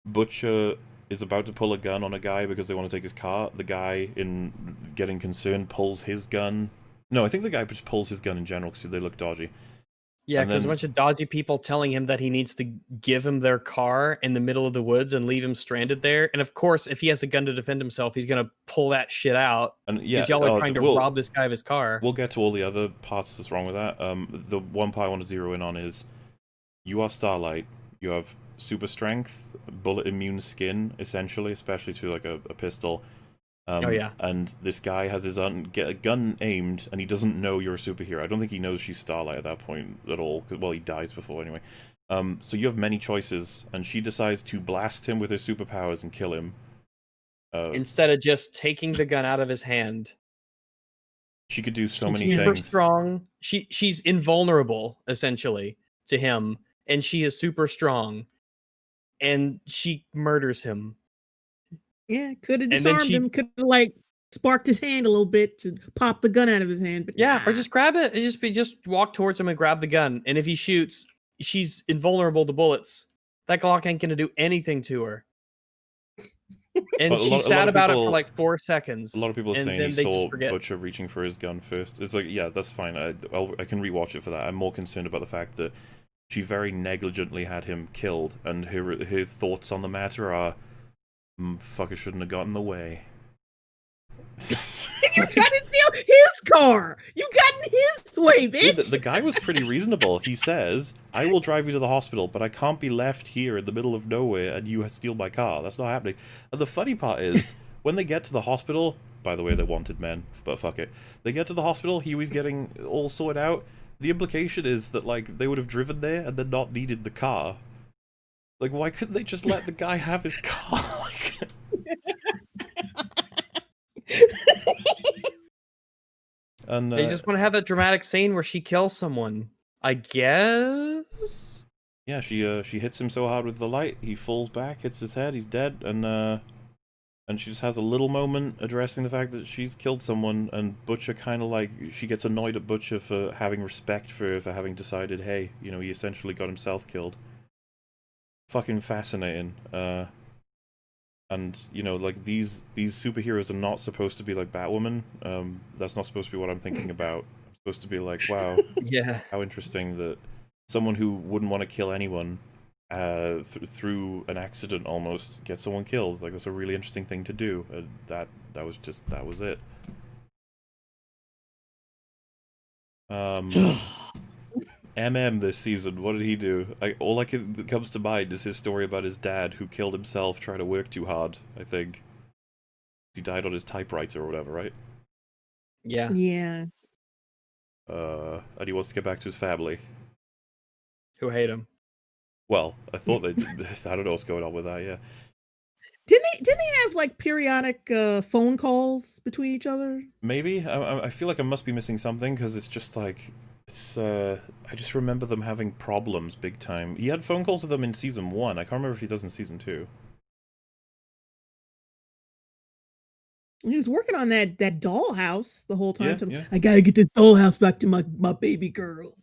Butcher is about to pull a gun on a guy because they want to take his car. The guy, in getting concerned, pulls his gun. No, I think the guy just pulls his gun in general because they look dodgy. Yeah, because a bunch of dodgy people telling him that he needs to give him their car in the middle of the woods and leave him stranded there. And of course, if he has a gun to defend himself, he's going to pull that shit out. And yeah, because y'all are trying to rob this guy of his car. We'll get to all the other parts that's wrong with that. The one part I want to zero in on is, you are Starlight. You have super strength, bullet immune skin, essentially, especially to a pistol. Oh yeah. And this guy has his gun aimed, and he doesn't know you're a superhero. I don't think he knows she's Starlight at that point at all. Well, he dies before anyway. So you have many choices, and she decides to blast him with her superpowers and kill him. Instead of just taking the gun out of his hand. She could do so many things. Super strong. She's invulnerable, essentially, to him, and she is super strong. And she murders him. Yeah, could have disarmed him. Could have sparked his hand a little bit to pop the gun out of his hand. But or just grab it. Just walk towards him and grab the gun. And if he shoots, she's invulnerable to bullets. That Glock ain't gonna do anything to her. And she's sad about it for 4 seconds. A lot of people are saying he saw Butcher reaching for his gun first. It's yeah, that's fine. I can rewatch it for that. I'm more concerned about the fact that she very negligently had him killed, and her thoughts on the matter are, fucker shouldn't have gotten in the way. You tried to steal his car! You got in his way, bitch! Dude, the guy was pretty reasonable. He says, I will drive you to the hospital, but I can't be left here in the middle of nowhere and you steal my car. That's not happening. And the funny part is, when they get to the hospital, by the way, they're wanted men, but fuck it. They get to the hospital, Huey's getting all sorted out. The implication is that, they would have driven there and then not needed the car. Why couldn't they just let the guy have his car? And they just want to have that dramatic scene where she kills someone, I guess? Yeah, she hits him so hard with the light, he falls back, hits his head, he's dead, and she just has a little moment addressing the fact that she's killed someone, and Butcher kind of she gets annoyed at Butcher for having respect for her, for having decided, hey, he essentially got himself killed. Fucking fascinating. And, these superheroes are not supposed to be like Batwoman. That's not supposed to be what I'm thinking about. I'm supposed to be wow, yeah, how interesting that someone who wouldn't want to kill anyone through an accident almost get someone killed. That's a really interesting thing to do. That was it. MM this season, what did he do? All that comes to mind is his story about his dad who killed himself trying to work too hard, I think. He died on his typewriter or whatever, right? Yeah. Yeah. And he wants to get back to his family. Who hate him. Well, I thought I don't know what's going on with that, yeah. Didn't they have periodic phone calls between each other? Maybe. I feel like I must be missing something, because it's just I just remember them having problems big time. He had phone calls with them in season 1. I can't remember if he does in season 2. He was working on that dollhouse the whole time. Yeah. I gotta get this dollhouse back to my baby girl.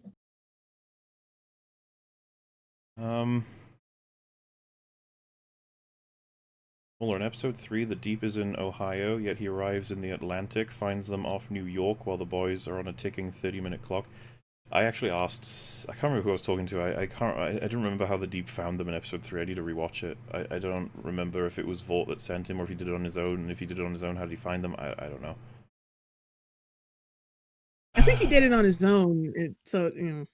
Well, in episode 3, the Deep is in Ohio, yet he arrives in the Atlantic, finds them off New York while the boys are on a ticking 30-minute clock. I actually asked, I can't remember who I was talking to, I didn't remember how the Deep found them in episode 3, I need to rewatch it. I don't remember if it was Vought that sent him, or if he did it on his own, and if he did it on his own, how did he find them? I don't know. I think he did it on his own, so, you know.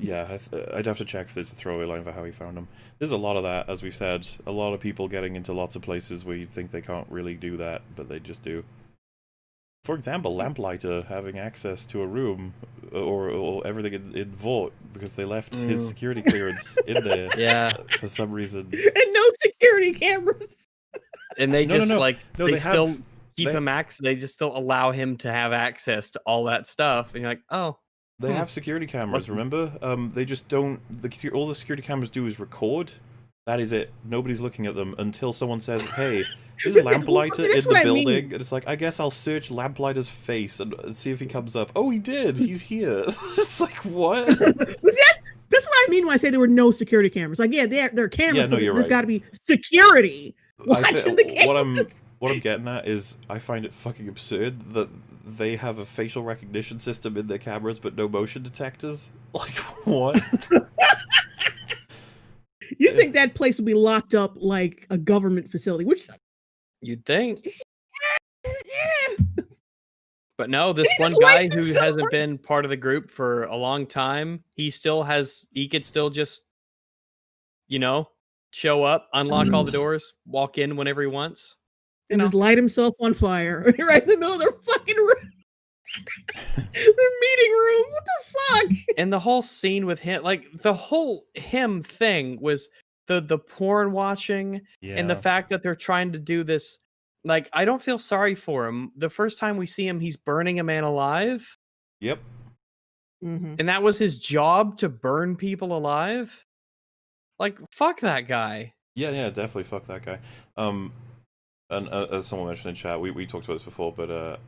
Yeah, I'd have to check if there's a throwaway line for how he found them. There's a lot of that, as we've said. A lot of people getting into lots of places where you'd think they can't really do that, but they just do. For example, Lamplighter having access to a room or everything in Vought because they left his security clearance in there for some reason. And no security cameras. And they they still keep him they just still allow him to have access to all that stuff. And you're like, oh. They have security cameras, remember? They just don't... all the security cameras do is record. That is it. Nobody's looking at them until someone says, hey, is Lamplighter in the building? And it's like, I guess I'll search Lamplighter's face and see if he comes up. Oh, he did. He's here. It's like, what? That's what I mean when I say there were no security cameras. Like, yeah, there are cameras, yeah, no, but there's right. got to be security watching the cameras. What I'm getting at is I find it fucking absurd that they have a facial recognition system in their cameras but no motion detectors. Like, what? You think that place would be locked up like a government facility, which you'd think. Yeah. But no, this one guy who hasn't been part of the group for a long time, he could still just, show up, unlock all the doors, walk in whenever he wants. And just light himself on fire right in the middle of their fucking room. Their meeting room. What the fuck? And the whole scene with him, like the whole him thing was the porn watching and the fact that they're trying to do this. Like, I don't feel sorry for him. The first time we see him, he's burning a man alive. Yep. Mm-hmm. And that was his job, to burn people alive. Like, fuck that guy. Yeah, definitely fuck that guy. And as someone mentioned in chat, we talked about this before, but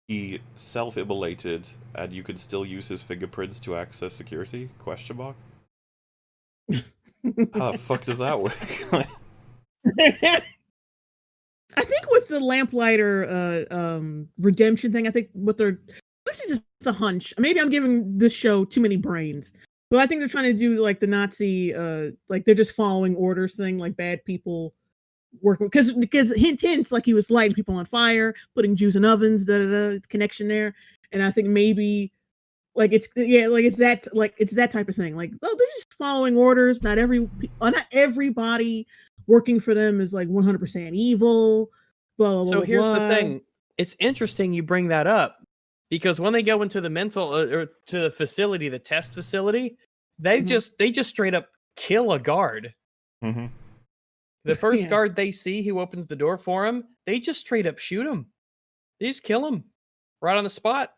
he self-immolated, and you could still use his fingerprints to access security? Question mark? How the fuck does that work? I think with the Lamplighter redemption thing, I think this is just a hunch. Maybe I'm giving this show too many brains. But I think they're trying to do like the Nazi, like they're just following orders thing, like bad people working, because hint, like he was lighting people on fire, putting Jews in ovens, connection there. And I think maybe like it's that type of thing. Like, oh, they're just following orders. Not everybody working for them is like 100% evil. Blah, blah, so here's blah. the thing. It's interesting you bring that up, because when they go into the mental or to the facility, the test facility, they just straight up kill a guard. Mm-hmm. The first guard they see who opens the door for him, they just straight up shoot him. They just kill him right on the spot.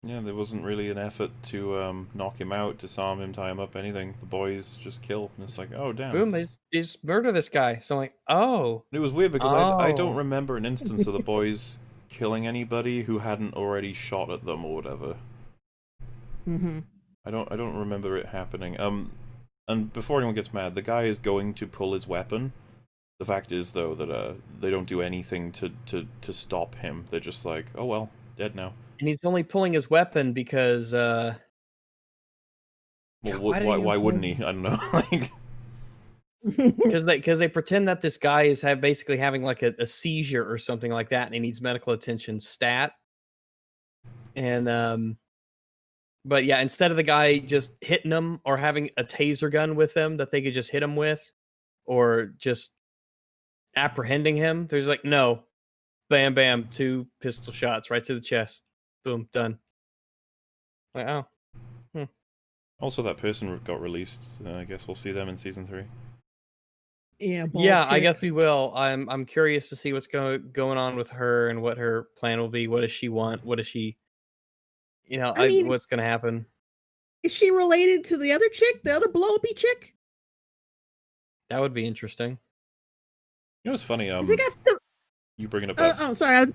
Yeah, there wasn't really an effort to knock him out, disarm him, tie him up, anything. The boys just kill, and it's like, oh, damn. Boom, they just murder this guy. So I'm like, oh. It was weird, because I don't remember an instance of the boys killing anybody who hadn't already shot at them or whatever. Mm-hmm. I don't remember it happening. And before anyone gets mad, the guy is going to pull his weapon. The fact is, though, that they don't do anything to stop him. They're just like, oh well, dead now. And he's only pulling his weapon because well, why wouldn't he? I don't know. Like, because they pretend that this guy is basically having like a seizure or something like that, and he needs medical attention stat. And but yeah, instead of the guy just hitting him or having a taser gun with him that they could just hit him with, or just apprehending him, there's like, no, bam, bam, 2 pistol shots right to the chest, boom, done. Like, oh. Also, that person got released. I guess we'll see them in season 3. Yeah, I guess we will. I'm curious to see what's going on with her and what her plan will be. What does she want? What does she, what's going to happen? Is she related to the other chick, the other blow-uppy chick? That would be interesting. You know what's funny? They got some, you bring it up. sorry. Sorry.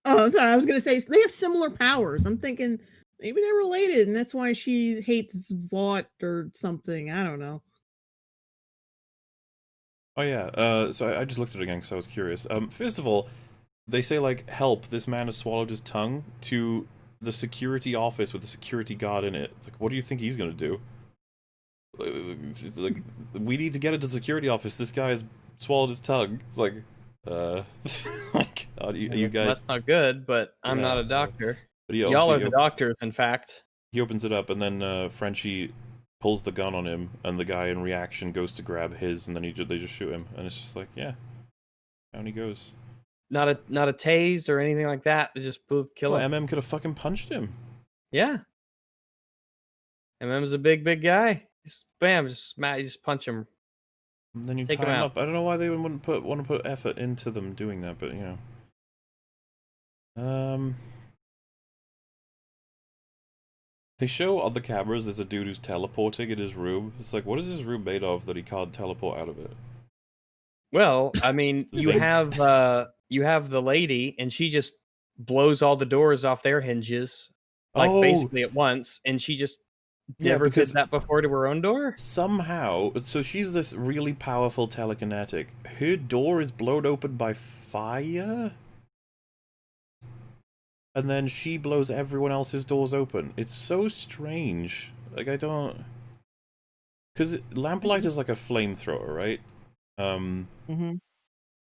I was gonna say they have similar powers. I'm thinking maybe they're related, and that's why she hates Vought or something. I don't know. Oh yeah. So I just looked at it again because I was curious. First of all, they say like, "Help! This man has swallowed his tongue." To the security office with the security guard in it. It's like, what do you think he's gonna do? Like, we need to get into the security office. This guy has swallowed his tongue. It's like, like, are you guys? That's not good, but I'm not a doctor. But y'all are the doctors, in fact. He opens it up, and then Frenchie pulls the gun on him, and the guy in reaction goes to grab his, and then they just shoot him, and it's just like, yeah, down he goes. Not a tase or anything like that. They just kill him. MM could have fucking punched him. Yeah. MM's a big guy. Just bam, just punch him. And then you tie him up. I don't know why they wouldn't want to put effort into them doing that, but you know. They show on the cameras there's a dude who's teleporting in his room. It's like, what is his room made of that he can't teleport out of it? Well, I mean, you have the lady, and she just blows all the doors off their hinges, like basically at once, and she just never did that before to her own door? Somehow, so she's this really powerful telekinetic. Her door is blown open by fire? And then she blows everyone else's doors open. It's so strange. Like, I don't... Because Lamplight is like a flamethrower, right?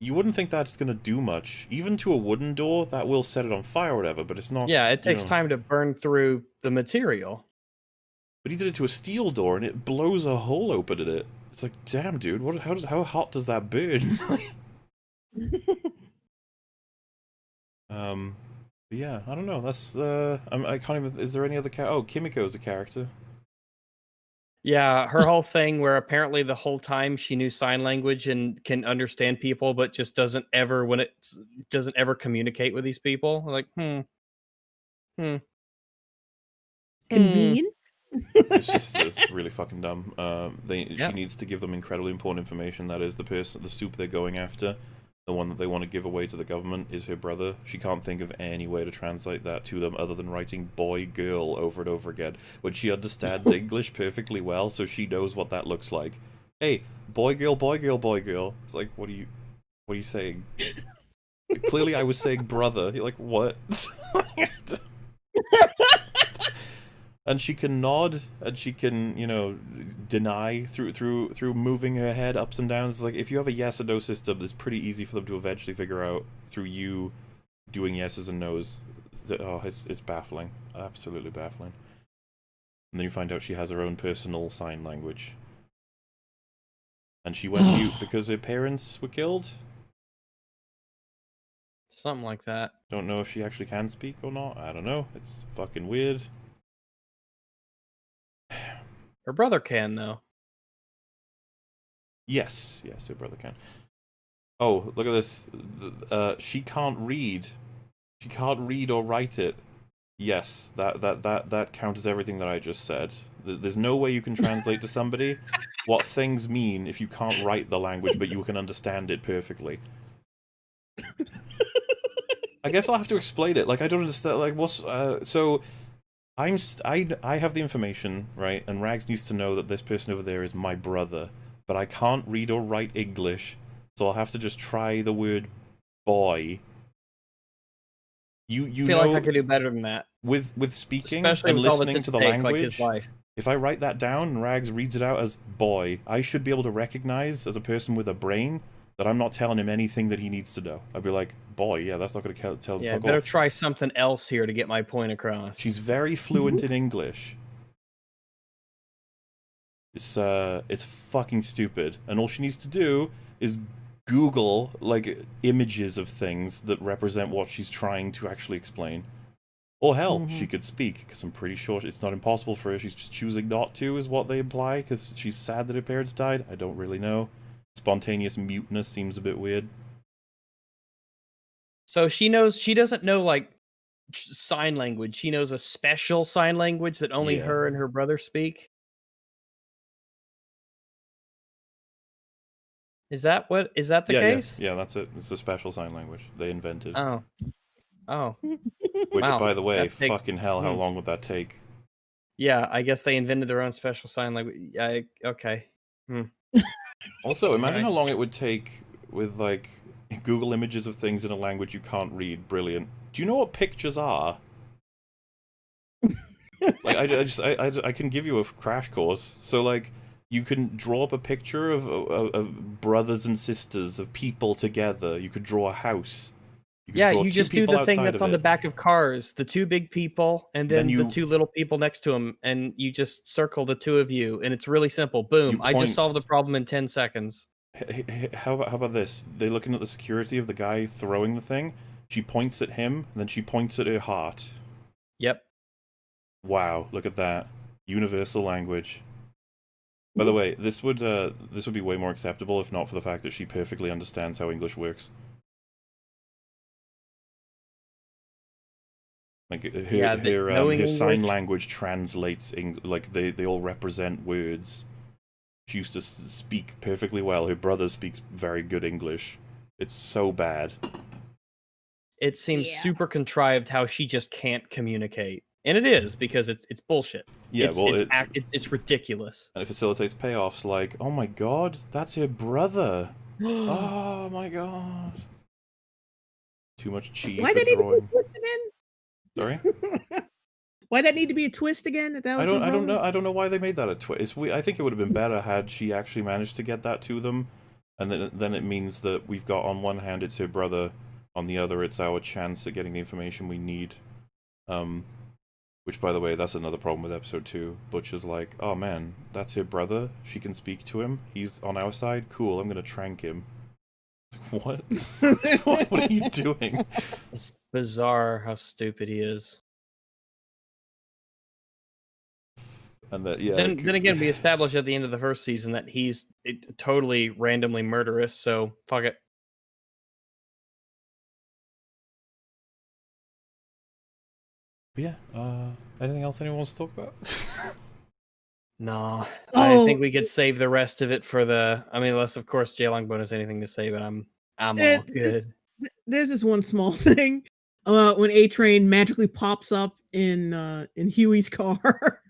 You wouldn't think that's going to do much. Even to a wooden door, that will set it on fire or whatever, but it's not... Yeah, it takes time to burn through the material. But he did it to a steel door, and it blows a hole open in it. It's like, damn, dude, how hot does that burn? But yeah, I don't know. That's I can't even. Is there any other Kimiko's a character. Yeah, her whole thing where apparently the whole time she knew sign language and can understand people, but just doesn't ever communicate with these people. Like, Convenient. It's really fucking dumb. She needs to give them incredibly important information. That is, the soup they're going after, the one that they want to give away to the government, is her brother. She can't think of any way to translate that to them other than writing boy girl over and over again, when she understands English perfectly well, so she knows what that looks like. Hey, boy girl, boy girl, boy girl. It's like, what are you saying? Clearly I was saying brother. You're like, what? And she can nod, and she can, you know, deny through moving her head ups and downs. It's like, if you have a yes or no system, it's pretty easy for them to eventually figure out through you doing yeses and nos. It's baffling. Absolutely baffling. And then you find out she has her own personal sign language. And she went mute because her parents were killed? Something like that. Don't know if she actually can speak or not. I don't know. It's fucking weird. Her brother can, though. Yes, her brother can. Oh, look at this. She can't read. She can't read or write it. Yes, that counters everything that I just said. There's no way you can translate to somebody what things mean if you can't write the language, but you can understand it perfectly. I guess I'll have to explain it. Like, I don't understand. Like, what's so? I have the information, right? And Rags needs to know that this person over there is my brother, but I can't read or write English, so I'll have to just try the word boy. You feel like I could do better than that with speaking, especially and with listening to the language. Like his life. If I write that down and Rags reads it out as boy, I should be able to recognize as a person with a brain that I'm not telling him anything that he needs to know. I'd be like, boy, yeah, that's not going to tell him. Yeah, better try something else here to get my point across. She's very fluent in English. It's fucking stupid, and all she needs to do is Google like images of things that represent what she's trying to actually explain. Or hell, she could speak, because I'm pretty sure it's not impossible for her. She's just choosing not to, is what they imply, because she's sad that her parents died. I don't really know. Spontaneous muteness seems a bit weird. So she doesn't know like sign language. She knows a special sign language that only her and her brother speak. Is that the case? Yeah, that's it. It's a special sign language they invented. Oh. Which, wow. by the way, fucking hell, how long would that take? Yeah, I guess they invented their own special sign language. Okay. Also, imagine how long it would take with, like, Google images of things in a language you can't read. Brilliant. Do you know what pictures are? Like, I can give you a crash course. So, like, you can draw up a picture of brothers and sisters, of people together. You could draw a house. You just do the thing that's on the back of cars. The two big people, and then the two little people next to them, and you just circle the two of you, and it's really simple. Boom. I just solved the problem in 10 seconds. How about this? They're looking at the security of the guy throwing the thing. She points at him, and then she points at her heart. Yep. Wow, look at that. Universal language. By the way, this would be way more acceptable if not for the fact that she perfectly understands how English works. Like her sign language translates like they all represent words. She used to speak perfectly well. Her brother speaks very good English. It's so bad. It seems super contrived how she just can't communicate, and it is because it's bullshit. Yeah, it's ridiculous. And it facilitates payoffs like, oh my god, that's her brother. Oh my god. Too much cheese. Why did he twist again? Sorry? Why that need to be a twist again? I don't know why they made that a twist. I think it would have been better had she actually managed to get that to them, and then it means that we've got, on one hand it's her brother, on the other it's our chance at getting the information we need. Which, by the way, that's another problem with episode 2. Butcher's like, oh man, that's her brother. She can speak to him. He's on our side. Cool. I'm gonna trank him. What? What are you doing? It's bizarre how stupid he is. And that, yeah. Then again, we established at the end of the first season that he's totally randomly murderous, so fuck it. Yeah. Anything else anyone wants to talk about? No, I think we could save the rest of it for the. I mean, unless of course Jay Longbone has anything to say, but I'm all good. There's this one small thing. When A-Train magically pops up in Huey's car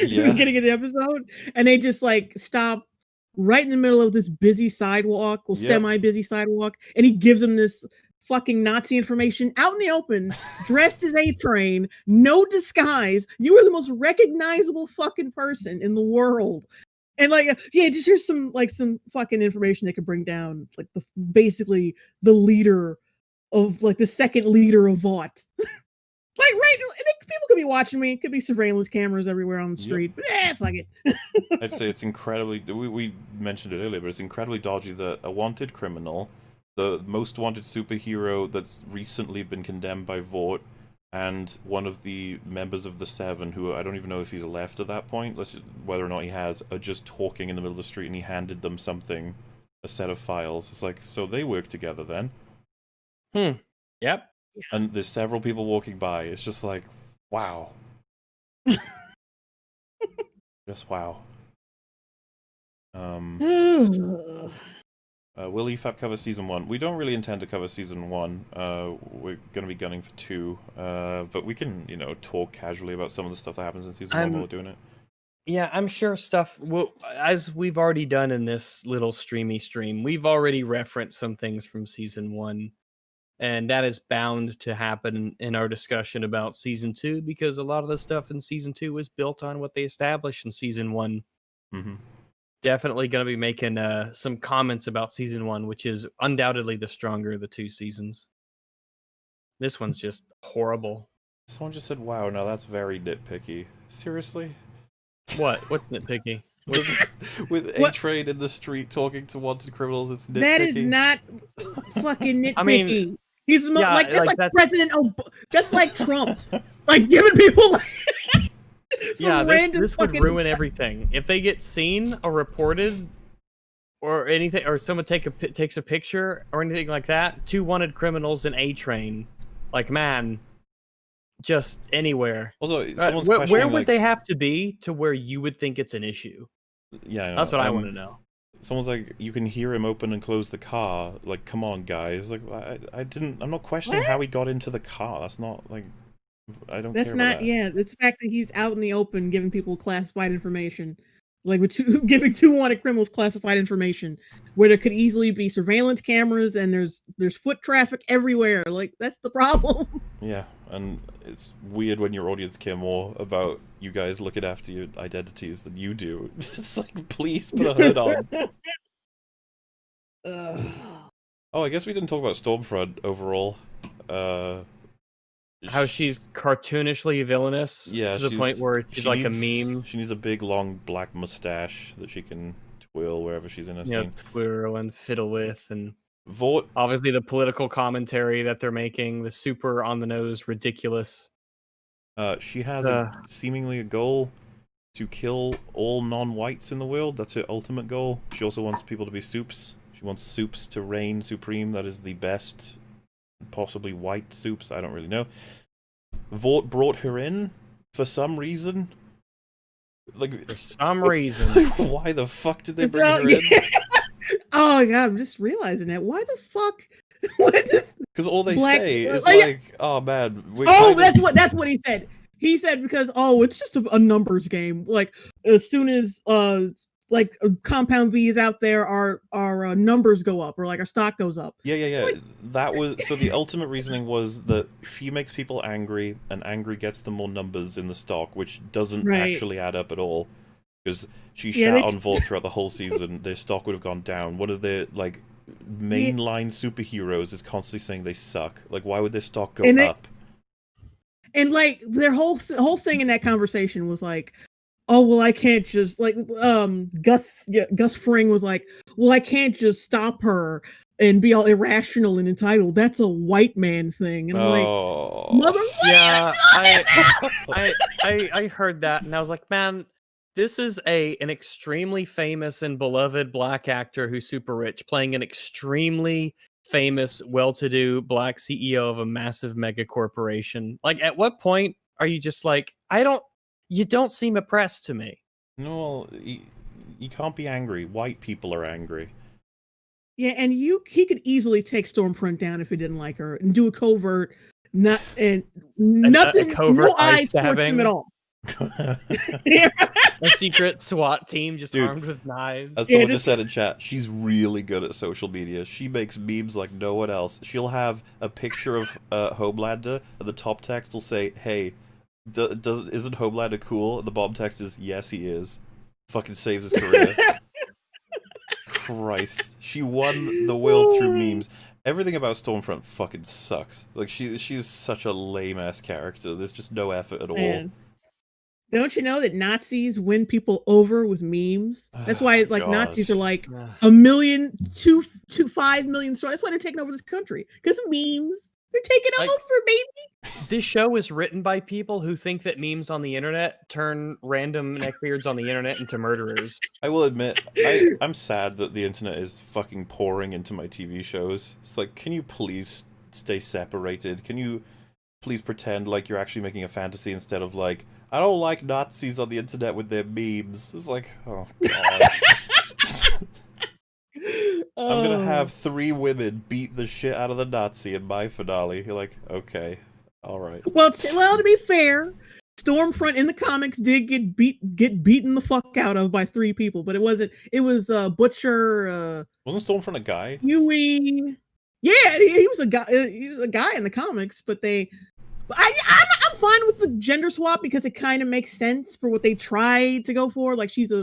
in the beginning of the episode, and they just like stop right in the middle of this busy sidewalk, semi-busy sidewalk, and he gives him this fucking Nazi information out in the open, dressed as A-Train, no disguise. You are the most recognizable fucking person in the world. And like, just here's some fucking information they could bring down, like basically the leader of like the second leader of Vought. Like, right, people could be watching me. Could be surveillance cameras everywhere on the street. But fuck it. I'd say it's incredibly. We mentioned it earlier, but it's incredibly dodgy that a wanted criminal, the most wanted superhero that's recently been condemned by Vought, and one of the members of the Seven, who I don't even know if he's left at that point, whether or not he has, are just talking in the middle of the street, and he handed them something, a set of files. It's like, so they work together then. Yep. And there's several people walking by. It's just like, wow. Just wow. Will EFAP cover season 1? We don't really intend to cover season 1. We're going to be gunning for 2. But we can, talk casually about some of the stuff that happens in season 1 while we're doing it. Yeah, I'm sure stuff. Well, as we've already done in this little stream, we've already referenced some things from season 1. And that is bound to happen in our discussion about season 2, because a lot of the stuff in season 2 was built on what they established in season 1. Mm-hmm. Definitely going to be making some comments about season 1, which is undoubtedly the stronger of the 2 seasons. This one's just horrible. Someone just said, wow, no, that's very nitpicky. Seriously? What? What's nitpicky? With A-Train in the street talking to wanted criminals, it's nitpicky. That is not fucking nitpicky. I mean, he's that's President that's like Trump. Like giving people this would ruin everything. If they get seen or reported or anything, or someone takes a picture or anything like that, 2 wanted criminals in A-Train, like, man, just anywhere. Also, where would they have to be to where you would think it's an issue? Yeah, that's what I want to know. someone's like, you can hear him open and close the car. Like, come on, guys. Like, I'm not questioning how he got into the car. That's not, like, I don't That's care about not, that. yeah, it's the fact that he's out in the open giving people classified information. Like, giving 2 wanted criminals classified information, where there could easily be surveillance cameras and there's foot traffic everywhere. Like, that's the problem. Yeah, and it's weird when your audience care more about you guys looking after your identities than you do. It's like, please put a hood on. Oh, I guess we didn't talk about Stormfront overall. How she's cartoonishly villainous to the point where she's like a meme. She needs a big, long, black mustache that she can twirl wherever she's in a scene. Twirl and fiddle with, and Vought. Obviously, the political commentary that they're making, the super on the nose, ridiculous. She has seemingly a goal to kill all non-whites in the world. That's her ultimate goal. She also wants people to be soups. She wants soups to reign supreme. That is the best, possibly white soups. I don't really know. Vought brought her in for some reason. Like, for some reason. Like, why the fuck did they bring her in? Oh yeah, I'm just realizing that. Why the fuck? Because all they say is like, "Oh man." That's what he said. He said because it's just a numbers game. Like as soon as like Compound V is out there, our numbers go up, or like our stock goes up. Yeah. Like, that was so. The ultimate reasoning was that she makes people angry, and angry gets them more numbers in the stock, which doesn't actually add up at all. Because she shat on Vought throughout the whole season, their stock would have gone down. One of their like mainline superheroes is constantly saying they suck. Like, why would their stock go up? And like their whole thing in that conversation was like, oh well, I can't just like Gus Fring was like, well, I can't just stop her and be all irrational and entitled. That's a white man thing. And I'm like, mother, yeah, I heard that and I was like, man, this is an extremely famous and beloved black actor who's super rich, playing an extremely famous, well-to-do black CEO of a massive mega corporation. Like, at what point are you just like, you don't seem oppressed to me? No, you can't be angry. White people are angry. Yeah, and he could easily take Stormfront down if he didn't like her and do a covert, nothing, no eyes towards him at all. A secret SWAT team just armed with knives. As someone just said in chat, she's really good at social media. She makes memes like no one else. She'll have a picture of Homelander, and the top text will say, "Hey, isn't Homelander cool?" And the bottom text is, "Yes, he is." Fucking saves his career. Christ, she won the world through memes. Everything about Stormfront fucking sucks. Like, she's such a lame ass character. There's just no effort at all. Don't you know that Nazis win people over with memes? That's why Nazis are like 1 million, 5 million strong. That's why they're taking over this country. Because memes. They're taking over, baby. This show is written by people who think that memes on the internet turn random neckbeards on the internet into murderers. I will admit, I'm sad that the internet is fucking pouring into my TV shows. It's like, can you please stay separated? Can you please pretend like you're actually making a fantasy instead of like, I don't like Nazis on the internet with their memes. It's like, oh god. I'm gonna have 3 women beat the shit out of the Nazi in my finale. You're like, okay, all right. Well, to be fair, Stormfront in the comics did get beaten the fuck out of by 3 people, but it wasn't. It was Butcher. Wasn't Stormfront a guy? Huey. Yeah, he was a guy. He was a guy in the comics, but I'm fine with the gender swap because it kind of makes sense for what they tried to go for. Like, she's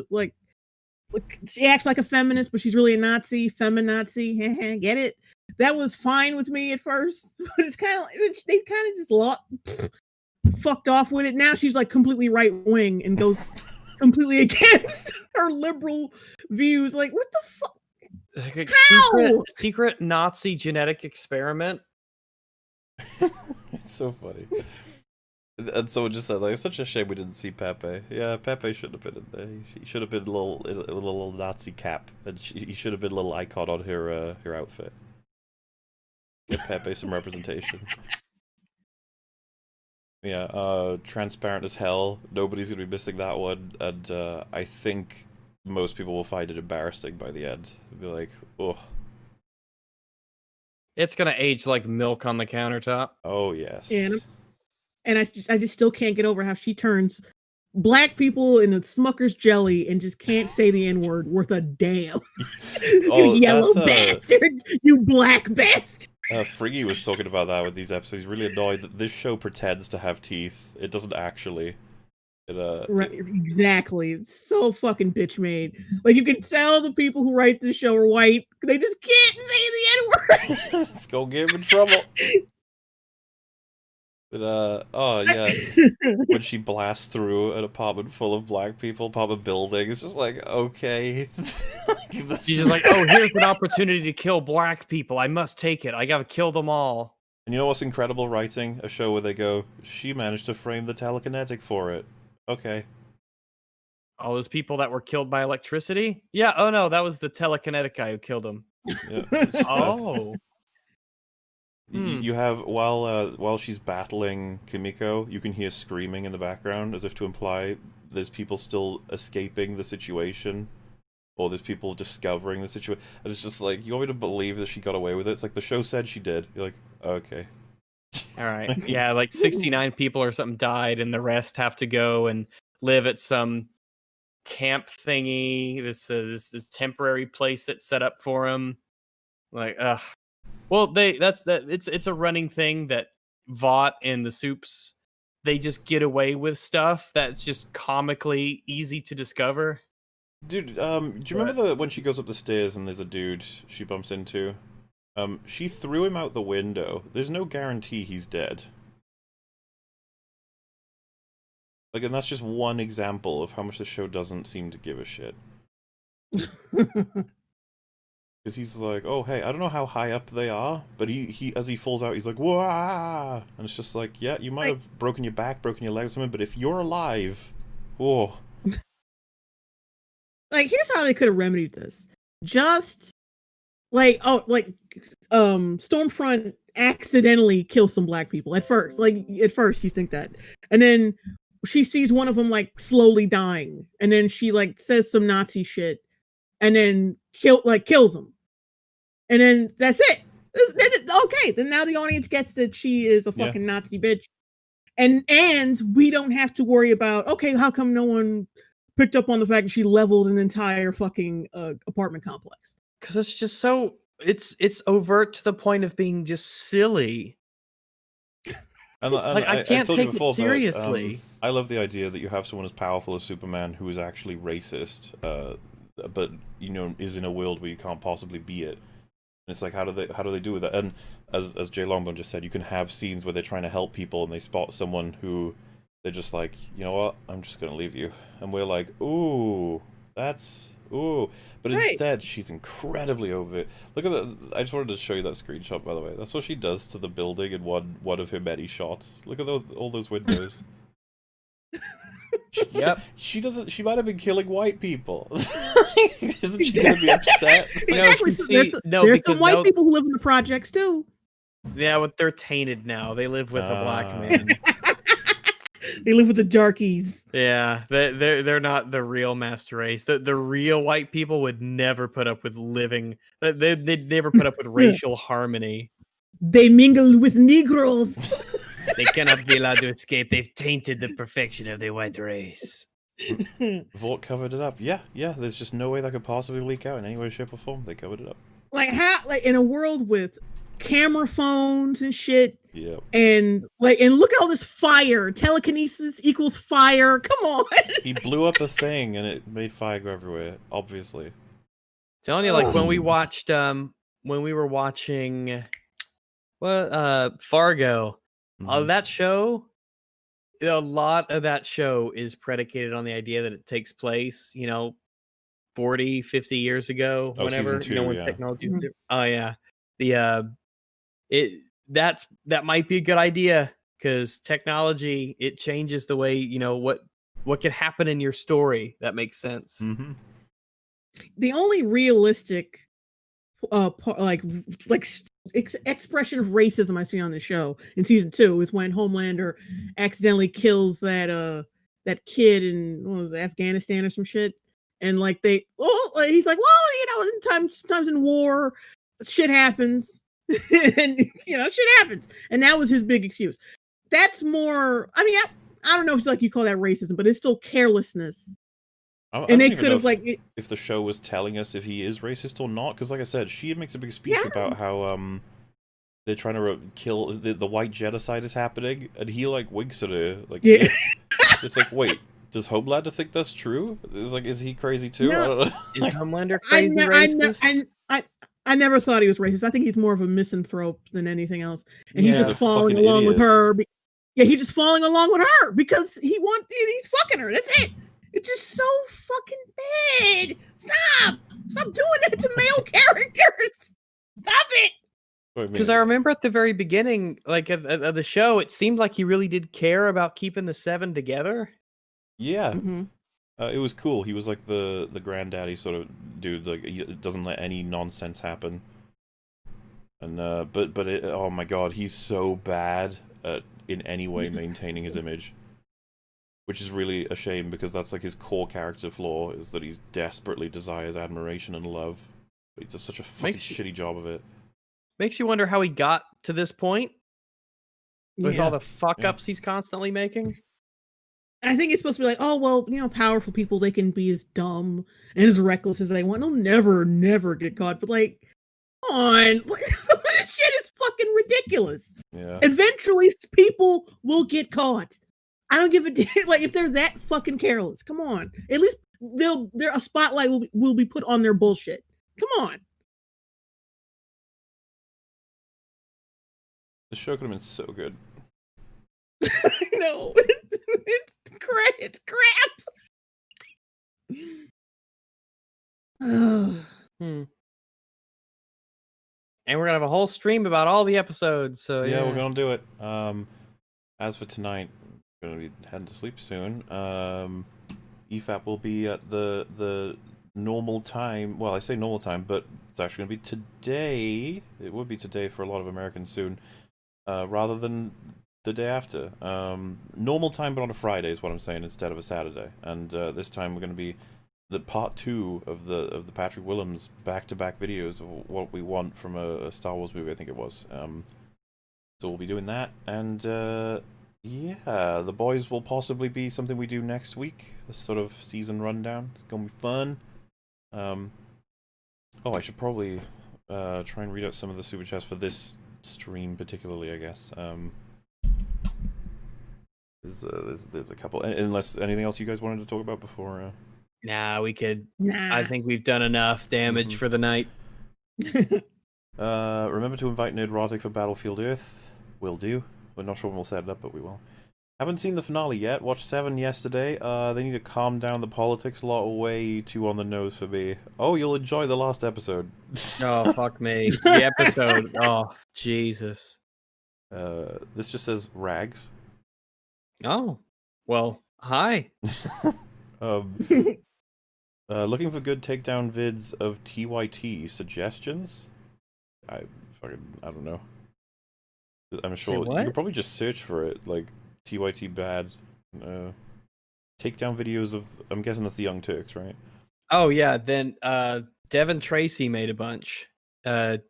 she acts like a feminist, but she's really a Nazi, feminazi. Get it? That was fine with me at first, but it's kind of they kind of just fucked off with it. Now she's like completely right wing and goes completely against her liberal views. Like, what the fuck? Like a secret Nazi genetic experiment. It's so funny. And someone just said, like, it's such a shame we didn't see Pepe. Yeah, Pepe should have been in there. He should have been a little Nazi cap, and he should have been a little icon on her outfit. Give Pepe some representation. Yeah, transparent as hell. Nobody's gonna be missing that one, and I think most people will find it embarrassing by the end. They'll be like, oh. It's gonna age like milk on the countertop. Oh yes. And I just still can't get over how she turns black people into Smucker's jelly and just can't say the N-word worth a damn. You yellow bastard! You black bastard! Friggy was talking about that with these episodes. He's really annoyed that this show pretends to have teeth. It doesn't actually. Right, exactly. It's so fucking bitch made. Like, you can tell the people who write this show are white. They just can't say the N-word. It's gonna get him in trouble. But oh yeah, when she blasts through an apartment full of black people, apartment building, it's just like, okay. She's just like, oh, here's an opportunity to kill black people. I must take it. I gotta kill them all. And you know what's incredible writing? A show where they go, she managed to frame the telekinetic for it. Okay. All those people that were killed by electricity? Yeah, oh no, that was the telekinetic guy who killed them. Yeah, oh. You have, while she's battling Kimiko, you can hear screaming in the background, as if to imply there's people still escaping the situation, or there's people discovering the situation. And it's just like, you want me to believe that she got away with it? It's like the show said she did. You're like, okay. Alright, yeah, like 69 people or something died, and the rest have to go and live at some camp thingy, this temporary place that's set up for them. Like, ugh. Well, it's a running thing that Vought and the Soups, they just get away with stuff that's just comically easy to discover. Dude, do you remember when she goes up the stairs and there's a dude she bumps into? She threw him out the window. There's no guarantee he's dead. Like, and that's just one example of how much the show doesn't seem to give a shit. Because he's like, oh, hey, I don't know how high up they are, but he as he falls out, he's like, whoa! And it's just like, yeah, you might have broken your back, broken your leg or something, but if you're alive, oh. Like, here's how they could have remedied this. Just, Stormfront accidentally kills some black people at first. Like, at first you think that. And then she sees one of them, like, slowly dying. And then she, like, says some Nazi shit. And then kills him. And then that's it. Okay, then now the audience gets that she is a fucking Nazi bitch. And we don't have to worry about, okay, how come no one picked up on the fact that she leveled an entire fucking apartment complex? Because it's just so, it's overt to the point of being just silly. And like, I can't take it seriously. I love the idea that you have someone as powerful as Superman who is actually racist, but you know, is in a world where you can't possibly be it. And it's like, how do they do with that? And as Jay Longbone just said, you can have scenes where they're trying to help people and they spot someone who they're just like, you know what, I'm just gonna leave you. And we're like, ooh, that's ooh. But instead, she's incredibly over it. Look at that. I just wanted to show you that screenshot, by the way. That's what she does to the building in one of her many shots. Look at all those windows. Yep. She doesn't. She might have been killing white people. Isn't she gonna be upset? Exactly. There's some white people who live in the projects too. Yeah, but they're tainted now. They live with a black man. They live with the darkies. Yeah, they're not the real master race. The real white people would never put up with living. They'd never put up with racial harmony. They mingle with Negroes. They cannot be allowed to escape. They've tainted the perfection of the white race. Vought covered it up. Yeah. There's just no way that could possibly leak out in any way, shape, or form. They covered it up. Like in a world with camera phones and shit. Yeah. And look at all this fire. Telekinesis equals fire. Come on. He blew up a thing and it made fire go everywhere. Obviously. Telling you, like when we were watching, Fargo. That show, a lot of that show is predicated on the idea that it takes place, 40, 50 years ago, whenever, when technology was different. Oh yeah. That might be a good idea because technology, it changes the way, what could happen in your story. That makes sense. Mm-hmm. The only realistic expression of racism I see on the show in season 2 is when Homelander accidentally kills that kid in, what was it, Afghanistan or some shit, and like he's like, well, sometimes in war, shit happens, and shit happens, and that was his big excuse. That's more. I mean, I don't know if you call that racism, but it's still carelessness. And they could have if the show was telling us if he is racist or not, because like I said, she makes a big speech about how they're trying to kill the white genocide is happening, and he like winks at her like, yeah. It's like, wait, does Homelander think that's true? It's like, is he crazy too? No. I don't know. Is Homelander crazy racist? I never thought he was racist. I think he's more of a misanthrope than anything else, and he's just following along with her. Yeah, he's just following along with her because he's fucking her. That's it. It's just so fucking bad. Stop doing that to male characters. Stop it. Because I remember at the very beginning, like of the show, it seemed like he really did care about keeping the seven together. Yeah, it was cool. He was like the granddaddy sort of dude. Like, he doesn't let any nonsense happen. And oh my god, he's so bad at in any way maintaining his image, which is really a shame because that's like his core character flaw, is that he desperately desires admiration and love. But he does such a fucking shitty job of it. Makes you wonder how he got to this point with all the fuck ups he's constantly making. I think it's supposed to be like, oh, well, powerful people, they can be as dumb and as reckless as they want. They'll never get caught. But like, come on, some of this shit is fucking ridiculous. Yeah. Eventually, people will get caught. I don't give a damn. Like, if they're that fucking careless, come on. At least a spotlight will be put on their bullshit. Come on. The show could have been so good. No, it's crap. It's crap. And we're gonna have a whole stream about all the episodes. So yeah, we're gonna do it. As for tonight, we're gonna be heading to sleep soon. EFAP will be at the normal time. Well, I say normal time, but it's actually gonna be today. It would be today for a lot of Americans soon, rather than the day after. Normal time, but on a Friday is what I'm saying, instead of a Saturday. And this time we're gonna be the part 2 of the Patrick Willems back-to-back videos of what we want from a Star Wars movie, I think it was. So we'll be doing that, and yeah, The Boys will possibly be something we do next week, a sort of season rundown. It's gonna be fun. Oh, I should probably try and read out some of the super chats for this stream particularly, I guess. There's a couple, unless anything else you guys wanted to talk about before. Nah, we could. I think we've done enough damage for the night. Remember to invite Nerdrotic for Battlefield Earth. Will do. We're not sure when we'll set it up, but we will. Haven't seen the finale yet. Watched 7 yesterday. They need to calm down the politics a lot. Way too on the nose for me. Oh, you'll enjoy the last episode. Oh, fuck me. The episode. Oh, Jesus. This just says Rags. Oh, well, hi. Looking for good takedown vids of TYT suggestions? I don't know. I'm sure you could probably just search for it, like TYT bad. Takedown videos of, I'm guessing that's the Young Turks, right? Oh yeah, then Devin Tracy made a bunch.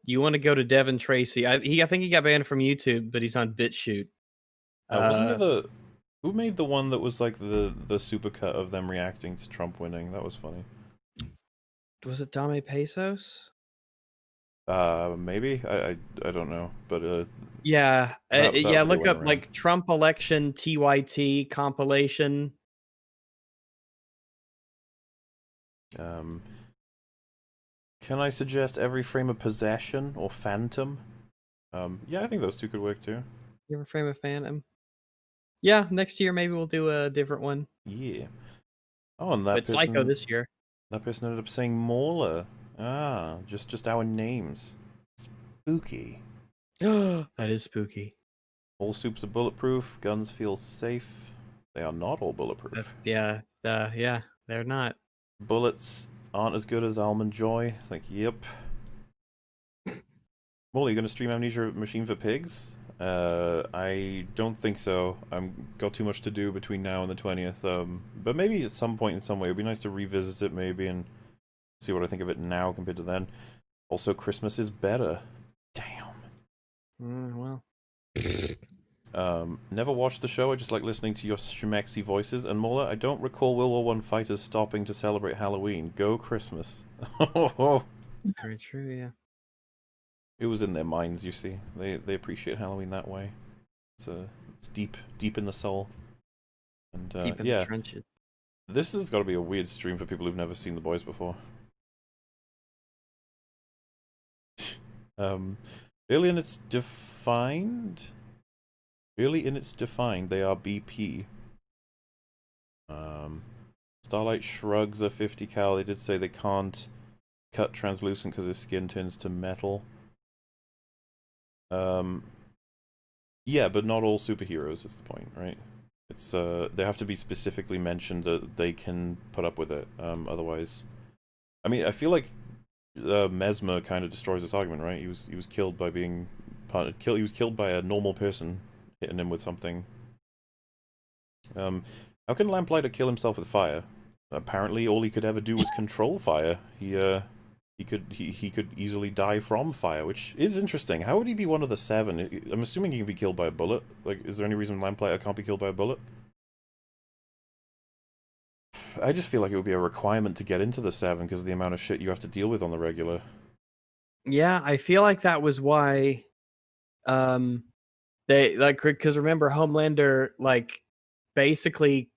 You want to go to Devin Tracy? I think he got banned from YouTube, but he's on BitChute. Wasn't there who made the one that was like the supercut of them reacting to Trump winning? That was funny. Was it Dame Pesos? Maybe. I don't know, but yeah, yeah. Look up like Trump election TYT compilation. Can I suggest Every Frame of Possession or Phantom? Yeah, I think those two could work too. Every Frame of Phantom. Yeah, next year maybe we'll do a different one. Yeah. Oh, and that it's Psycho this year. That person ended up saying MauLer. Ah, just our names. Spooky. That is spooky. All soups are bulletproof. Guns feel safe. They are not all bulletproof. Yeah, they're not. Bullets aren't as good as Almond Joy. It's like, yep. MauLer, you gonna stream Amnesia Machine for Pigs? I don't think so. I've got too much to do between now and the 20th. But maybe at some point in some way, it'd be nice to revisit it maybe and see what I think of it now compared to then. Also, Christmas is better. Damn. Well. Never watched the show. I just like listening to your schmexy voices. And MauLer, I don't recall World War I fighters stopping to celebrate Halloween. Go Christmas. Very true, yeah. It was in their minds, you see. They appreciate Halloween that way. It's deep in the soul. And deep in yeah, the trenches. This has got to be a weird stream for people who've never seen The Boys before. Early in its defined, they are BP. Starlight shrugs a 50 cal. They did say they can't cut translucent because his skin turns to metal. Yeah, but not all superheroes is the point, right? It's they have to be specifically mentioned that they can put up with it. Otherwise, I mean, I feel like Mesmer kind of destroys this argument, right? He was killed by being he was killed by a normal person hitting him with something. How can Lamplighter kill himself with fire? Apparently, all he could ever do was control fire. He could easily die from fire, which is interesting. How would he be one of the 7? I'm assuming he can be killed by a bullet. Like, is there any reason Lamplighter can't be killed by a bullet? I just feel like it would be a requirement to get into the 7 because of the amount of shit you have to deal with on the regular. Yeah, I feel like that was why they like, because remember Homelander like basically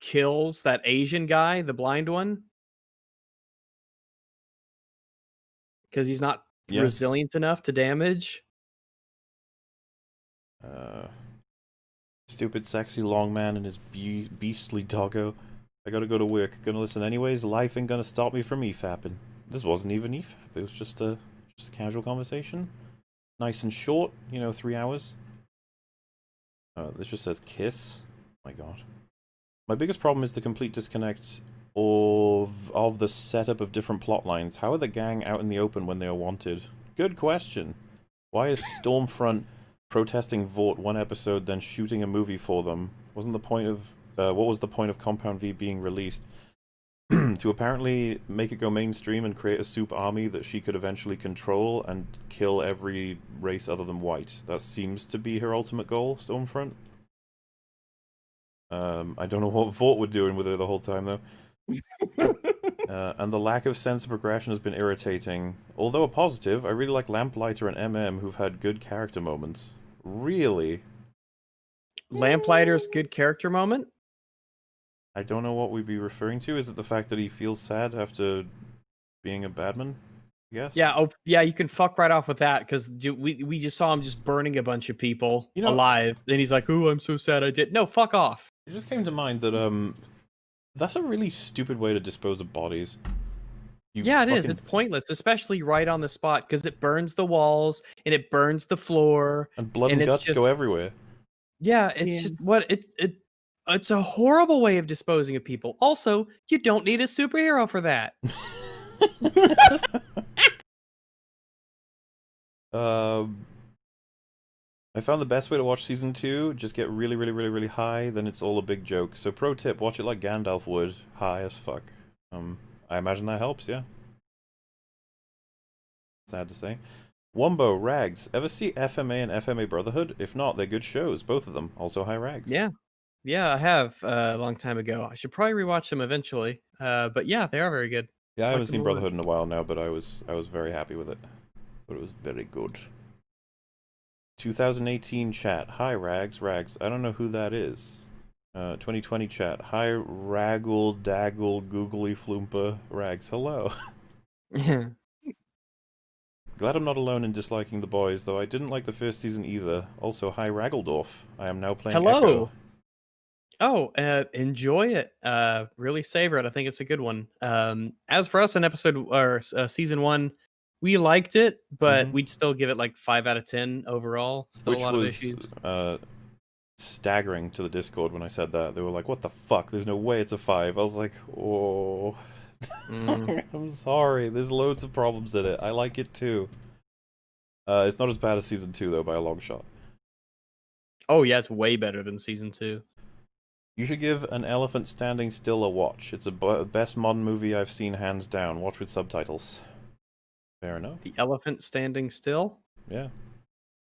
kills that Asian guy, the blind one, because he's not resilient enough to damage. Stupid sexy long man and his beastly doggo. I gotta go to work. Gonna listen anyways. Life ain't gonna stop me from EFAPing. This wasn't even EFAP. It was just a casual conversation. Nice and short, 3 hours. This just says kiss. Oh my god. My biggest problem is the complete disconnect of the setup of different plot lines. How are the gang out in the open when they are wanted? Good question. Why is Stormfront protesting Vought one episode, then shooting a movie for them? What was the point of Compound V being released? To apparently make it go mainstream and create a soup army that she could eventually control and kill every race other than white. That seems to be her ultimate goal, Stormfront. I don't know what Vought were doing with her the whole time, though. And the lack of sense of progression has been irritating. Although a positive, I really like Lamplighter and MM, who've had good character moments. Really? Lamplighter's good character moment? I don't know what we'd be referring to. Is it the fact that he feels sad after being a badman? Yes. Yeah. Oh, yeah. You can fuck right off with that because we just saw him just burning a bunch of people alive, and he's like, "Oh, I'm so sad I did." No, fuck off. It just came to mind that that's a really stupid way to dispose of bodies. It is. It's pointless, especially right on the spot, because it burns the walls and it burns the floor, and blood and guts go everywhere. Yeah, it's just what it's a horrible way of disposing of people. Also, you don't need a superhero for that. I found the best way to watch season 2, just get really, really, really, really high, then it's all a big joke. So pro tip, watch it like Gandalf would, high as fuck. I imagine that helps, yeah. Sad to say. Wumbo, Rags, ever see FMA and FMA Brotherhood? If not, they're good shows, both of them. Also, hi Rags. Yeah, I have a long time ago. I should probably rewatch them eventually. But yeah, they are very good. Yeah, I haven't seen Brotherhood in a while now, but I was very happy with it. But it was very good. 2018 chat. Hi Rags. I don't know who that is. 2020 chat. Hi Raggle Daggle Googly Floompa Rags. Hello. Glad I'm not alone in disliking The Boys, though I didn't like the first season either. Also, hi Raggledorf. I am now playing Echo. Oh, enjoy it. Really savor it. I think it's a good one. As for us, season 1, we liked it, but we'd still give it like 5 out of 10 overall. Still Which a lot of was issues. Staggering to the Discord when I said that. They were like, "What the fuck? There's no way it's a 5." I was like, "Oh." I'm sorry, there's loads of problems in it. I like it too. It's not as bad as season 2 though, by a long shot. Oh yeah, it's way better than season 2. You should give An Elephant Standing Still a watch. It's a best modern movie I've seen, hands down. Watch with subtitles. Fair enough. The Elephant Standing Still? Yeah.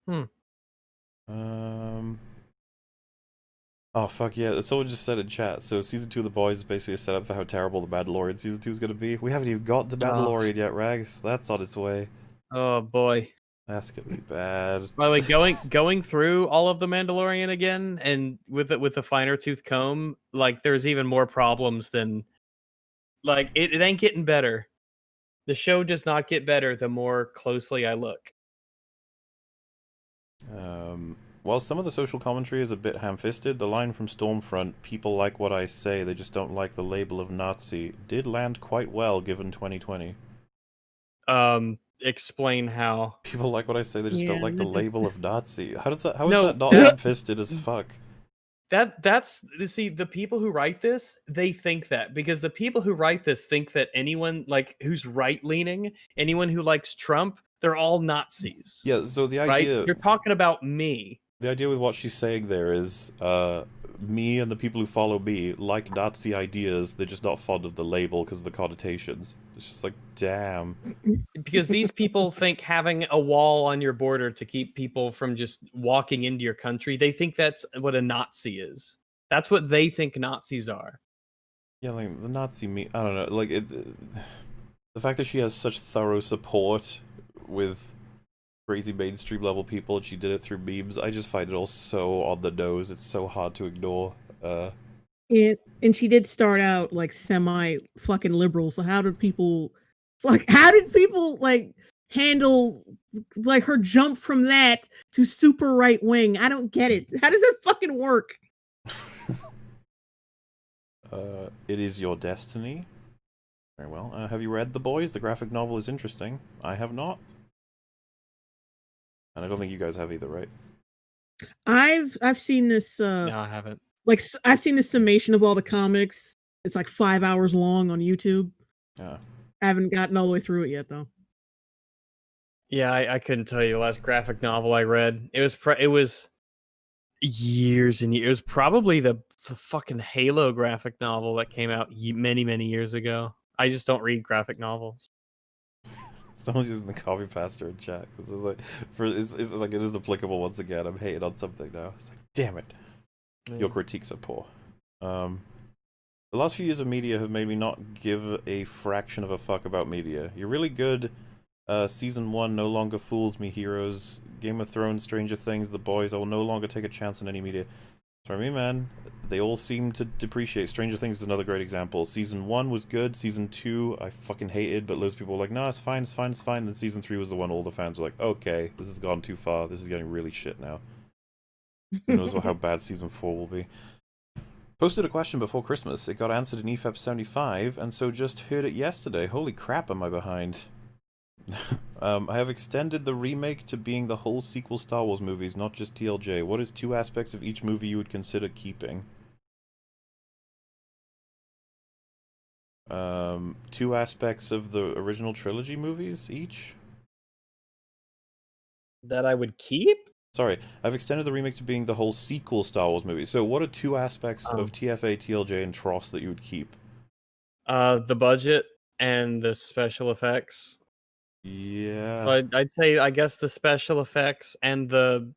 Hmm. Oh, fuck yeah. Someone just said in chat. So season 2 of The Boys is basically a setup for how terrible The Mandalorian season 2 is going to be. We haven't even got The Mandalorian yet, Rags. That's on its way. Oh, boy. That's going to be bad. By the way, going through all of The Mandalorian again, and with a finer tooth comb, like, there's even more problems than... Like, it ain't getting better. The show does not get better the more closely I look. While some of the social commentary is a bit ham-fisted, the line from Stormfront, "People like what I say, they just don't like the label of Nazi," did land quite well given 2020. Explain how. People like what I say, they just don't like the label of Nazi. How is that not that, ham-fisted as fuck? That's see, the people who write this, they think that, because the people who write this think that anyone like who's right-leaning, anyone who likes Trump, they're all Nazis. Yeah, so the idea... Right? You're talking about me. The idea with what she's saying there is, me and the people who follow me like Nazi ideas, they're just not fond of the label because of the connotations. It's just like, damn. Because these people think having a wall on your border to keep people from just walking into your country, they think that's what a Nazi is. That's what they think Nazis are. Yeah, like, the Nazi I don't know, like, the fact that she has such thorough support with crazy mainstream level people, and she did it through memes, I just find it all so on the nose. It's so hard to ignore. And she did start out like semi fucking liberal. So how did people like handle like her jump from that to super right wing? I don't get it. How does that fucking work? It is your destiny. Very well. Have you read The Boys? The graphic novel is interesting. I have not. And I don't think you guys have either, right? I've seen this. No, I haven't. Like, I've seen the summation of all the comics. It's like 5 hours long on YouTube. Yeah. I haven't gotten all the way through it yet, though. Yeah, I couldn't tell you the last graphic novel I read. It was years and years. It was probably the fucking Halo graphic novel that came out many, many years ago. I just don't read graphic novels. Someone's using the copy paster in chat because it's like, it's like it is applicable once again. I'm hating on something now. It's like, damn it, your critiques are poor. The last few years of media have made me not give a fraction of a fuck about media. You're really good. Season 1 no longer fools me. Heroes, Game of Thrones, Stranger Things, The Boys. I will no longer take a chance on any media. For me, man, they all seem to depreciate. Stranger Things is another great example. Season 1 was good. Season 2, I fucking hated, but loads of people were like, no, it's fine, it's fine, it's fine. And then Season 3 was the one all the fans were like, okay, this has gone too far. This is getting really shit now. Who knows how bad Season 4 will be. Posted a question before Christmas. It got answered in EFEP 75, and so just heard it yesterday. Holy crap, am I behind? I have extended the remake to being the whole sequel Star Wars movies, not just TLJ. What is 2 aspects of each movie you would consider keeping? 2 aspects of the original trilogy movies each? That I would keep? Sorry, I've extended the remake to being the whole sequel Star Wars movies. So what are 2 aspects of TFA, TLJ, and TROS that you would keep? The budget and the special effects. Yeah. So I'd say, I guess, the special effects and the...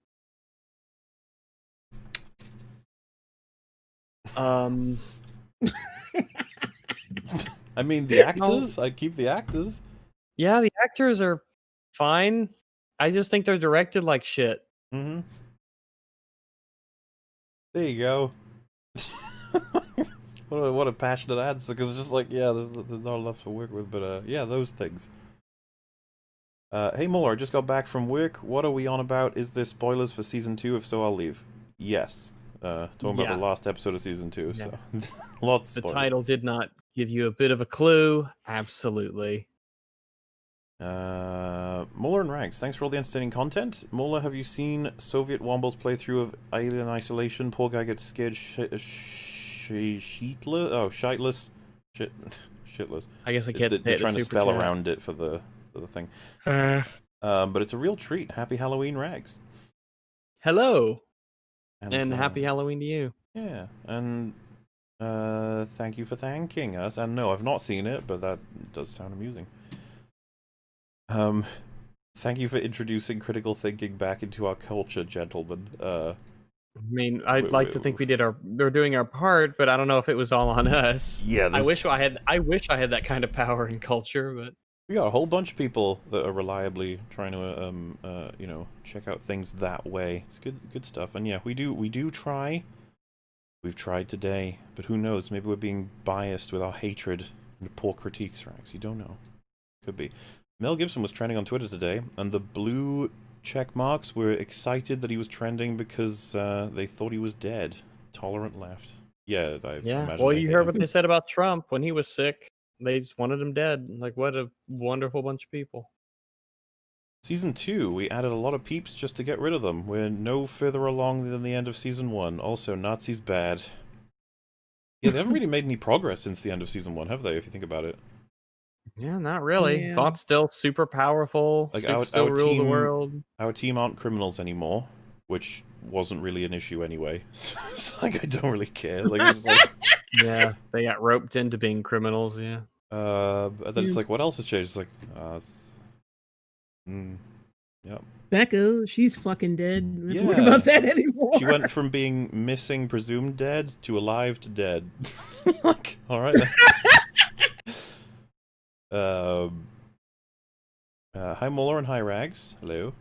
I mean, the actors? I'd keep the actors. Yeah, the actors are fine. I just think they're directed like shit. Mm-hmm. There you go. What a passionate answer, because it's just like, yeah, there's not enough to work with, but yeah, those things. Hey MauLer, I just got back from work. What are we on about? Is there spoilers for Season 2? If so, I'll leave. Yes. Talking about the last episode of Season 2, so lots of spoilers. The title did not give you a bit of a clue. Absolutely. MauLer and Rags, thanks for all the entertaining content. MauLer, have you seen Soviet Womble's playthrough of Alien Isolation? Poor guy gets scared shitless. Oh, shitless. Shitless. I guess I can't. They're trying to spell around it for the thing. But it's a real treat. Happy Halloween, Rags. Hello. And happy Halloween to you. Yeah, and thank you for thanking us. And no, I've not seen it, but that does sound amusing. Thank you for introducing critical thinking back into our culture, gentlemen. I mean, I'd like to think we're doing our part, but I don't know if it was all on us. Yeah, I wish I had that kind of power and culture, but we got a whole bunch of people that are reliably trying to check out things that way. It's good stuff. And yeah, we do try. We've tried today, but who knows? Maybe we're being biased with our hatred and poor critiques, Rags. You don't know. Could be. Mel Gibson was trending on Twitter today, and the blue check marks were excited that he was trending because they thought he was dead. Tolerant left. Yeah, well, you heard what they said about Trump when he was sick. They just wanted him dead. Like, what a wonderful bunch of people. Season 2, we added a lot of peeps just to get rid of them. We're no further along than the end of Season 1. Also, Nazis bad. Yeah, they haven't really made any progress since the end of Season 1, have they, if you think about it? Yeah, not really. Yeah. Thought's still super powerful. Like, still rule the world. Our team aren't criminals anymore, which wasn't really an issue anyway. It's like, I don't really care. Like, it's like... Yeah, they got roped into being criminals, yeah. And then it's like, what else has changed? It's like, yep. Becca, she's fucking dead. Yeah. Don't worry about that anymore. She went from being missing, presumed dead, to alive to dead. Like, all right. Hi, MauLer and hi, Rags. Hello.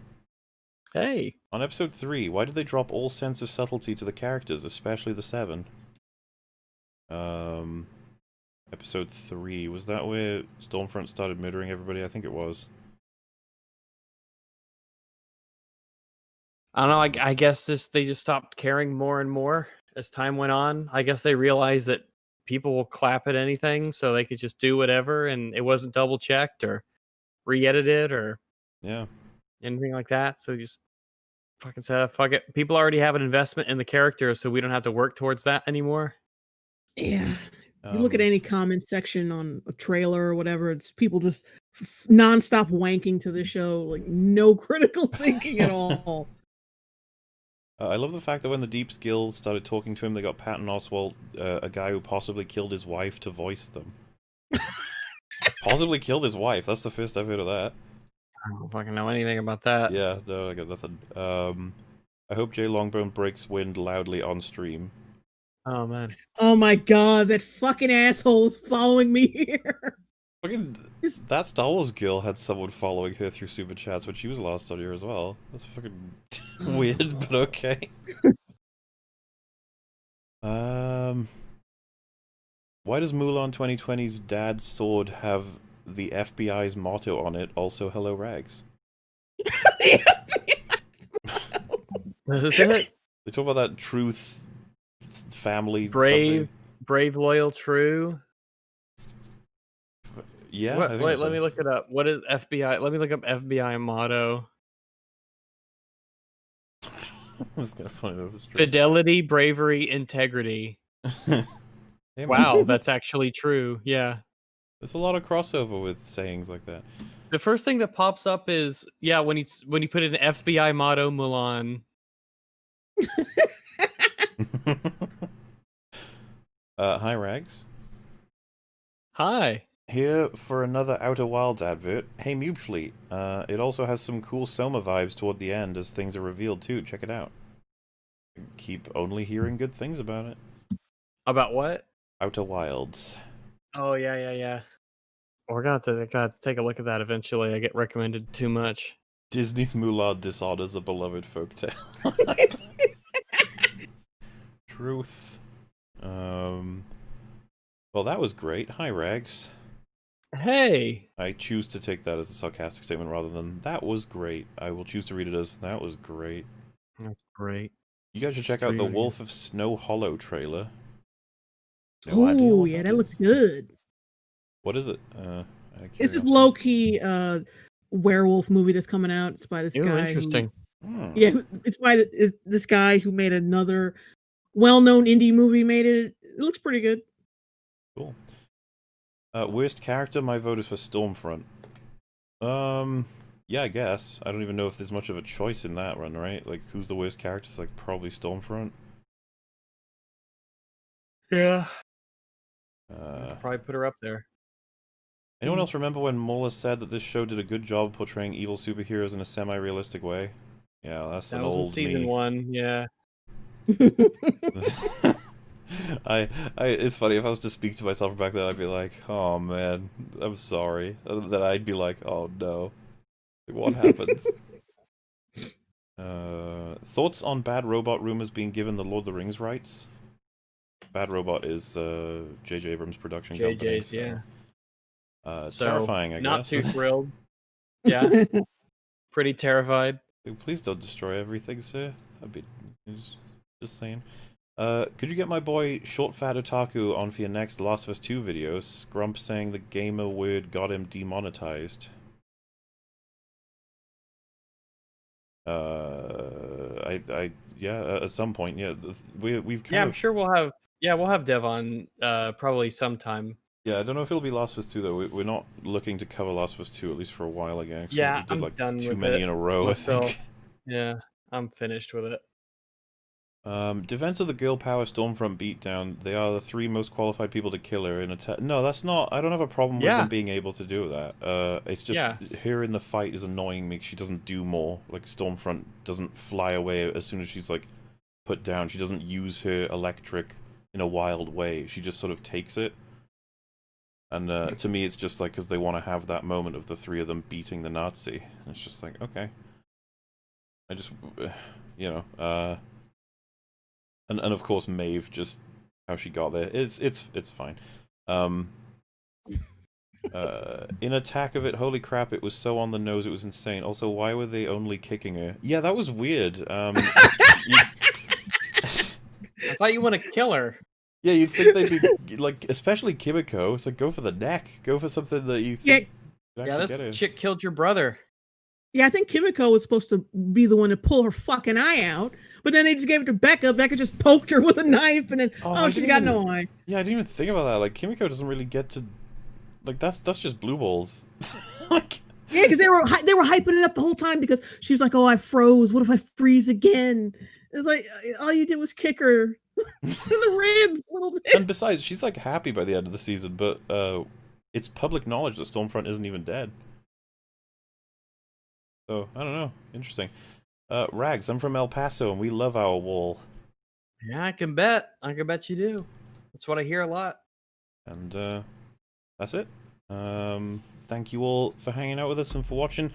Hey. On episode 3, why did they drop all sense of subtlety to the characters, especially the 7? Episode 3, was that where Stormfront started murdering everybody? I think it was. I don't know, I guess they just stopped caring more and more as time went on. I guess they realized that people will clap at anything, so they could just do whatever, and it wasn't double checked or re-edited or anything like that. So they just fucking said, fuck it. People already have an investment in the character, so we don't have to work towards that anymore. Yeah. You look at any comment section on a trailer or whatever, it's people just nonstop wanking to the show, like no critical thinking at all. I love the fact that when the Deep Skills started talking to him, they got Patton Oswalt, a guy who possibly killed his wife, to voice them. Possibly killed his wife. That's the first I've heard of that. I don't fucking know anything about that. Yeah, no, I got nothing. I hope Jay Longbone breaks wind loudly on stream. Oh, man. Oh, my God. That fucking asshole is following me here. Fucking, that Star Wars girl had someone following her through Super Chats when she was last on here as well. That's fucking weird, but okay. Why does Mulan 2020's dad's sword have the FBI's motto on it? Also, hello, Rags. Is it? They talk about that truth, family, brave, loyal, true. Yeah. Wait, let me look it up. What is FBI? Let me look up FBI motto. This is kind of funny though. Fidelity, bravery, integrity. Wow, that's actually true. Yeah. There's a lot of crossover with sayings like that. The first thing that pops up is when you put an FBI motto, Mulan. Hi, Rags. Hi. Here for another Outer Wilds advert. Hey, Mutually. It also has some cool Soma vibes toward the end as things are revealed too. Check it out. Keep only hearing good things about it. About what? Outer Wilds. Oh, yeah. We're gonna have to take a look at that eventually. I get recommended too much. Disney's Mulan dishonors a beloved folktale. Truth. Well, that was great. Hi, Rags. Hey! I choose to take that as a sarcastic statement rather than, that was great. I will choose to read it as, that was great. That's great. You guys should check out the Wolf of Snow Hollow trailer. Oh, yeah, that looks good. What is it? It's this low-key werewolf movie that's coming out. It's by this guy. Interesting. Yeah, it's by this guy who made another well-known indie movie. Made it. It looks pretty good. Cool. Worst character, my vote is for Stormfront. Yeah, I guess. I don't even know if there's much of a choice in that run, right? Like, who's the worst character? It's like probably Stormfront. Yeah. Probably put her up there. Anyone else remember when MauLer said that this show did a good job portraying evil superheroes in a semi-realistic way? Yeah, that's an old me. Season 1, yeah. It's funny, if I was to speak to myself back then, I'd be like, oh man, I'm sorry. Then I'd be like, oh no. What happens? Thoughts on Bad Robot rumors being given the Lord of the Rings rights? Bad Robot is J.J. Abrams' production company. JJ's, yeah. So, terrifying, I guess. Not too thrilled. Yeah. Pretty terrified. Please don't destroy everything, sir. I'd be just saying. Could you get my boy Short Fat Otaku on for your next Last of Us 2 video? Scrump saying the gamer word got him demonetized. Yeah, at some point, yeah. We've kind of... I'm sure we'll have Dev on probably sometime. Yeah, I don't know if it'll be Last of Us 2 though. We're not looking to cover Last of Us 2 at least for a while again. Yeah, we did like done too with many it in a row, myself. I think. Yeah, I'm finished with it. Defense of the Girl Power Stormfront beatdown. They are the 3 most qualified people to kill her in a No, that's not... I don't have a problem with them being able to do that. It's just her in the fight is annoying me. She doesn't do more. Like, Stormfront doesn't fly away as soon as she's, like, put down. She doesn't use her electric in a wild way. She just sort of takes it. And to me, it's just like, because they want to have that moment of the 3 of them beating the Nazi. And it's just like, okay. I just... You know, And of course Maeve, just how she got there. It's fine. In Attack of It, holy crap, it was so on the nose, it was insane. Also, why were they only kicking her? Yeah, that was weird. I thought you want to kill her. Yeah, you'd think they'd be, like, especially Kimiko, it's like, go for the neck. Go for something that you think that chick killed your brother. Yeah, I think Kimiko was supposed to be the one to pull her fucking eye out, but then they just gave it to Becca. Becca just poked her with a knife, and then she's got no eye. Yeah, I didn't even think about that. Like, Kimiko doesn't really get to, like, that's just blue balls. Like, yeah, because they were hyping it up the whole time because she was like, "Oh, I froze. What if I freeze again?" It's like all you did was kick her in the ribs a little bit. And besides, she's like happy by the end of the season, but it's public knowledge that Stormfront isn't even dead. So, I don't know. Interesting. Rags, I'm from El Paso, and we love our wall. Yeah, I can bet. I can bet you do. That's what I hear a lot. And, that's it. Thank you all for hanging out with us and for watching.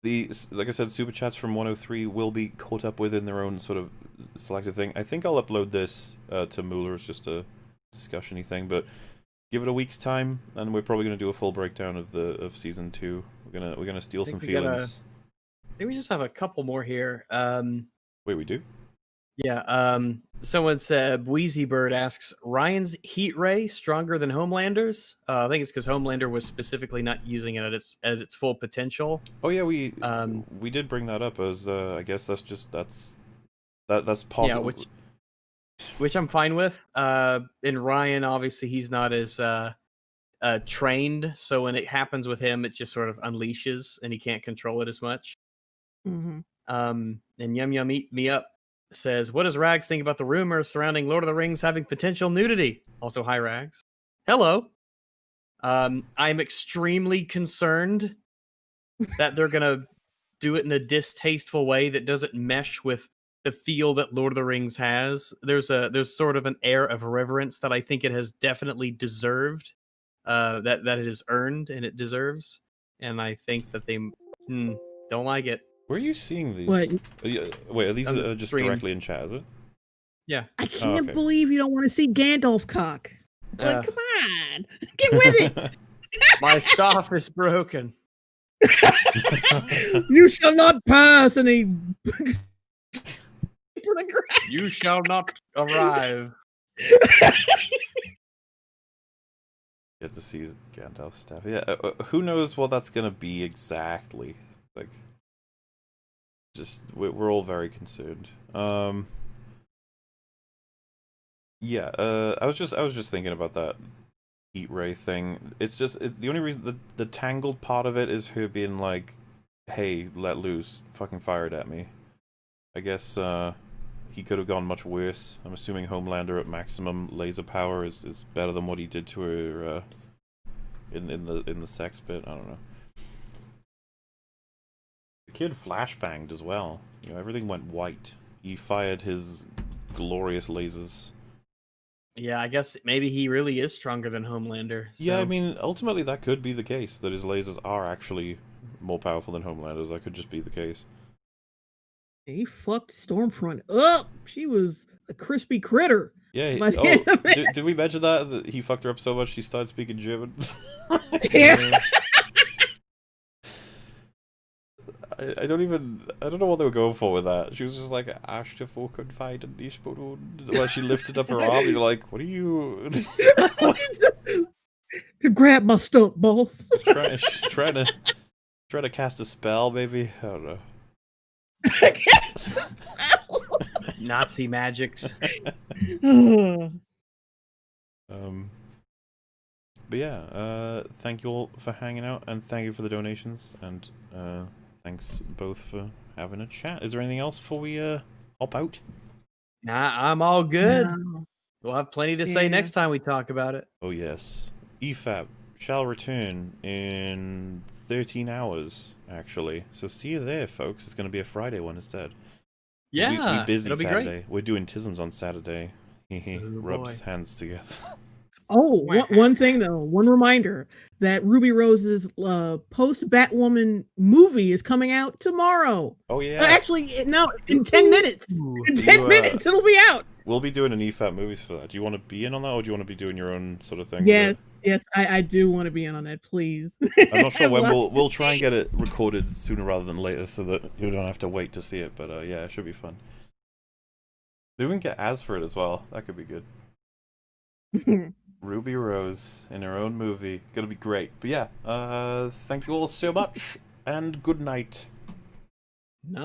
Like I said, Super Chats from 103 will be caught up with in their own sort of selected thing. I think I'll upload this to MauLer as just a discussion-y thing, but give it a week's time, and we're probably going to do a full breakdown of Season 2. We're gonna steal some feelings. Maybe we just have a couple more here. Wait, we do? Yeah. Someone said Wheezy Bird asks, Ryan's heat ray stronger than Homelander's? I think it's because Homelander was specifically not using it at its full potential. Oh yeah, we did bring that up as I guess that's possible. Yeah, which I'm fine with. In Ryan, obviously he's not as trained, so when it happens with him, it just sort of unleashes and he can't control it as much. Mm-hmm. And Yum Yum Eat Me Up says, what does Rags think about the rumors surrounding Lord of the Rings having potential nudity? Also, hi Rags. Hello. I'm extremely concerned that they're gonna do it in a distasteful way that doesn't mesh with the feel that Lord of the Rings has. There's sort of an air of reverence that I think it has definitely deserved, that it has earned and it deserves. And I think that they don't like it. Where are you seeing these? Wait, are these just directly in chat, is it? Yeah. I can't believe you don't want to see Gandalf cock. Like, come on. Get with it. My staff is broken. You shall not pass any to the ground. You shall not arrive. Get to see Gandalf stuff. Yeah, who knows what that's gonna be exactly? Like, just we're all very concerned. Yeah. I was just thinking about that heat ray thing. It's just the only reason the tangled part of it is her being like hey, let loose, fucking fired at me. I guess he could have gone much worse. I'm assuming Homelander at maximum laser power is better than what he did to her in the sex bit. I don't know. The kid flashbanged as well. You know, everything went white. He fired his glorious lasers. Yeah, I guess maybe he really is stronger than Homelander. So. Yeah, I mean, ultimately that could be the case, that his lasers are actually more powerful than Homelander's. That could just be the case. He fucked Stormfront up. She was a crispy critter. Yeah, did we mention that he fucked her up so much she started speaking German? Yeah. I don't know what they were going for with that. She was just like, Ashte Fokenfied and like she lifted up her arm, and you're like, what are you... Grab my stump, boss. She's trying to cast a spell, maybe? I don't know. Nazi magics. But yeah, thank you all for hanging out, and thank you for the donations, and thanks both for having a chat. Is there anything else before we hop out? Nah, I'm all good. We'll have plenty to say next time we talk about it. Oh yes. EFAP shall return in 13 hours, actually. So see you there, folks. It's going to be a Friday one instead. Yeah, we busy it'll be Saturday. great. We're doing Tisms on Saturday. Rubs boy. hands together. Oh, one thing though, one reminder that Ruby Rose's post Batwoman movie is coming out tomorrow. Oh yeah. Actually, no, in 10 minutes. In 10 minutes, it'll be out. We'll be doing an EFAP movies for that. Do you want to be in on that, or do you want to be doing your own sort of thing? Yes, I do want to be in on that, please. I'm not sure when we'll try and get it recorded sooner rather than later, so that you don't have to wait to see it. But yeah, it should be fun. Maybe we can get Az for it as well. That could be good. Ruby Rose in her own movie. Gonna be great. But yeah, thank you all so much, and good night. Night.